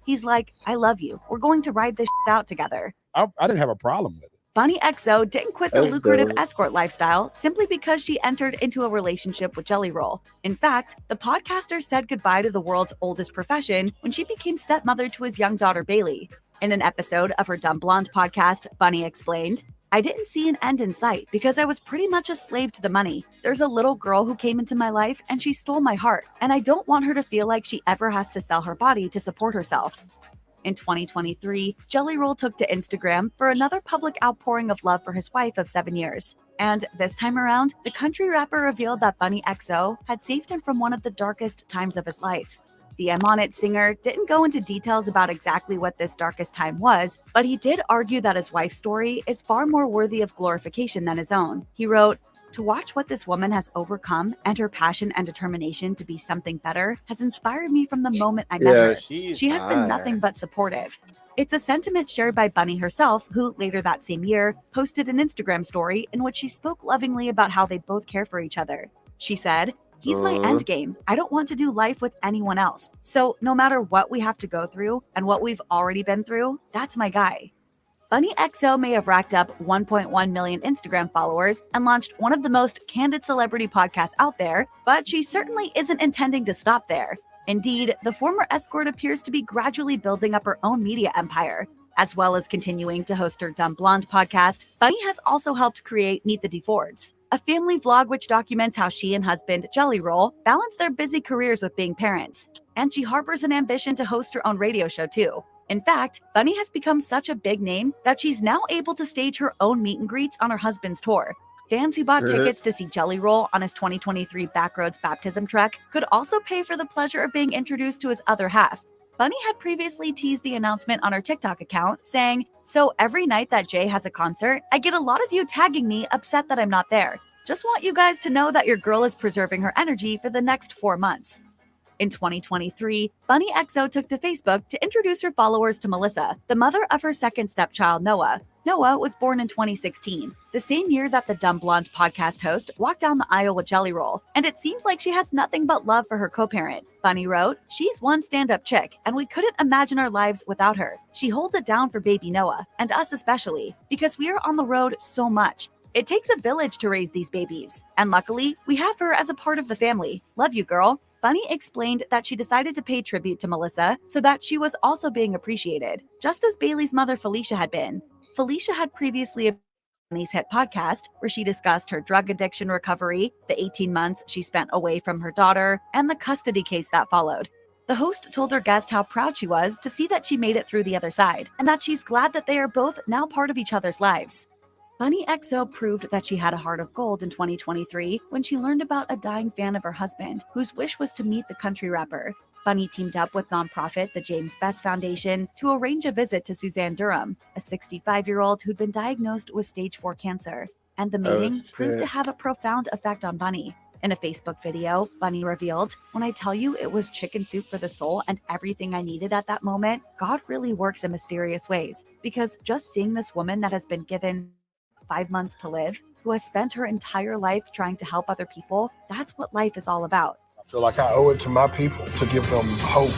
He's like, 'I love you. We're going to ride this shit out together.'" I didn't have a problem with it. Bunny XO didn't quit the That's lucrative dope. escort lifestyle simply because she entered into a relationship with Jelly Roll. In fact, the podcaster said goodbye to the world's oldest profession when she became stepmother to his young daughter Bailey. In an episode of her Dumb Blonde podcast, Bunny explained, "I didn't see an end in sight because I was pretty much a slave to the money. There's a little girl who came into my life and she stole my heart, and I don't want her to feel like she ever has to sell her body to support herself." In 2023, Jelly Roll took to Instagram for another public outpouring of love for his wife of 7 years. And this time around, the country rapper revealed that Bunny XO had saved him from one of the darkest times of his life. The M On It singer didn't go into details about exactly what this darkest time was, but he did argue that his wife's story is far more worthy of glorification than his own. He wrote, "To watch what this woman has overcome and her passion and determination to be something better has inspired me from the moment I met her. She has been nothing but supportive." It's a sentiment shared by Bunny herself, who later that same year posted an Instagram story in which she spoke lovingly about how they both care for each other. She said, "He's my end game. I don't want to do life with anyone else. So no matter what we have to go through and what we've already been through, that's my guy." Bunny XO may have racked up 1.1 million Instagram followers and launched one of the most candid celebrity podcasts out there, but she certainly isn't intending to stop there. Indeed, the former escort appears to be gradually building up her own media empire. As well as continuing to host her Dumb Blonde podcast, Bunny has also helped create Meet the DeFords, a family vlog which documents how she and husband Jelly Roll balance their busy careers with being parents. And she harbors an ambition to host her own radio show too. In fact, Bunny has become such a big name that she's now able to stage her own meet and greets on her husband's tour. Fans who bought tickets to see Jelly Roll on his 2023 Backroads baptism trek could also pay for the pleasure of being introduced to his other half. Bunny had previously teased the announcement on her TikTok account, saying, "So every night that Jay has a concert, I get a lot of you tagging me upset that I'm not there. Just want you guys to know that your girl is preserving her energy for the next 4 months." In 2023, Bunny XO took to Facebook to introduce her followers to Melissa, the mother of her second stepchild, Noah. Noah was born in 2016, the same year that the Dumb Blonde podcast host walked down the aisle with Jelly Roll, and it seems like she has nothing but love for her co-parent. Bunny wrote, "She's one stand-up chick, and we couldn't imagine our lives without her. She holds it down for baby Noah, and us especially, because we are on the road so much. It takes a village to raise these babies, and luckily, we have her as a part of the family. Love you, girl." Bunny explained that she decided to pay tribute to Melissa so that she was also being appreciated, just as Bailey's mother Felicia had been. Felicia had previously appeared on Bunny's hit podcast, where she discussed her drug addiction recovery, the 18 months she spent away from her daughter, and the custody case that followed. The host told her guest how proud she was to see that she made it through the other side, and that she's glad that they are both now part of each other's lives. Bunny XO proved that she had a heart of gold in 2023 when she learned about a dying fan of her husband, whose wish was to meet the country rapper. Bunny teamed up with nonprofit the James Best Foundation to arrange a visit to Suzanne Durham, a 65-year-old who'd been diagnosed with stage 4 cancer. And the meeting proved to have a profound effect on Bunny. In a Facebook video, Bunny revealed, "When I tell you it was chicken soup for the soul and everything I needed at that moment, God really works in mysterious ways. Because just seeing this woman that has been given 5 months to live, who has spent her entire life trying to help other people, that's what life is all about." I feel like I owe it to my people to give them hope.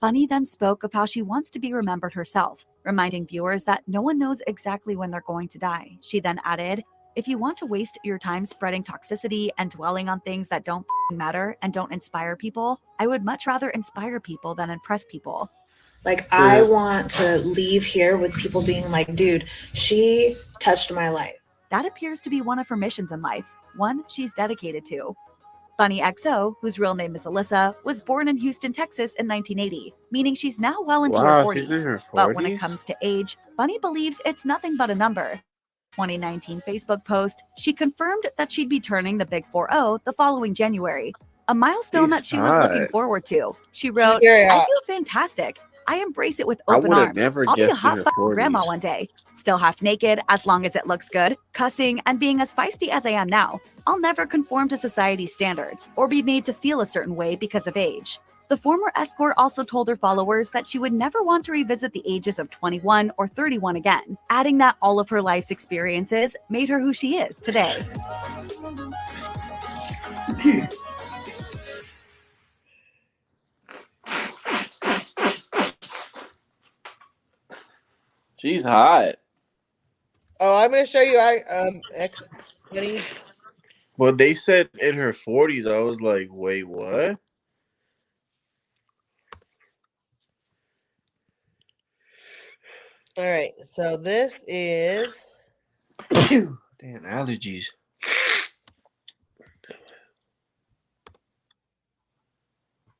Bunny then spoke of how she wants to be remembered herself, reminding viewers that no one knows exactly when they're going to die. She then added, "If you want to waste your time spreading toxicity and dwelling on things that don't matter and don't inspire people, I would much rather inspire people than impress people." Like, I want to leave here with people being like, dude, she touched my life. That appears to be one of her missions in life, one she's dedicated to. Bunny XO, whose real name is Alyssa, was born in Houston, Texas in 1980, meaning she's now well into her 40s. She's in her 40s. But when it comes to age, Bunny believes it's nothing but a number. 2019 Facebook post, she confirmed that she'd be turning the big 40 the following January, a milestone that she was looking forward to. She wrote, "I feel fantastic. I embrace it with open arms. I'll be a hot grandma one day. Still half naked, as long as it looks good, cussing, and being as feisty as I am now. I'll never conform to society's standards or be made to feel a certain way because of age." The former escort also told her followers that she would never want to revisit the ages of 21 or 31 again, adding that all of her life's experiences made her who she is today. She's hot. Oh, I'm gonna show you. X Bunny. Well, they said in her 40s. I was like, wait, what? All right, so this is. Damn allergies.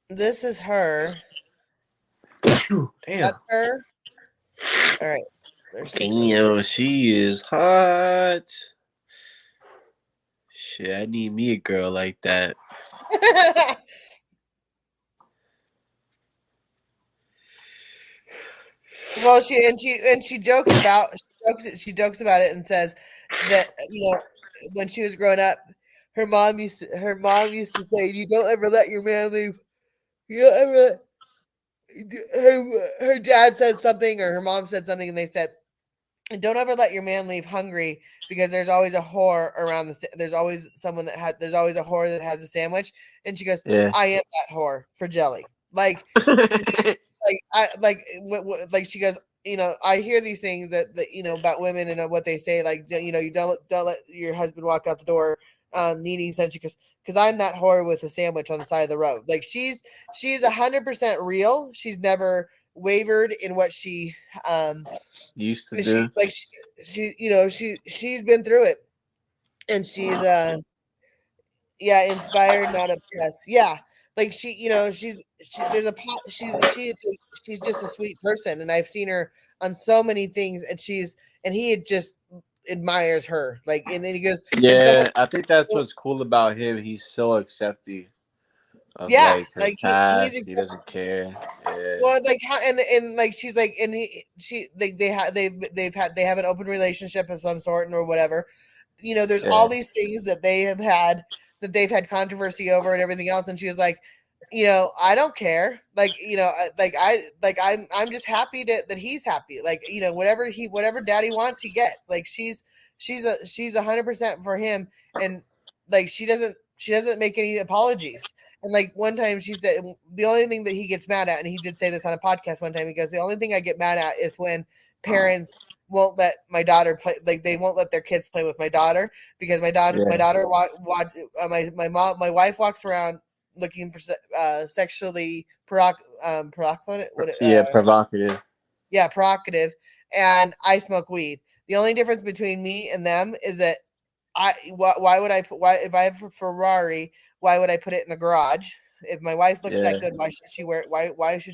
This is her. Damn. That's her. All right. Damn, she is hot. Shit, I need me a girl like that. Well, she jokes about it and says that when she was growing up, her mom used to say, "You don't ever let your man leave. You don't ever." Her dad said something, or her mom said something, and they said, "Don't ever let your man leave hungry, because there's always a whore around there's always someone there's always a whore that has a sandwich." And she goes, Yeah. "I am that whore for Jelly." Like, like she goes, I hear these things that about women and what they say, like, you don't let your husband walk out the door needing something. She goes, "Because I'm that whore with a sandwich on the side of the road." Like, she's 100% real. She's never wavered in what she used to do. She's been through it, and she's inspired, not oppressed. Yeah, like she's just a sweet person, and I've seen her on so many things, and he just admires her, like, and then he goes, yeah, I think that's what's cool about him. He's so accepting of like her past. He doesn't care. Yeah. Well, like how and like she's like, and they have an open relationship of some sort or whatever. There's all these things that they've had controversy over and everything else, and she was like, I don't care. Like, I'm just happy that he's happy. Like, whatever daddy wants, he gets. Like, she's 100% for him, and like she doesn't make any apologies. And like one time she said the only thing that he gets mad at, and he did say this on a podcast one time, he goes, "The only thing I get mad at is when parents won't let my daughter play, like they won't let their kids play with my daughter, because my wife walks around looking for sexually provocative. Yeah, provocative, and I smoke weed. The only difference between me and them is that why would I put if I have a Ferrari, why would I put it in the garage? If my wife looks that good, why should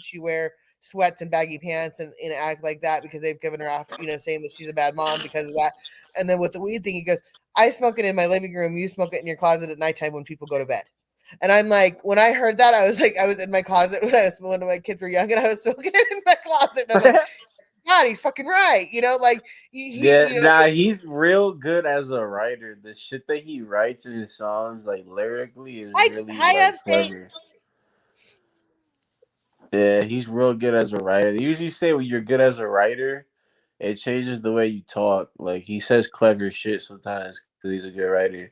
she wear sweats and baggy pants and act like that because they've given her off, saying that she's a bad mom because of that. And then with the weed thing, he goes, "I smoke it in my living room, you smoke it in your closet at nighttime when people go to bed." And I'm like, when I heard that, I was like, I was in my closet when my kids were young, and I was smoking it in my closet, and I'm like, God, he's fucking right. Like he's real good as a writer. The shit that he writes in his songs, like lyrically, is really clever. Yeah, he's real good as a writer. They usually say when you're good as a writer, it changes the way you talk. Like, he says clever shit sometimes because he's a good writer.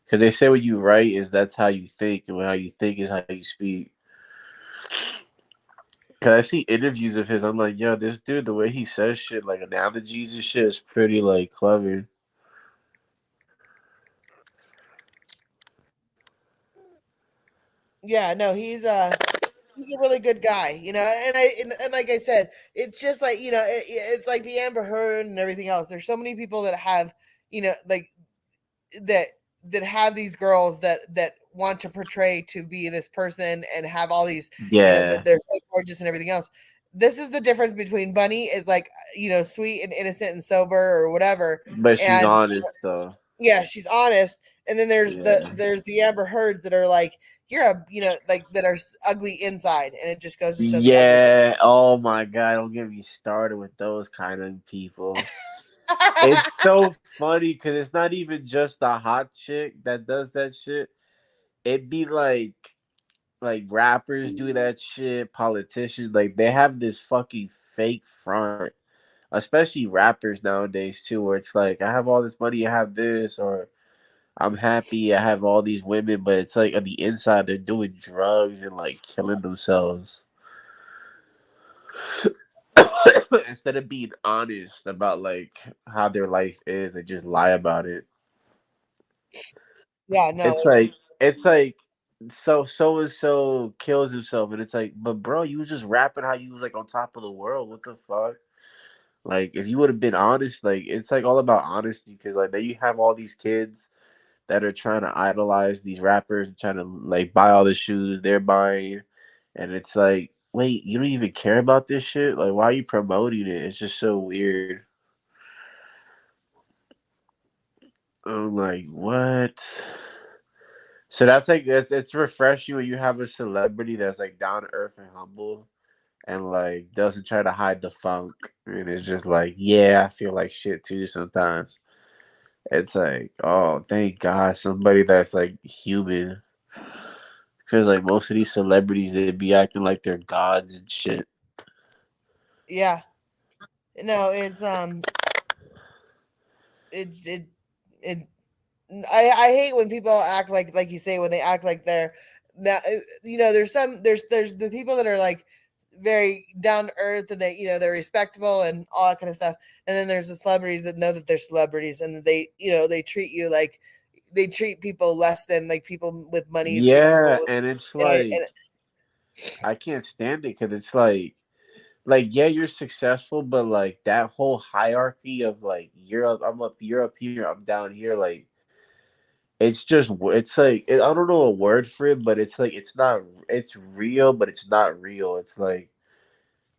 Because they say what you write that's how you think, and how you think is how you speak. Cause I see interviews of his, I'm like, yo, this dude, the way he says shit, like analogies and shit, is pretty like clever. Yeah, no, he's a really good guy, and like I said, it's just like, it's like the Amber Heard and everything else. There's so many people that have, like that have these girls that want to portray to be this person and have all these, that they're so gorgeous and everything else. This is the difference between Bunny is like, sweet and innocent and sober or whatever, but she's honest though. Yeah, she's honest. And then there's the Amber Heards that are like, you're like that are ugly inside, and it just goes to show. Yeah. Oh my God! Don't get me started with those kind of people. It's so funny because it's not even just the hot chick that does that shit. It'd be like rappers do that shit, politicians, like they have this fucking fake front, especially rappers nowadays too, where it's like, I have all this money, I have this, or I'm happy, I have all these women, but it's like on the inside they're doing drugs and like killing themselves. instead of being honest about like how their life is, they just lie about it. Yeah, no, It's like so and so kills himself, and it's like, but bro, you was just rapping how you was like on top of the world. What the fuck? Like, if you would have been honest, like it's like all about honesty, because like then you have all these kids that are trying to idolize these rappers and trying to like buy all the shoes they're buying, and it's like, wait, you don't even care about this shit? Like, why are you promoting it? It's just so weird. I'm like, what? So that's like it's refreshing when you have a celebrity that's like down to earth and humble and like doesn't try to hide the funk, and it's just like, yeah, I feel like shit too sometimes. It's like, oh, thank God, somebody that's like human. Because like most of these celebrities, they be acting like they're gods and shit. yeah, no, it's it. I hate when people act like you say, when they act like they're now. There's the people that are like very down to earth, and they're respectable and all that kind of stuff. And then there's the celebrities that know that they're celebrities, and they treat you like they treat people less than like people with money treat people Yeah, with. and it's And I, like I can't stand it because it's like yeah, you're successful, but like that whole hierarchy of like you're up here, I'm down here, like it's like I don't know a word for it, but it's like it's real, but it's not real. It's like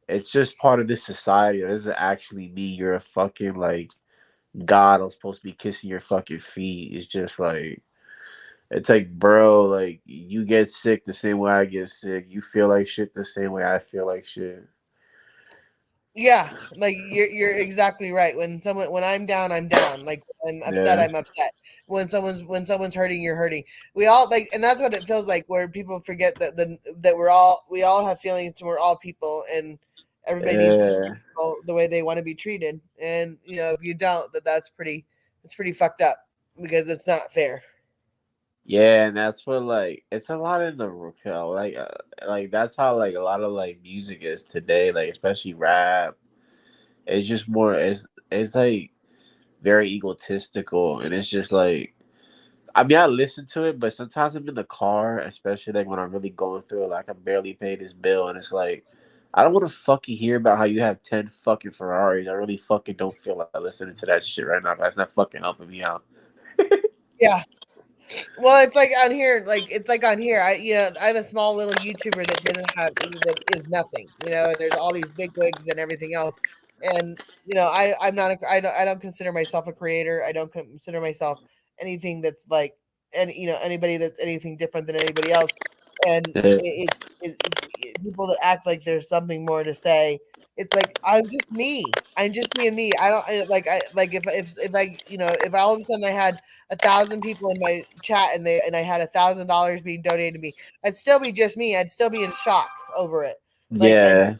it's just part of this society. It doesn't actually mean you're a fucking like God. I'm supposed to be kissing your fucking feet. It's just like it's like, bro, like you get sick the same way I get sick. You feel like shit the same way I feel like shit. Yeah, like you're exactly right. When I'm down, I'm down. Like when I'm upset, Yeah. I'm upset. When someone's hurting, you're hurting. We all like, and that's what it feels like. Where people forget that we all have feelings, and we're all people, and everybody needs to treat Yeah. people the way they want to be treated. And if you don't, it's pretty fucked up because it's not fair. Yeah, and that's what like it's a lot in the like that's how like a lot of like music is today, like especially rap. It's just more it's like very egotistical, and it's just like I mean I listen to it, but sometimes I'm in the car, especially like when I'm really going through it, like I barely pay this bill, and it's like I don't want to fucking hear about how you have 10 fucking Ferraris. I really fucking don't feel like listening to that shit right now. That's not fucking helping me out. Yeah. Well, it's like on here, I have a small little YouTuber that doesn't have that is nothing, and there's all these big wigs and everything else. And I'm not I don't consider myself a creator. I don't consider myself anything that's like anybody that's anything different than anybody else. And Yeah. people that act like there's something more to say. It's like I'm just me. I'm just being me. I like if I if all of a sudden I had 1,000 people in my chat and I had $1,000 being donated to me, I'd still be just me. I'd still be in shock over it. Yeah.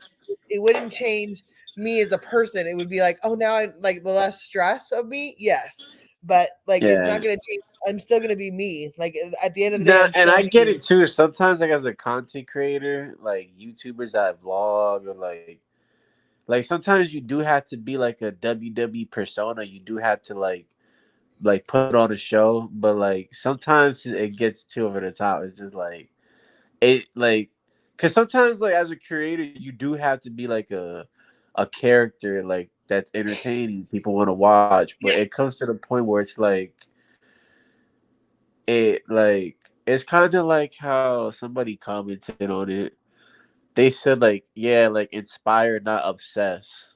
It wouldn't change me as a person. It would be like, oh, now I'm like the less stress of me. Yes. But like, it's Yeah. not going to change. I'm still going to be me. Like at the end of the day, Nah, I'm and still I get me. it too. Sometimes, like as a content creator, like YouTubers that vlog or like sometimes you do have to be like a WWE persona. You do have to like put on a show, but like sometimes it gets too over the top. It's just like it like because sometimes like as a creator, you do have to be like a character like that's entertaining. People want to watch, but Yes. it comes to the point where it's like it's kind of like how somebody commented on it. They said like, yeah, like inspire, not obsess.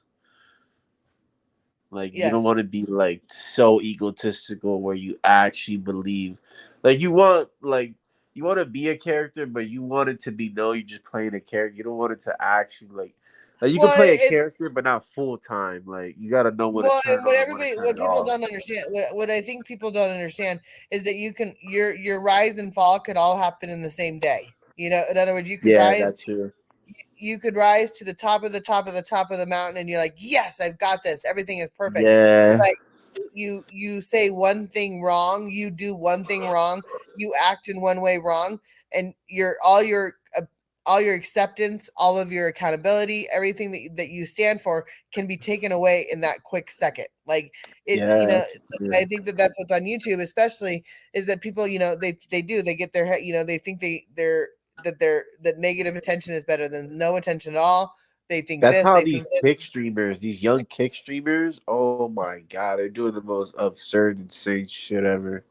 Like you don't Yes. want to be like so egotistical where you actually believe, like you want to be a character, but you want it to be no, you're just playing a character. You don't want it to actually like you can Well, play a character, but not full time. Like you got to know when to turn and on and when to turn what it people off. don't understand, what I think people don't understand is that your rise and fall could all happen in the same day. In other words, Yeah, that's true. you could rise to the top of the top of the top of the mountain, and you're like, yes, I've got this. Everything is perfect. Yeah, But you say one thing wrong, you do one thing wrong, you act in one way wrong, and all your acceptance, all of your accountability, everything that you stand for can be taken away in that quick second. Like it, you know, Yeah. I think that's what's on YouTube, especially, is that people, you know, they get their head, you know, they think that negative attention is better than no attention at all. They think That's this, how they these think this. kick streamers, these young kick streamers, oh my god, they're doing the most absurd, insane shit ever.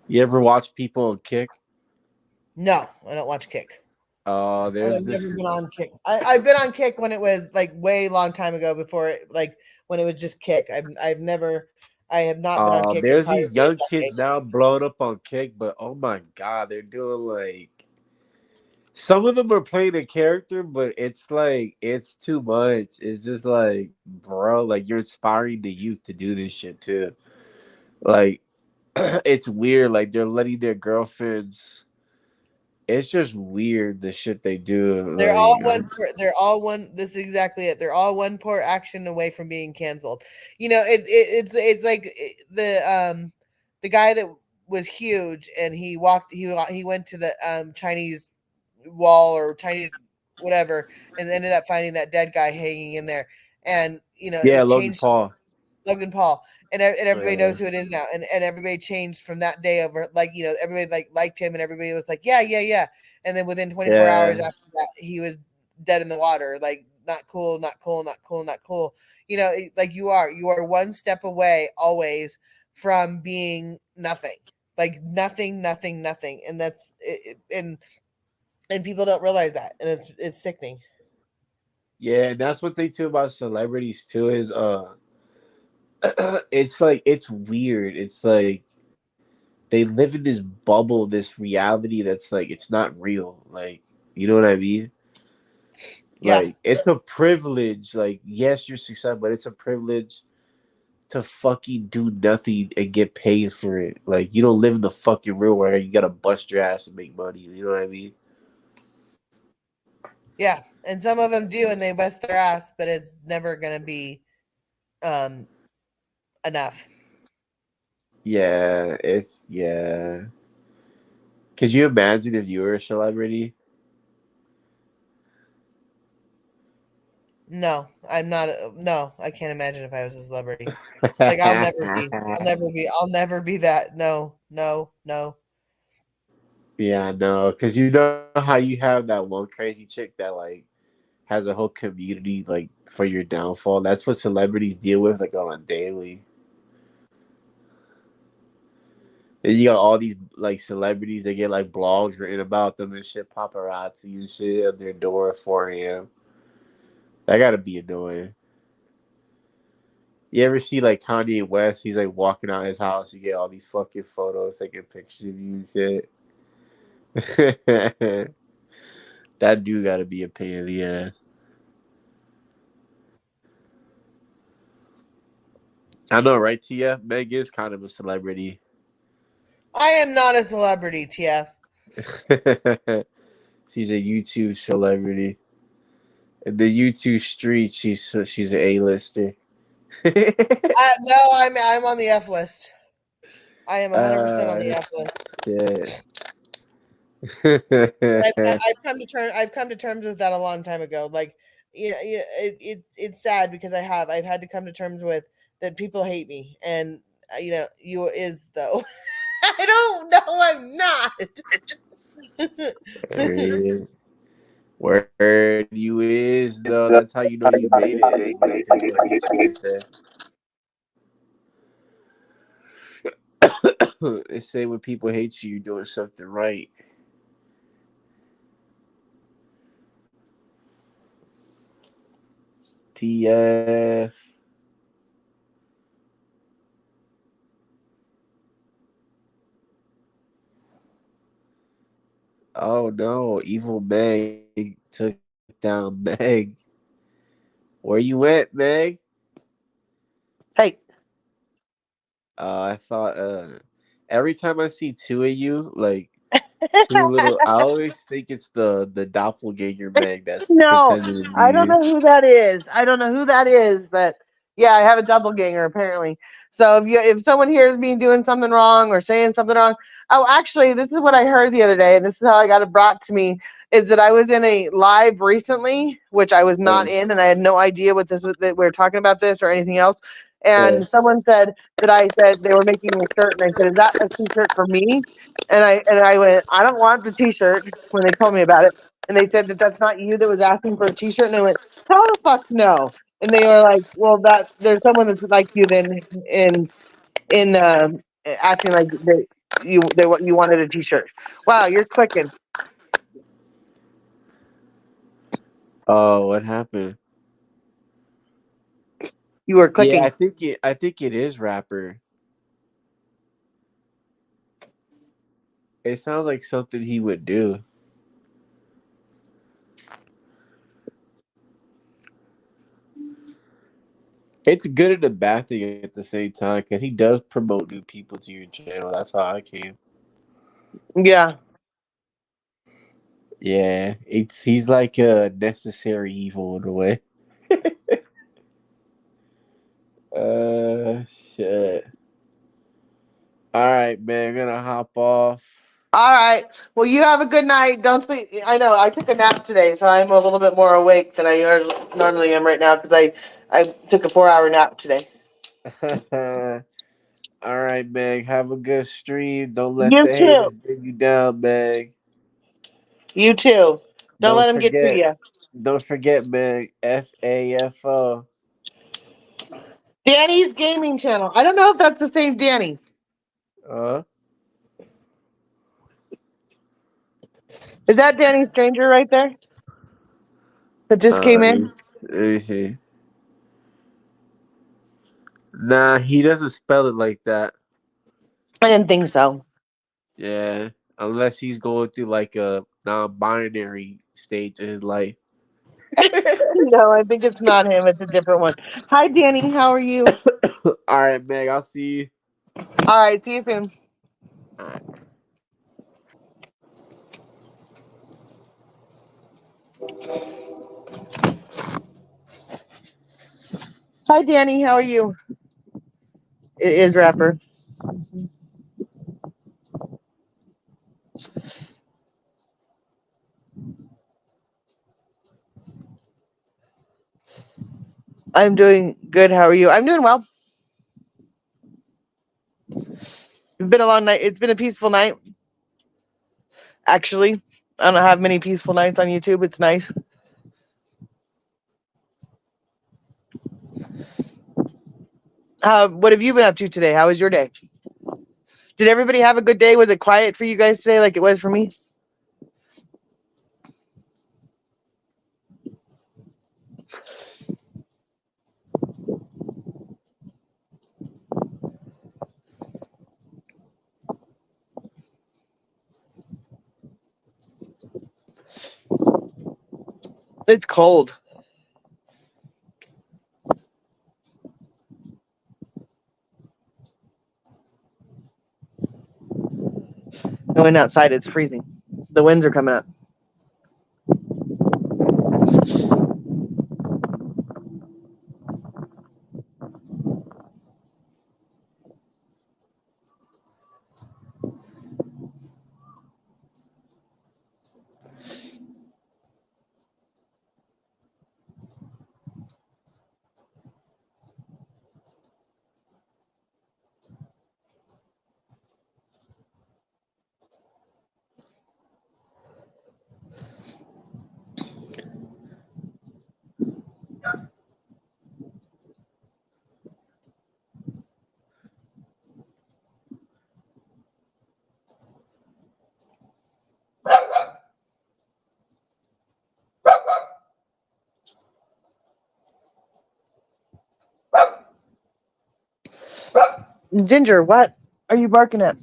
You ever watch people on Kick? No, I don't watch Kick. Oh, there's I've this. never been on Kick. I've been on Kick when it was like way long time ago, before it, like when it was just Kick. I have not been on Kick. There's Entire these young decade. kids now blowing up on Kick, but oh my god, they're doing like. Some of them are playing a character, but it's like it's too much. It's just like, bro, like you're inspiring the youth to do this shit too. Like, it's weird. Like they're letting their girlfriends. It's just weird the shit they do. They're Like, all one. They're all one. This is exactly it. They're all one poor action away from being canceled. You know, it's like the guy that was huge, and he went to the Chinese wall or Chinese whatever, and ended up finding that dead guy hanging in there. And you know, yeah, it Logan changed. Paul. Logan Paul, and everybody Yeah. knows who it is now, and everybody changed from that day over. Like, you know, everybody liked him, and everybody was like, yeah, and then within 24 hours Yeah. after that, he was dead in the water. Like, not cool. You know, like you are one step away always from being nothing, like nothing, and that's it, and people don't realize that, and it's sickening. Yeah, and that's what they do about celebrities too. Is it's like it's weird. It's like they live in this bubble, this reality that's like it's not real. Like, you know what I mean? Yeah. Like it's a privilege. Like, yes, you're successful, but it's a privilege to fucking do nothing and get paid for it. Like, you don't live in the fucking real world. You gotta bust your ass and make money. You know what I mean? Yeah, and some of them do, and they bust their ass, but it's never gonna be enough. Yeah, Could you imagine if you were a celebrity? No, I'm not. No, I can't imagine if I was a celebrity. Like, I'll never be that. No. Yeah, no, because you know how you have that one crazy chick that like has a whole community like for your downfall. That's what celebrities deal with like on a daily. And you got all these like celebrities that get like blogs written about them and shit, paparazzi and shit at their door at 4 a.m. That gotta be annoying. You ever see like Kanye West? He's like walking out his house. You get all these fucking photos, taking pictures of you and shit. That dude gotta be a pain in the ass. I know, right, Tia? Meg is kind of a celebrity. I am not a celebrity, Tia. She's a YouTube celebrity. In the YouTube street, she's an A-lister. No, I'm on the F list. I am 100% on the F list. Yeah. I've come to terms with that a long time ago. Like, it's sad because I've had to come to terms with that people hate me, and you know, you is though. I don't know, I'm not. Word you is though. That's how you know you made it. They say when people hate you, you're doing something right. TF. Oh no, evil Meg took down Meg. Where you at, Meg? Hey. I thought every time I see two of you, like two little, I always think it's the doppelganger Meg that's No, pretending to be I don't you. know who that is. I don't know who that is, but Yeah, I have a doppelganger apparently. So if someone hears me doing something wrong or saying something wrong, oh, actually, this is what I heard the other day, and this is how I got it brought to me. Is that I was in a live recently, which I was not in, and I had no idea what this was, that we were talking about this or anything else. And someone said that I said they were making a shirt, and I said, "Is that a T-shirt for me?" And I went, "I don't want the T-shirt." When they told me about it, and they said that that's not you that was asking for a T-shirt, and I went, "Hell the fuck no!" And they were like, "Well, there's someone that's like you then in acting like you wanted a T-shirt." Wow, you're clicking. Oh, what happened? You were clicking. Yeah, I think it is rapper. It sounds like something he would do. It's good and a bad thing at the same time because he does promote new people to your channel. That's how I came. Yeah. Yeah, he's like a necessary evil in a way. Shit. All right, man. I'm gonna hop off. All right. Well, you have a good night. Don't sleep. I know I took a nap today, so I'm a little bit more awake than I normally am right now because I took a 4-hour nap today. All right, Meg. Have a good stream. Don't let You the too. haters bring you down, Meg. You too. Don't let them get to forget. you. Don't forget, Meg. FAFO. Danny's gaming channel. I don't know if that's the same Danny. Is that Danny Stranger right there? That just came in? Let me see. Nah, he doesn't spell it like that. I didn't think so. Yeah, unless he's going through like a non-binary stage of his life. No, I think it's not him. It's a different one. Hi, Danny. How are you? All right, Meg. I'll see you. All right. See you soon. All right. Hi, Danny. How are you? It is rapper. I'm doing good. How are you? I'm doing well. It's been a long night. It's been a peaceful night. Actually, I don't have many peaceful nights on YouTube. It's nice. What have you been up to today? How was your day? Did everybody have a good day? Was it quiet for you guys today like it was for me? It's cold. I went outside. It's freezing. The winds are coming up. Ginger, what are you barking at?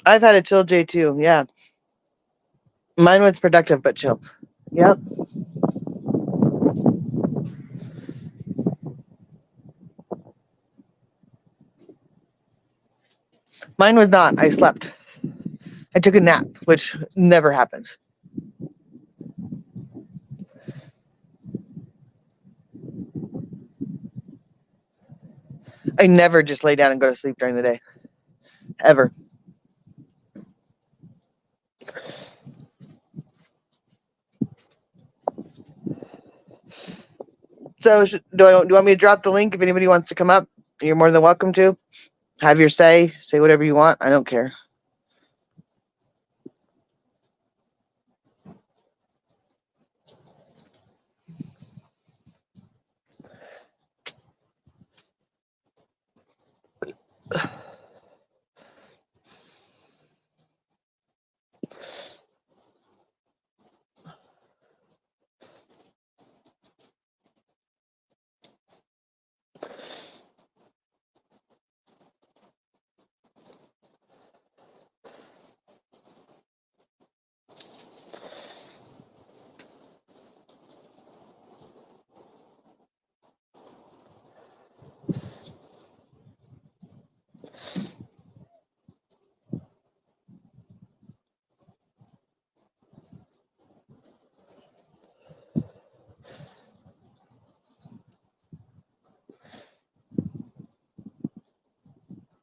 I've had a chill day too. Yeah. Mine was productive but chill. Yep. Mine was not. I slept. I took a nap, which never happens. I never just lay down and go to sleep during the day. Ever. So do you want me to drop the link if anybody wants to come up? You're more than welcome to. Have your say. Say whatever you want. I don't care.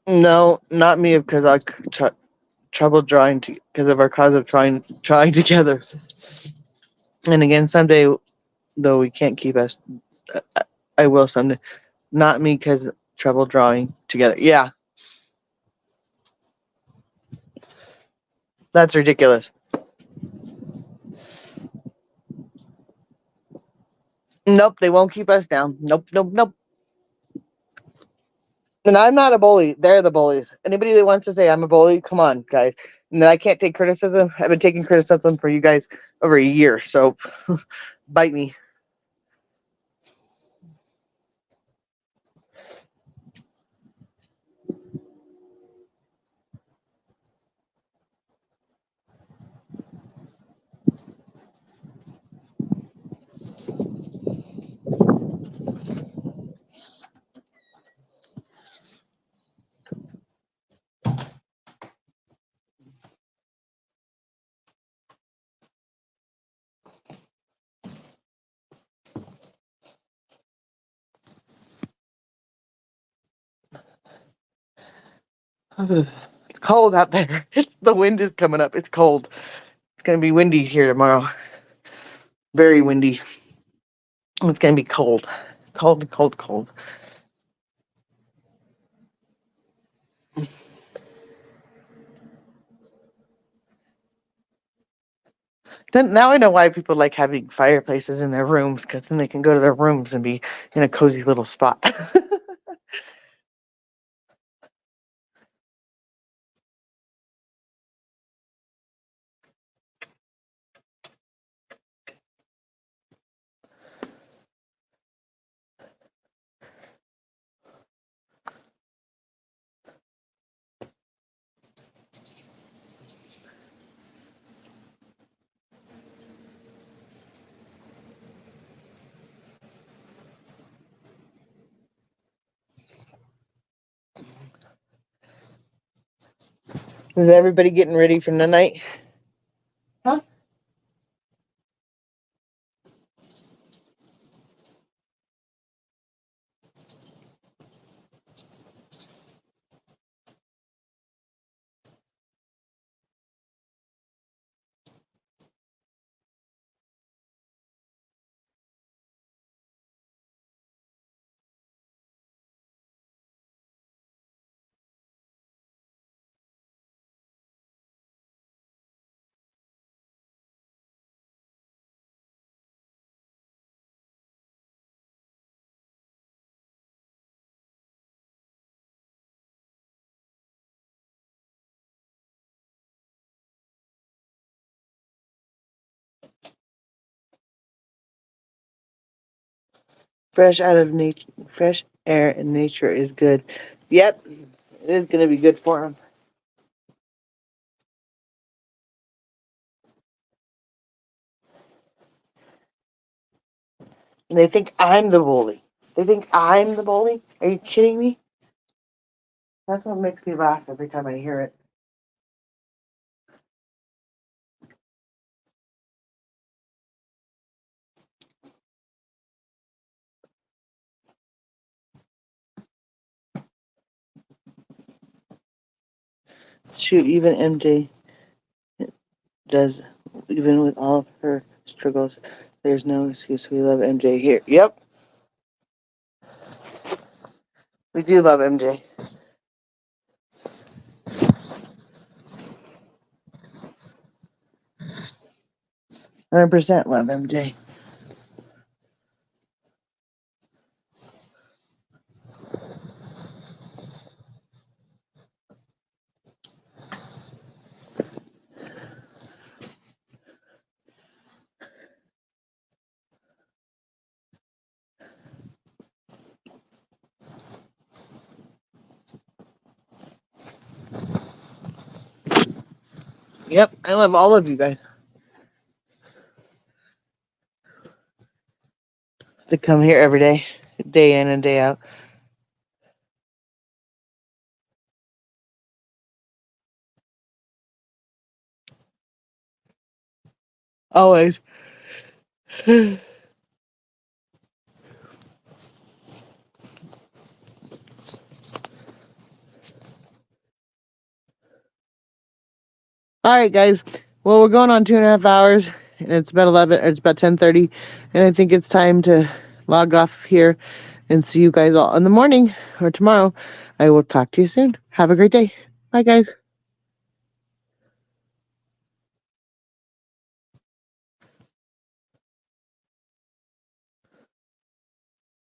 No, not me, because I trouble drawing because of our cause of trying together. And again, someday, though we can't keep us, I will someday. Not me, because trouble drawing together. Yeah, that's ridiculous. Nope, they won't keep us down. Nope, nope, nope. And I'm not a bully. They're the bullies. Anybody that wants to say I'm a bully, come on, guys. And that I can't take criticism. I've been taking criticism for you guys over a year, so bite me. It's cold out there. The wind is coming up. It's cold. It's going to be windy here tomorrow. Very windy. It's going to be cold. Cold, cold, cold. Then now I know why people like having fireplaces in their rooms, because then they can go to their rooms and be in a cozy little spot. Is everybody getting ready for the night? Huh? Fresh air in nature is good. Yep, it is going to be good for them. And they think I'm the bully. They think I'm the bully? Are you kidding me? That's what makes me laugh every time I hear it. Shoot, even MJ does, even with all of her struggles, there's no excuse. We love MJ here. Yep. We do love MJ. 100% love MJ. Yep, I love all of you guys. To come here every day in and day out. Always. All right, guys. Well, we're going on 2.5 hours, and it's about 11. It's about 10:30, and I think it's time to log off here and see you guys all in the morning or tomorrow. I will talk to you soon. Have a great day. Bye, guys.